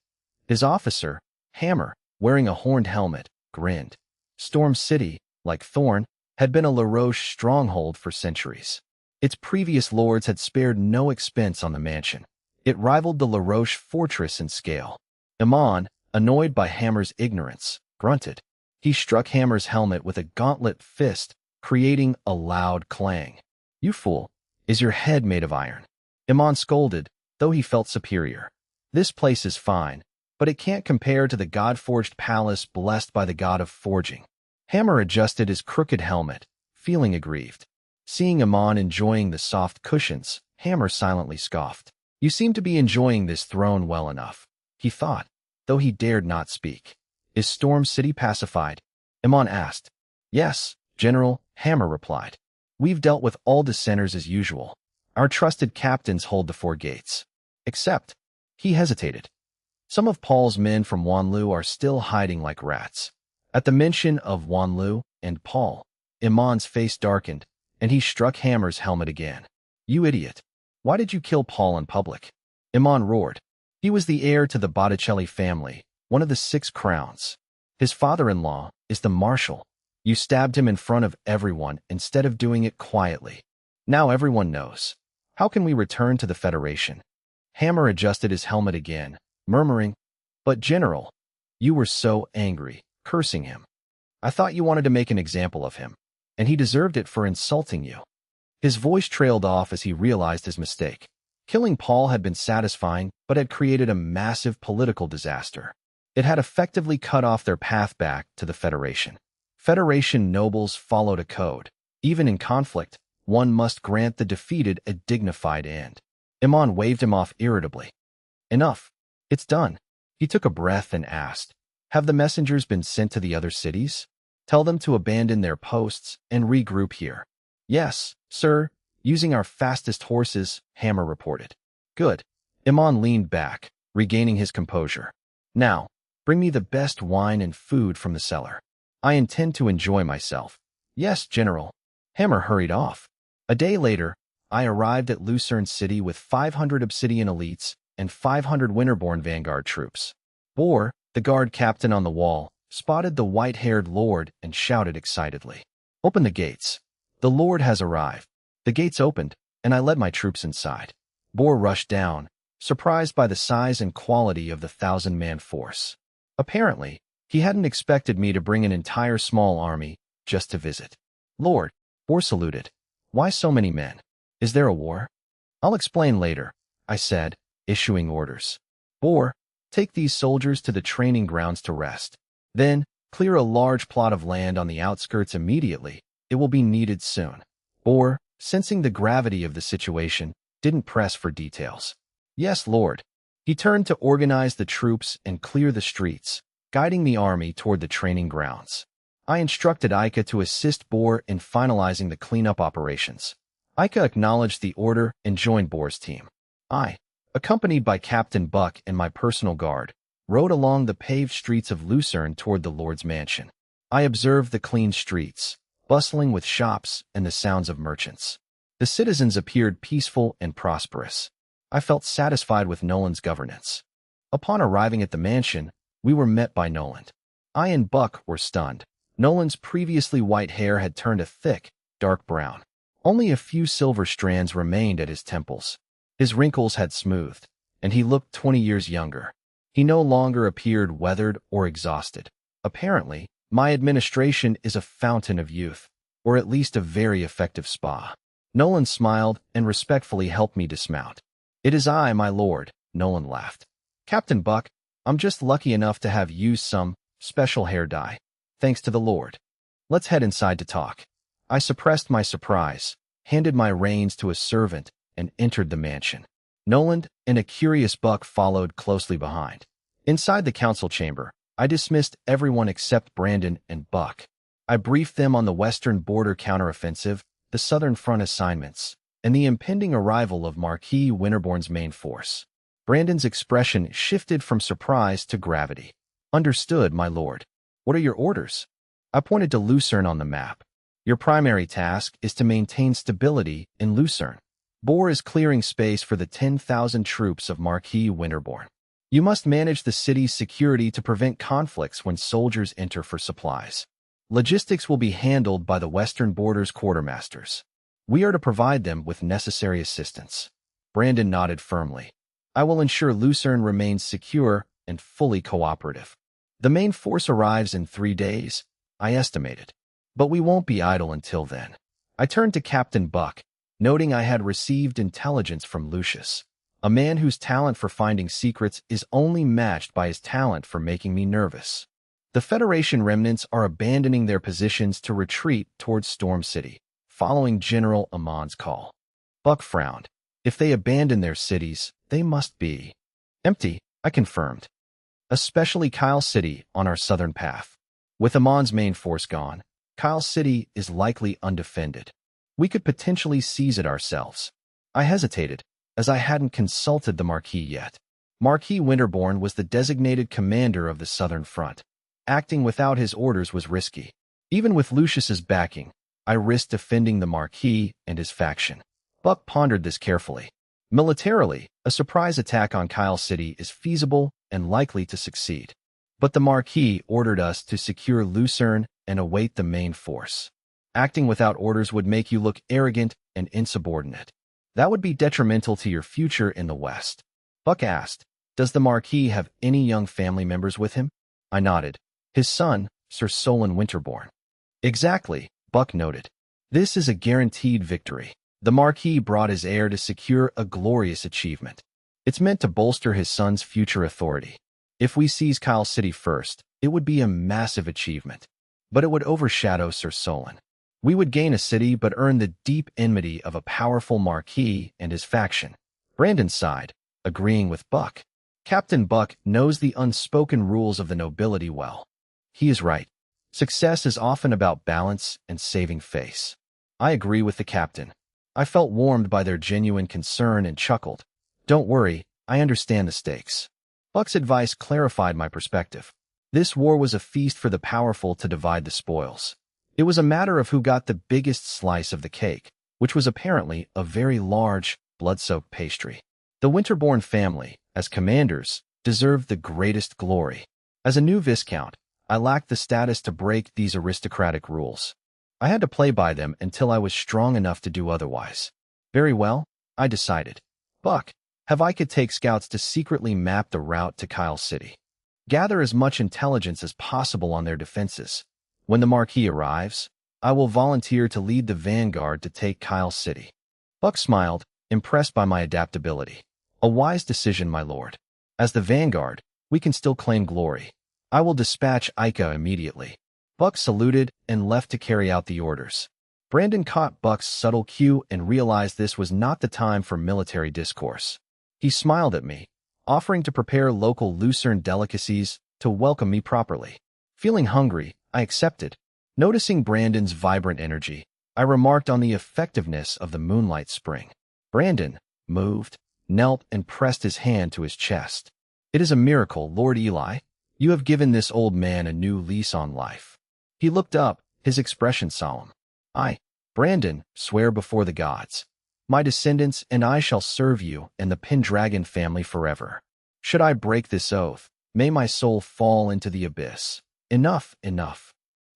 His officer, Hammer, wearing a horned helmet, grinned. Storm City, like Thorn, had been a LaRoche stronghold for centuries. Its previous lords had spared no expense on the mansion. It rivaled the LaRoche fortress in scale. Amon, annoyed by Hammer's ignorance, grunted. He struck Hammer's helmet with a gauntlet fist, creating a loud clang. "You fool, is your head made of iron?" Amon scolded, though he felt superior. "This place is fine, but it can't compare to the god-forged palace blessed by the god of forging." Hammer adjusted his crooked helmet, feeling aggrieved. Seeing Amon enjoying the soft cushions, Hammer silently scoffed. "You seem to be enjoying this throne well enough," he thought, though he dared not speak. "Is Storm City pacified?" Amon asked. "Yes, General," Hammer replied. "We've dealt with all dissenters as usual. Our trusted captains hold the 4 gates. Except," he hesitated, "some of Paul's men from Wanlu are still hiding like rats." At the mention of Wanlu and Paul, Amon's face darkened, and he struck Hammer's helmet again. "You idiot. Why did you kill Paul in public?" Amon roared. "He was the heir to the Botticelli family, one of the 6 crowns. His father-in-law is the marshal. You stabbed him in front of everyone instead of doing it quietly. Now everyone knows. How can we return to the Federation?" Hammer adjusted his helmet again, murmuring, "But General, you were so angry, cursing him. I thought you wanted to make an example of him, and he deserved it for insulting you." His voice trailed off as he realized his mistake. Killing Paul had been satisfying, but had created a massive political disaster. It had effectively cut off their path back to the Federation. Federation nobles followed a code. Even in conflict, one must grant the defeated a dignified end. Amon waved him off irritably. "Enough. It's done." He took a breath and asked, "Have the messengers been sent to the other cities? Tell them to abandon their posts and regroup here." "Yes, sir, using our fastest horses," Hammer reported. "Good." Amon leaned back, regaining his composure. "Now, bring me the best wine and food from the cellar. I intend to enjoy myself." "Yes, General." Hammer hurried off. A day later, I arrived at Lucerne City with 500 Obsidian elites and 500 Winterborn Vanguard troops. Boar, the guard captain on the wall, spotted the white-haired lord and shouted excitedly, "Open the gates. The lord has arrived." The gates opened, and I led my troops inside. Boar rushed down, surprised by the size and quality of the 1,000-man force. Apparently, he hadn't expected me to bring an entire small army just to visit. Lord, Boar saluted. Why so many men? Is there a war? I'll explain later, I said, issuing orders. Boar, take these soldiers to the training grounds to rest. Then, clear a large plot of land on the outskirts immediately. It will be needed soon. Boar, sensing the gravity of the situation, didn't press for details. Yes, Lord. He turned to organize the troops and clear the streets, guiding the army toward the training grounds. I instructed Ika to assist Boar in finalizing the cleanup operations. Ika acknowledged the order and joined Boar's team. I, accompanied by Captain Buck and my personal guard, rode along the paved streets of Lucerne toward the Lord's mansion. I observed the clean streets, bustling with shops and the sounds of merchants. The citizens appeared peaceful and prosperous. I felt satisfied with Nolan's governance. Upon arriving at the mansion, we were met by Nolan. I and Buck were stunned. Nolan's previously white hair had turned a thick, dark brown. Only a few silver strands remained at his temples. His wrinkles had smoothed, and he looked 20 years younger. He no longer appeared weathered or exhausted. Apparently, my administration is a fountain of youth, or at least a very effective spa. Nolan smiled and respectfully helped me dismount. It is I, my lord, Nolan laughed. Captain Buck, I'm just lucky enough to have used some special hair dye. Thanks to the Lord. Let's head inside to talk. I suppressed my surprise, handed my reins to a servant, and entered the mansion. Nolan and a curious Buck followed closely behind. Inside the council chamber, I dismissed everyone except Brandon and Buck. I briefed them on the western border counteroffensive, the southern front assignments, and the impending arrival of Marquis Winterbourne's main force. Brandon's expression shifted from surprise to gravity. Understood, my lord. What are your orders? I pointed to Lucerne on the map. Your primary task is to maintain stability in Lucerne. Boar is clearing space for the 10,000 troops of Marquis Winterbourne. You must manage the city's security to prevent conflicts when soldiers enter for supplies. Logistics will be handled by the Western Border's quartermasters. We are to provide them with necessary assistance. Brandon nodded firmly. I will ensure Lucerne remains secure and fully cooperative. The main force arrives in 3 days, I estimated. But we won't be idle until then. I turned to Captain Buck, noting I had received intelligence from Lucius, a man whose talent for finding secrets is only matched by his talent for making me nervous. The Federation remnants are abandoning their positions to retreat towards Storm City, following General Amon's call. Buck frowned. If they abandon their cities, they must be empty, I confirmed. Especially Kyle City on our southern path. With Amon's main force gone, Kyle City is likely undefended. We could potentially seize it ourselves. I hesitated, as I hadn't consulted the Marquis yet. Marquis Winterbourne was the designated commander of the southern front. Acting without his orders was risky. Even with Lucius's backing, I risked defending the Marquis and his faction. Buck pondered this carefully. Militarily, a surprise attack on Kyle City is feasible and likely to succeed. But the Marquis ordered us to secure Lucerne and await the main force. Acting without orders would make you look arrogant and insubordinate. That would be detrimental to your future in the West. Buck asked, does the Marquis have any young family members with him? I nodded. His son, Sir Solon Winterbourne. Exactly, Buck noted. This is a guaranteed victory. The Marquis brought his heir to secure a glorious achievement. It's meant to bolster his son's future authority. If we seize Kyle City first, it would be a massive achievement. But it would overshadow Sir Solon. We would gain a city but earn the deep enmity of a powerful Marquis and his faction. Brandon sighed, agreeing with Buck. Captain Buck knows the unspoken rules of the nobility well. He is right. Success is often about balance and saving face. I agree with the captain. I felt warmed by their genuine concern and chuckled. Don't worry, I understand the stakes. Buck's advice clarified my perspective. This war was a feast for the powerful to divide the spoils. It was a matter of who got the biggest slice of the cake, which was apparently a very large, blood-soaked pastry. The Winterbourne family, as commanders, deserved the greatest glory. As a new Viscount, I lacked the status to break these aristocratic rules. I had to play by them until I was strong enough to do otherwise. Very well, I decided. Buck, have I could take scouts to secretly map the route to Kyle City. Gather as much intelligence as possible on their defenses. When the Marquis arrives, I will volunteer to lead the vanguard to take Kyle City. Buck smiled, impressed by my adaptability. A wise decision, my lord. As the vanguard, we can still claim glory. I will dispatch Ika immediately. Buck saluted and left to carry out the orders. Brandon caught Buck's subtle cue and realized this was not the time for military discourse. He smiled at me, offering to prepare local Lucerne delicacies to welcome me properly. Feeling hungry, I accepted. Noticing Brandon's vibrant energy, I remarked on the effectiveness of the moonlight spring. Brandon moved, knelt, and pressed his hand to his chest. It is a miracle, Lord Eli. You have given this old man a new lease on life. He looked up, his expression solemn. Brandon, swear before the gods. My descendants and I shall serve you and the Pendragon family forever. Should I break this oath, may my soul fall into the abyss. Enough, enough.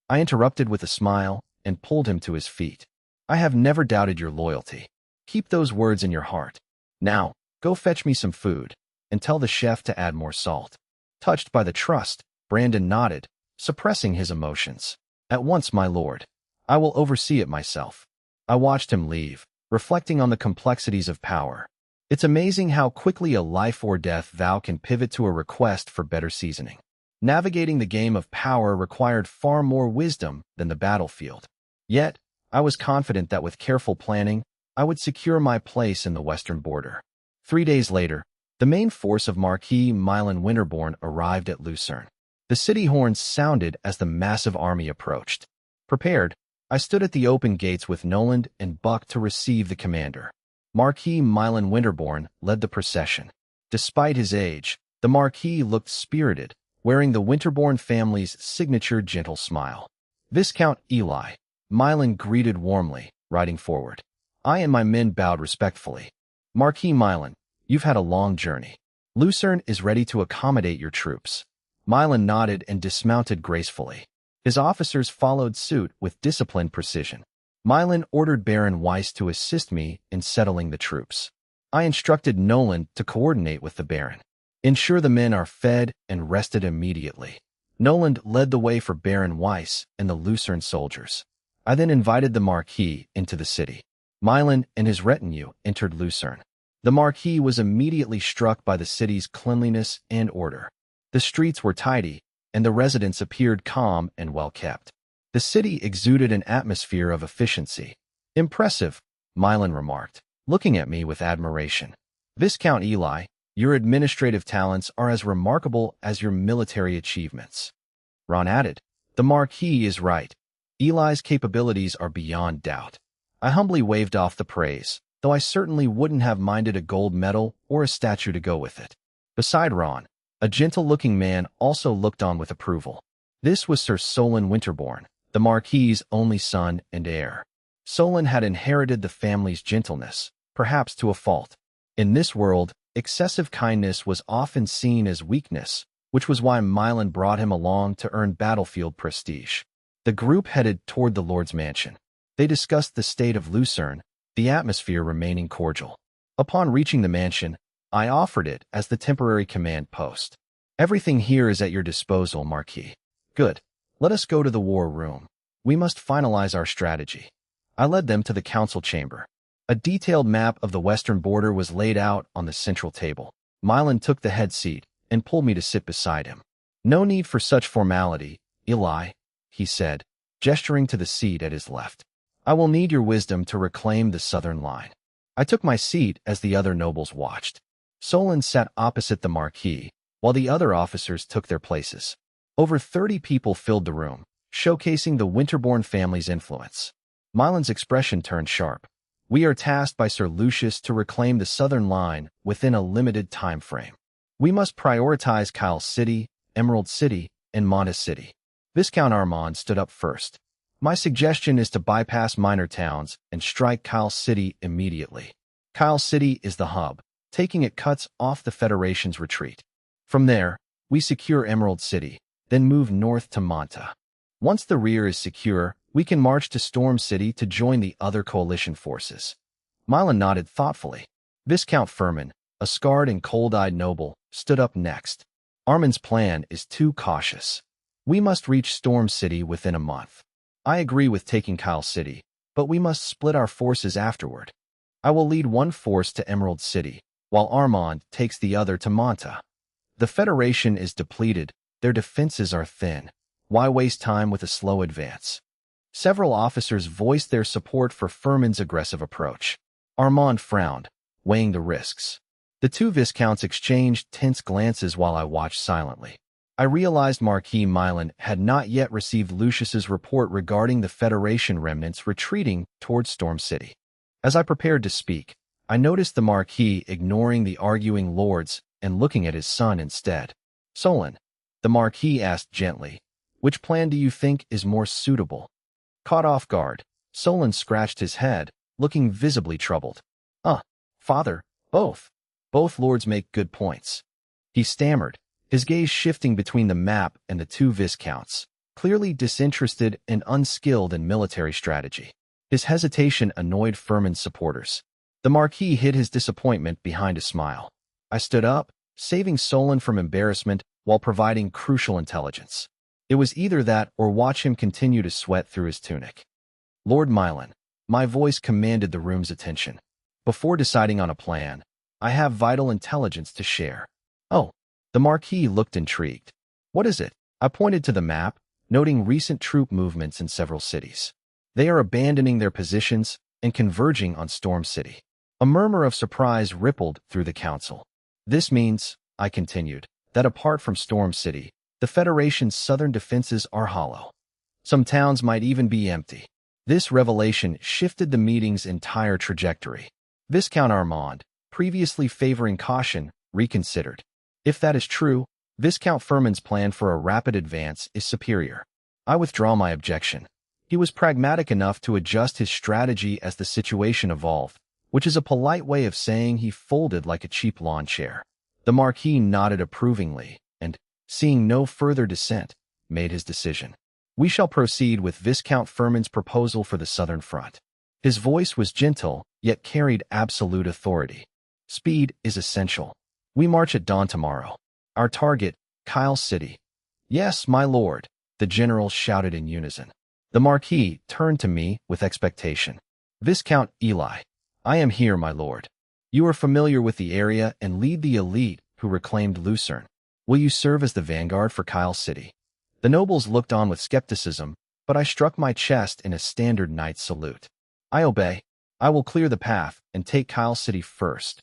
I interrupted with a smile and pulled him to his feet. I have never doubted your loyalty. Keep those words in your heart. Now, go fetch me some food, and tell the chef to add more salt. Touched by the trust, Brandon nodded, suppressing his emotions. At once, my lord. I will oversee it myself. I watched him leave, reflecting on the complexities of power. It's amazing how quickly a life or death vow can pivot to a request for better seasoning. Navigating the game of power required far more wisdom than the battlefield. Yet, I was confident that with careful planning, I would secure my place in the western border. 3 days later, the main force of Marquis Milan Winterborn arrived at Lucerne. The city horns sounded as the massive army approached. Prepared, I stood at the open gates with Noland and Buck to receive the commander. Marquis Milan Winterborn led the procession. Despite his age, the Marquis looked spirited, wearing the Winterborn family's signature gentle smile. Viscount Eli, Milan greeted warmly, riding forward. I and my men bowed respectfully. Marquis Milan, you've had a long journey. Lucerne is ready to accommodate your troops. Milan nodded and dismounted gracefully. His officers followed suit with disciplined precision. Milan ordered Baron Weiss to assist me in settling the troops. I instructed Noland to coordinate with the Baron. Ensure the men are fed and rested immediately. Noland led the way for Baron Weiss and the Lucerne soldiers. I then invited the Marquis into the city. Milan and his retinue entered Lucerne. The Marquis was immediately struck by the city's cleanliness and order. The streets were tidy, and the residents appeared calm and well-kept. The city exuded an atmosphere of efficiency. Impressive, Milan remarked, looking at me with admiration. Viscount Eli, your administrative talents are as remarkable as your military achievements. Ron added, the Marquis is right. Eli's capabilities are beyond doubt. I humbly waved off the praise, though I certainly wouldn't have minded a gold medal or a statue to go with it. Beside Ron, a gentle-looking man also looked on with approval. This was Sir Solon Winterborn, the Marquis's only son and heir. Solon had inherited the family's gentleness, perhaps to a fault. In this world, excessive kindness was often seen as weakness, which was why Milan brought him along to earn battlefield prestige. The group headed toward the Lord's mansion. They discussed the state of Lucerne, the atmosphere remaining cordial. Upon reaching the mansion, I offered it as the temporary command post. Everything here is at your disposal, Marquis. Good. Let us go to the war room. We must finalize our strategy. I led them to the council chamber. A detailed map of the western border was laid out on the central table. Milan took the head seat and pulled me to sit beside him. No need for such formality, Eli, he said, gesturing to the seat at his left. I will need your wisdom to reclaim the southern line. I took my seat as the other nobles watched. Solon sat opposite the Marquis, while the other officers took their places. Over 30 people filled the room, showcasing the Winterborn family's influence. Milan's expression turned sharp. We are tasked by Sir Lucius to reclaim the southern line within a limited time frame. We must prioritize Kyle City, Emerald City, and Monta City. Viscount Armand stood up first. My suggestion is to bypass minor towns and strike Kyle City immediately. Kyle City is the hub, taking it cuts off the Federation's retreat. From there, we secure Emerald City, then move north to Monta. Once the rear is secure, we can march to Storm City to join the other coalition forces. Milan nodded thoughtfully. Viscount Furman, a scarred and cold-eyed noble, stood up next. Armand's plan is too cautious. We must reach Storm City within a month. I agree with taking Kyle City, but we must split our forces afterward. I will lead one force to Emerald City, while Armand takes the other to Manta. The Federation is depleted, their defenses are thin. Why waste time with a slow advance? Several officers voiced their support for Furman's aggressive approach. Armand frowned, weighing the risks. The two Viscounts exchanged tense glances while I watched silently. I realized Marquis Milan had not yet received Lucius's report regarding the Federation remnants retreating towards Storm City. As I prepared to speak, I noticed the Marquis ignoring the arguing lords and looking at his son instead. Solon, the Marquis asked gently, which plan do you think is more suitable? Caught off guard, Solon scratched his head, looking visibly troubled. Father, both. Both lords make good points. He stammered, his gaze shifting between the map and the two Viscounts, clearly disinterested and unskilled in military strategy. His hesitation annoyed Furman's supporters. The Marquis hid his disappointment behind a smile. I stood up, saving Solon from embarrassment while providing crucial intelligence. It was either that or watch him continue to sweat through his tunic. Lord Milan, my voice commanded the room's attention. Before deciding on a plan, I have vital intelligence to share. Oh, the Marquis looked intrigued. What is it? I pointed to the map, noting recent troop movements in several cities. They are abandoning their positions and converging on Storm City. A murmur of surprise rippled through the council. This means, I continued, that apart from Storm City, the Federation's southern defenses are hollow. Some towns might even be empty. This revelation shifted the meeting's entire trajectory. Viscount Armand, previously favoring caution, reconsidered. If that is true, Viscount Furman's plan for a rapid advance is superior. I withdraw my objection. He was pragmatic enough to adjust his strategy as the situation evolved, which is a polite way of saying he folded like a cheap lawn chair. The Marquis nodded approvingly and, seeing no further dissent, made his decision. We shall proceed with Viscount Furman's proposal for the Southern Front. His voice was gentle, yet carried absolute authority. Speed is essential. We march at dawn tomorrow. Our target, Kyle City. Yes, my lord, the generals shouted in unison. The Marquis turned to me with expectation. Viscount Eli, I am here, my lord. You are familiar with the area and lead the elite who reclaimed Lucerne. Will you serve as the vanguard for Kyle City? The nobles looked on with skepticism, but I struck my chest in a standard knight's salute. I obey. I will clear the path and take Kyle City first.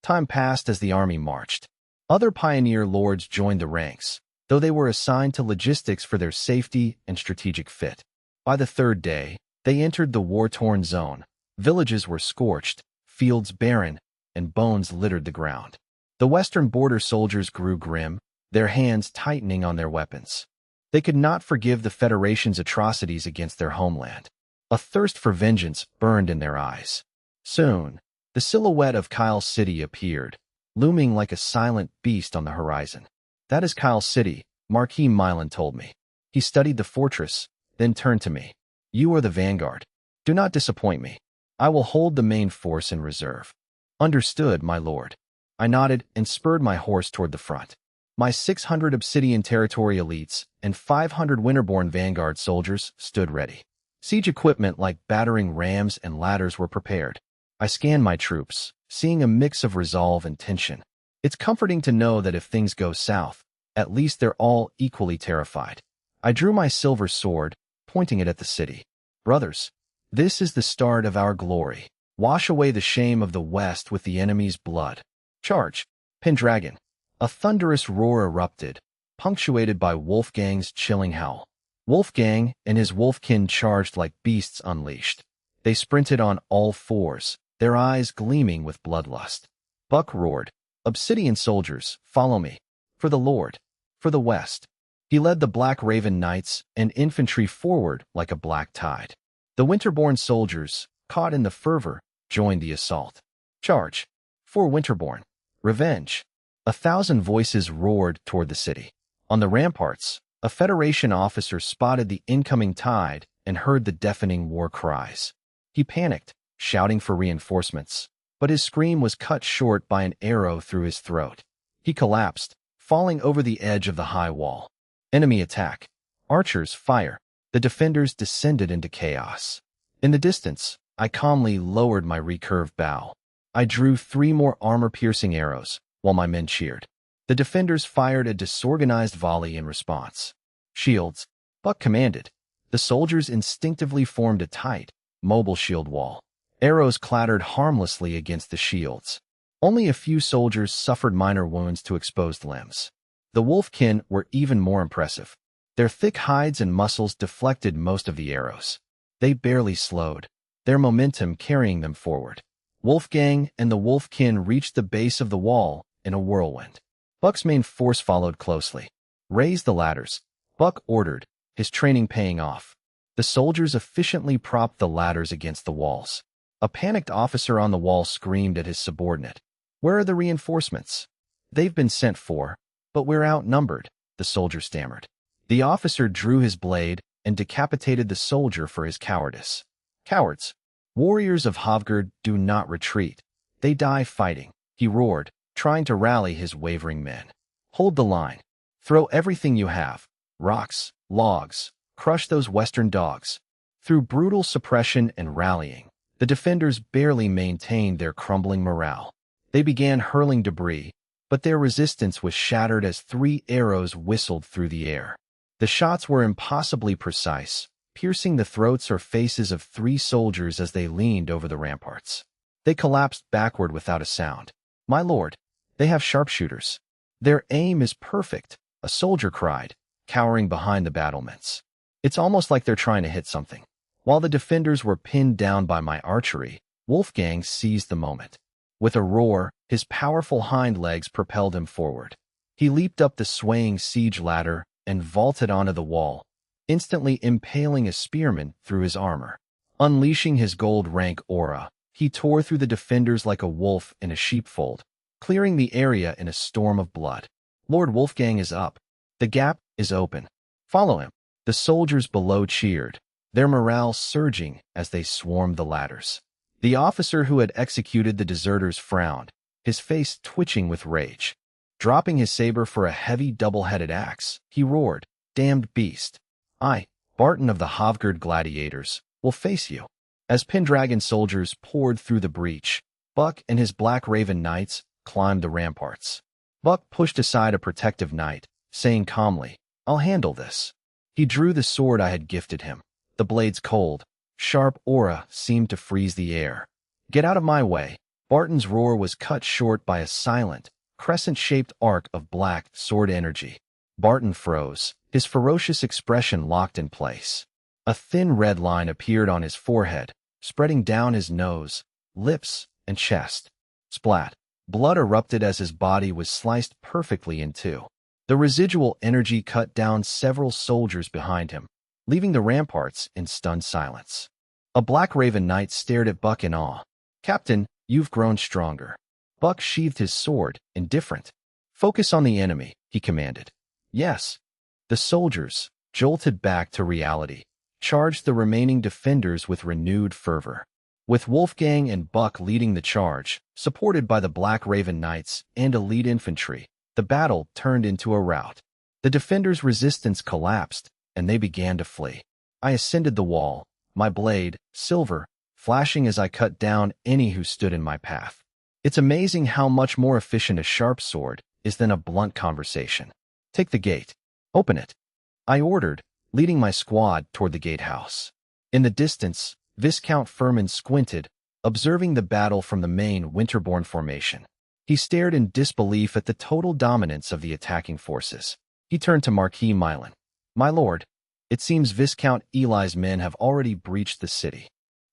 Time passed as the army marched. Other pioneer lords joined the ranks, though they were assigned to logistics for their safety and strategic fit. By the third day, they entered the war-torn zone. Villages were scorched, fields barren, and bones littered the ground. The western border soldiers grew grim, their hands tightening on their weapons. They could not forgive the Federation's atrocities against their homeland. A thirst for vengeance burned in their eyes. Soon, the silhouette of Kyle City appeared, looming like a silent beast on the horizon. That is Kyle City, Marquis Milan told me. He studied the fortress, then turned to me. You are the vanguard. Do not disappoint me. I will hold the main force in reserve. Understood, my lord. I nodded and spurred my horse toward the front. My 600 Obsidian Territory elites and 500 Winterborn Vanguard soldiers stood ready. Siege equipment like battering rams and ladders were prepared. I scanned my troops, seeing a mix of resolve and tension. It's comforting to know that if things go south, at least they're all equally terrified. I drew my silver sword, pointing it at the city. Brothers, this is the start of our glory. Wash away the shame of the West with the enemy's blood. Charge, Pendragon. A thunderous roar erupted, punctuated by Wolfgang's chilling howl. Wolfgang and his wolfkin charged like beasts unleashed. They sprinted on all fours, their eyes gleaming with bloodlust. Buck roared, Obsidian soldiers, follow me. For the Lord. For the West. He led the Black Raven Knights and infantry forward like a black tide. The Winterborn soldiers, caught in the fervor, joined the assault. Charge. For Winterborn. Revenge. 1,000 voices roared toward the city. On the ramparts, a Federation officer spotted the incoming tide and heard the deafening war cries. He panicked, shouting for reinforcements, but his scream was cut short by an arrow through his throat. He collapsed, falling over the edge of the high wall. Enemy attack. Archers, fire. The defenders descended into chaos. In the distance, I calmly lowered my recurved bow. I drew 3 more armor-piercing arrows, while my men cheered. The defenders fired a disorganized volley in response. Shields, Buck commanded. The soldiers instinctively formed a tight, mobile shield wall. Arrows clattered harmlessly against the shields. Only a few soldiers suffered minor wounds to exposed limbs. The wolfkin were even more impressive. Their thick hides and muscles deflected most of the arrows. They barely slowed, their momentum carrying them forward. Wolfgang and the wolfkin reached the base of the wall in a whirlwind. Buck's main force followed closely. Raise the ladders, Buck ordered, his training paying off. The soldiers efficiently propped the ladders against the walls. A panicked officer on the wall screamed at his subordinate. "Where are the reinforcements?" "They've been sent for, but we're outnumbered," the soldier stammered. The officer drew his blade and decapitated the soldier for his cowardice. "Cowards! Warriors of Havgard do not retreat. They die fighting," he roared, trying to rally his wavering men. "Hold the line. Throw everything you have. Rocks, logs, crush those western dogs." Through brutal suppression and rallying, the defenders barely maintained their crumbling morale. They began hurling debris, but their resistance was shattered as 3 arrows whistled through the air. The shots were impossibly precise, piercing the throats or faces of 3 soldiers as they leaned over the ramparts. They collapsed backward without a sound. "My lord, they have sharpshooters. Their aim is perfect," a soldier cried, cowering behind the battlements. "It's almost like they're trying to hit something." While the defenders were pinned down by my archery, Wolfgang seized the moment. With a roar, his powerful hind legs propelled him forward. He leaped up the swaying siege ladder and vaulted onto the wall, instantly impaling a spearman through his armor. Unleashing his gold-rank aura, he tore through the defenders like a wolf in a sheepfold, clearing the area in a storm of blood. "Lord Wolfgang is up. The gap is open. Follow him." The soldiers below cheered, their morale surging as they swarmed the ladders. The officer who had executed the deserters frowned, his face twitching with rage. Dropping his saber for a heavy double-headed axe, he roared, "Damned beast! I, Barton of the Havgard Gladiators, will face you." As Pendragon soldiers poured through the breach, Buck and his Black Raven knights climbed the ramparts. Buck pushed aside a protective knight, saying calmly, "I'll handle this." He drew the sword I had gifted him. The blade's cold, sharp aura seemed to freeze the air. "Get out of my way." Barton's roar was cut short by a silent, crescent-shaped arc of black sword energy. Barton froze, his ferocious expression locked in place. A thin red line appeared on his forehead, spreading down his nose, lips, and chest. Splat! Blood erupted as his body was sliced perfectly in 2. The residual energy cut down several soldiers behind him, leaving the ramparts in stunned silence. A Black Raven knight stared at Buck in awe. "Captain, you've grown stronger." Buck sheathed his sword, indifferent. "Focus on the enemy," he commanded. "Yes." The soldiers, jolted back to reality, charged the remaining defenders with renewed fervor. With Wolfgang and Buck leading the charge, supported by the Black Raven knights and elite infantry, the battle turned into a rout. The defenders' resistance collapsed, and they began to flee. I ascended the wall, my blade, silver, flashing as I cut down any who stood in my path. It's amazing how much more efficient a sharp sword is than a blunt conversation. "Take the gate. Open it," I ordered, leading my squad toward the gatehouse. In the distance, Viscount Furman squinted, observing the battle from the main Winterborn formation. He stared in disbelief at the total dominance of the attacking forces. He turned to Marquis Milan. "My lord, it seems Viscount Eli's men have already breached the city."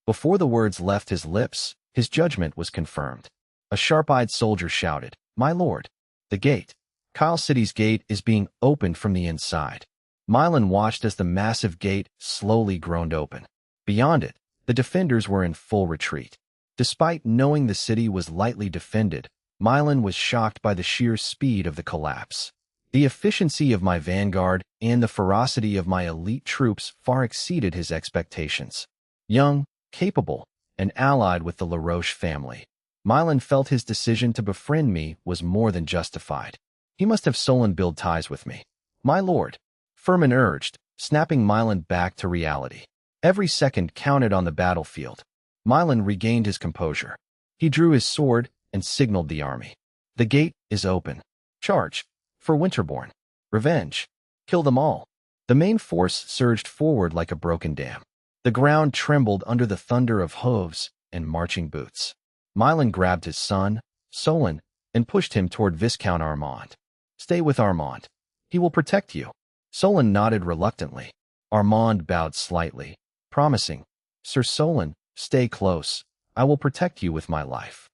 Before the words left his lips, his judgment was confirmed. A sharp-eyed soldier shouted, "My lord, the gate. Kyle City's gate is being opened from the inside." Milan watched as the massive gate slowly groaned open. Beyond it, the defenders were in full retreat. Despite knowing the city was lightly defended, Milan was shocked by the sheer speed of the collapse. The efficiency of my vanguard and the ferocity of my elite troops far exceeded his expectations. Young, capable, and allied with the LaRoche family, Milan felt his decision to befriend me was more than justified. He must have stolen build ties with me. "My lord," Furman urged, snapping Milan back to reality. Every second counted on the battlefield. Milan regained his composure. He drew his sword and signaled the army. The gate is open. Charge. For Winterborn. Revenge. Kill them all. The main force surged forward like a broken dam. The ground trembled under the thunder of hooves and marching boots. Milan grabbed his son, Solon, and pushed him toward Viscount Armand. Stay with Armand. He will protect you. Solon nodded reluctantly. Armand bowed slightly, promising, Sir Solon, stay close. I will protect you with my life.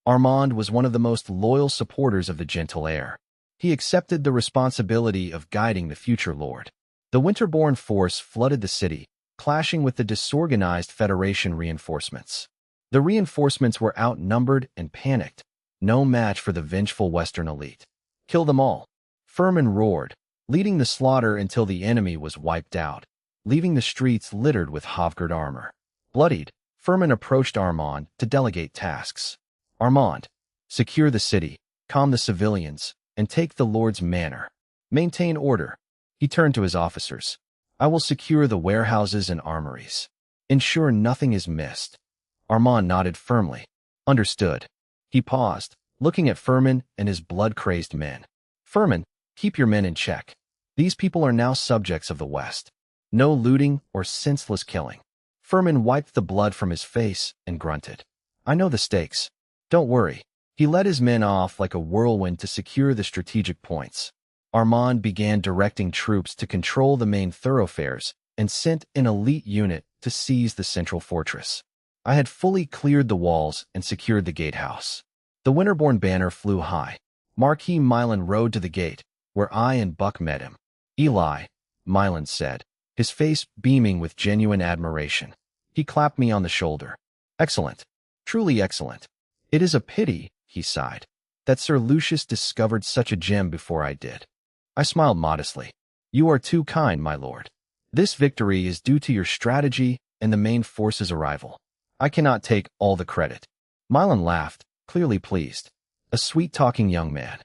Armand was one of the most loyal supporters of the gentle heir. He accepted the responsibility of guiding the future lord. The Winterborn force flooded the city, clashing with the disorganized Federation reinforcements. The reinforcements were outnumbered and panicked, no match for the vengeful Western elite. Kill them all. Furman roared, leading the slaughter until the enemy was wiped out, leaving the streets littered with Hovgard armor. Bloodied, Furman approached Armand to delegate tasks. Armand, secure the city, calm the civilians, and take the Lord's manor. Maintain order. He turned to his officers. I will secure the warehouses and armories. Ensure nothing is missed. Armand nodded firmly. Understood. He paused, looking at Furman and his blood-crazed men. Furman, keep your men in check. These people are now subjects of the West. No looting or senseless killing. Furman wiped the blood from his face and grunted. I know the stakes. Don't worry. He led his men off like a whirlwind to secure the strategic points. Armand began directing troops to control the main thoroughfares and sent an elite unit to seize the central fortress. I had fully cleared the walls and secured the gatehouse. The Winterborn banner flew high. Marquis Milan rode to the gate, where I and Buck met him. Eli, Milan said, his face beaming with genuine admiration. He clapped me on the shoulder. Excellent. Truly excellent. It is a pity, he sighed, that Sir Lucius discovered such a gem before I did. I smiled modestly. You are too kind, my lord. This victory is due to your strategy and the main force's arrival. I cannot take all the credit. Milan laughed, clearly pleased. A sweet-talking young man.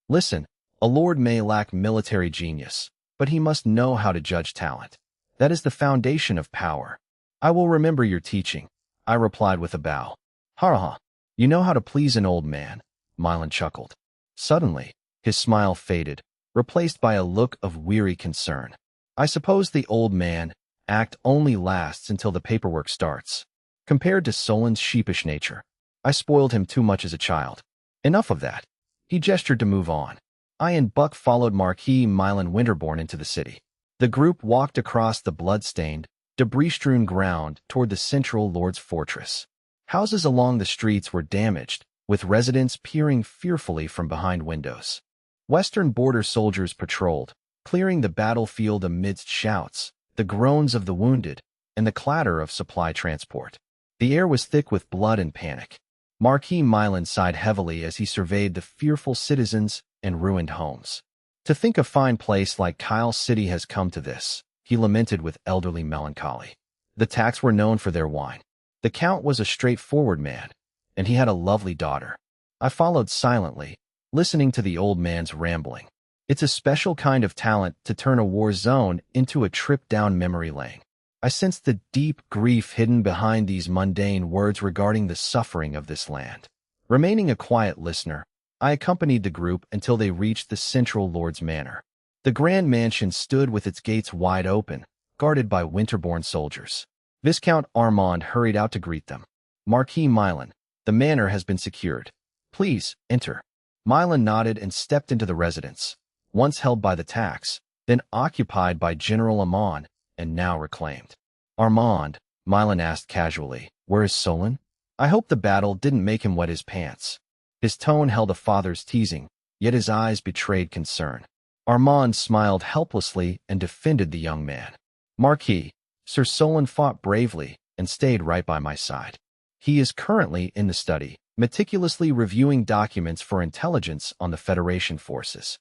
Listen, a lord may lack military genius, but he must know how to judge talent. That is the foundation of power. I will remember your teaching, I replied with a bow. Ha. You know how to please an old man, Milan chuckled. Suddenly, his smile faded, replaced by a look of weary concern. I suppose the old man act only lasts until the paperwork starts. Compared to Solon's sheepish nature, I spoiled him too much as a child. Enough of that. He gestured to move on. I and Buck followed Marquis Milan Winterborn into the city. The group walked across the blood-stained, debris-strewn ground toward the central lord's fortress. Houses along the streets were damaged, with residents peering fearfully from behind windows. Western border soldiers patrolled, clearing the battlefield amidst shouts, the groans of the wounded, and the clatter of supply transport. The air was thick with blood and panic. Marquis Milan sighed heavily as he surveyed the fearful citizens and ruined homes. To think a fine place like Kyle City has come to this, he lamented with elderly melancholy. The Tacks were known for their wine. The Count was a straightforward man, and he had a lovely daughter. I followed silently, listening to the old man's rambling. It's a special kind of talent to turn a war zone into a trip down memory lane. I sensed the deep grief hidden behind these mundane words regarding the suffering of this land. Remaining a quiet listener, I accompanied the group until they reached the central lord's manor. The grand mansion stood with its gates wide open, guarded by Winterborn soldiers. Viscount Armand hurried out to greet them. Marquis Milan, the manor has been secured. Please, enter. Milan nodded and stepped into the residence, once held by the Tacks, then occupied by General Amon, and now reclaimed. Armand, Milan asked casually, where is Solon? I hope the battle didn't make him wet his pants. His tone held a father's teasing, yet his eyes betrayed concern. Armand smiled helplessly and defended the young man. Marquis, Sir Solon fought bravely and stayed right by my side. He is currently in the study, meticulously reviewing documents for intelligence on the Federation forces.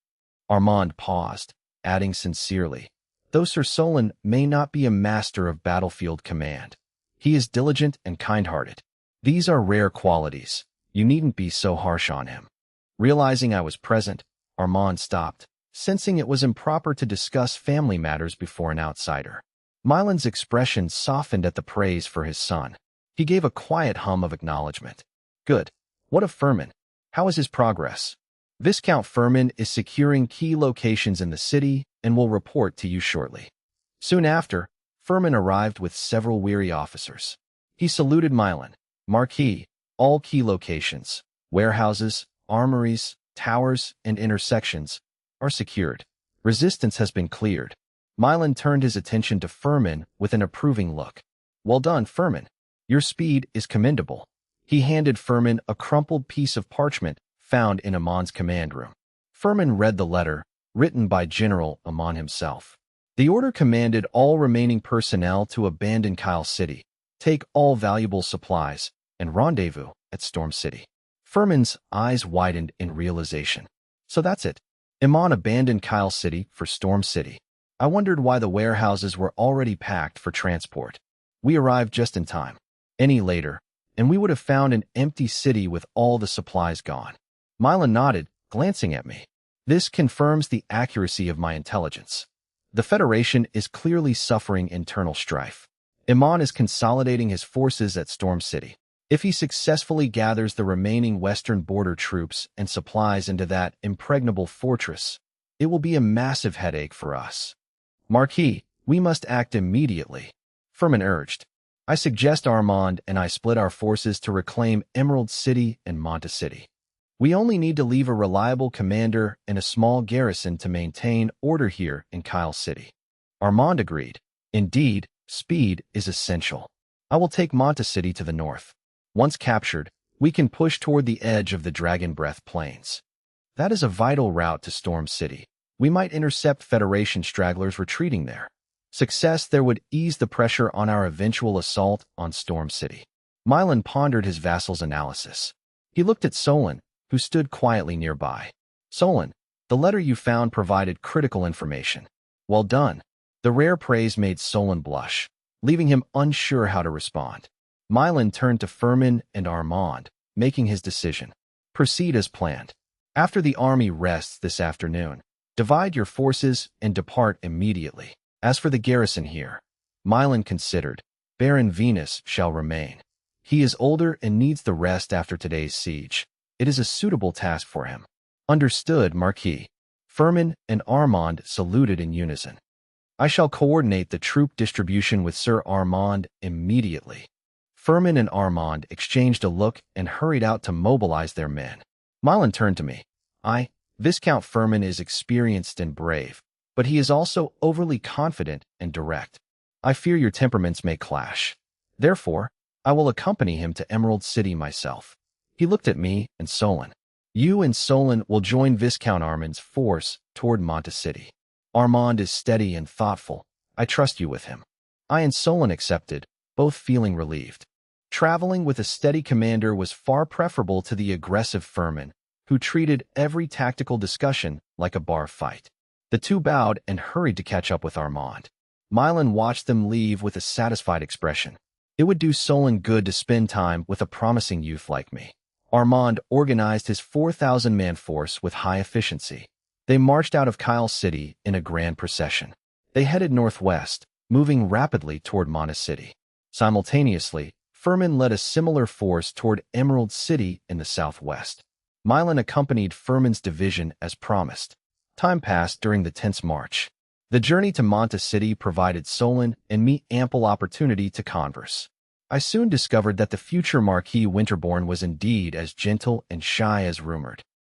Armand paused, adding sincerely, though Sir Solon may not be a master of battlefield command, he is diligent and kind-hearted. These are rare qualities. You needn't be so harsh on him. Realizing I was present, Armand stopped, sensing it was improper to discuss family matters before an outsider. Milan's expression softened at the praise for his son. He gave a quiet hum of acknowledgement. Good. What of Furman? How is his progress? Viscount Furman is securing key locations in the city and will report to you shortly. Soon after, Furman arrived with several weary officers. He saluted Milan. Marquis, all key locations, warehouses, armories, towers, and intersections are secured. Resistance has been cleared. Milan turned his attention to Furman with an approving look. Well done, Furman. Your speed is commendable. He handed Furman a crumpled piece of parchment found in Amon's command room. Furman read the letter, written by General Amon himself. The order commanded all remaining personnel to abandon Kyle City, take all valuable supplies, and rendezvous at Storm City. Furman's eyes widened in realization. So that's it. Amon abandoned Kyle City for Storm City. I wondered why the warehouses were already packed for transport. We arrived just in time. Any later, and we would have found an empty city with all the supplies gone. Milan nodded, glancing at me. This confirms the accuracy of my intelligence. The Federation is clearly suffering internal strife. Amon is consolidating his forces at Storm City. If he successfully gathers the remaining western border troops and supplies into that impregnable fortress, it will be a massive headache for us. Marquis, we must act immediately, Furman urged. I suggest Armand and I split our forces to reclaim Emerald City and Monta City. We only need to leave a reliable commander and a small garrison to maintain order here in Kyle City. Armand agreed. Indeed, speed is essential. I will take Monta City to the north. Once captured, we can push toward the edge of the Dragon Breath Plains. That is a vital route to Storm City. We might intercept Federation stragglers retreating there. Success there would ease the pressure on our eventual assault on Storm City. Milan pondered his vassal's analysis. He looked at Solon, who stood quietly nearby. Solon, the letter you found provided critical information. Well done. The rare praise made Solon blush, leaving him unsure how to respond. Milan turned to Furman and Armand, making his decision. Proceed as planned. After the army rests this afternoon, divide your forces and depart immediately. As for the garrison here, Milan considered, Baron Venus shall remain. He is older and needs the rest after today's siege. It is a suitable task for him. Understood, Marquis. Furman and Armand saluted in unison. I shall coordinate the troop distribution with Sir Armand immediately. Furman and Armand exchanged a look and hurried out to mobilize their men. Milan turned to me. Viscount Furman is experienced and brave, but he is also overly confident and direct. I fear your temperaments may clash. Therefore, I will accompany him to Emerald City myself. He looked at me and Solon. You and Solon will join Viscount Armand's force toward Monta City. Armand is steady and thoughtful. I trust you with him. I and Solon accepted, both feeling relieved. Traveling with a steady commander was far preferable to the aggressive Furman, who treated every tactical discussion like a bar fight. The two bowed and hurried to catch up with Armand. Milan watched them leave with a satisfied expression. It would do Solon good to spend time with a promising youth like me. Armand organized his 4,000-man force with high efficiency. They marched out of Kyle City in a grand procession. They headed northwest, moving rapidly toward Monta City. Simultaneously, Furman led a similar force toward Emerald City in the southwest. Milan accompanied Furman's division as promised. Time passed during the tense march. The journey to Monta City provided Solon and me ample opportunity to converse. I soon discovered that the future Marquis Winterbourne was indeed as gentle and shy as rumored.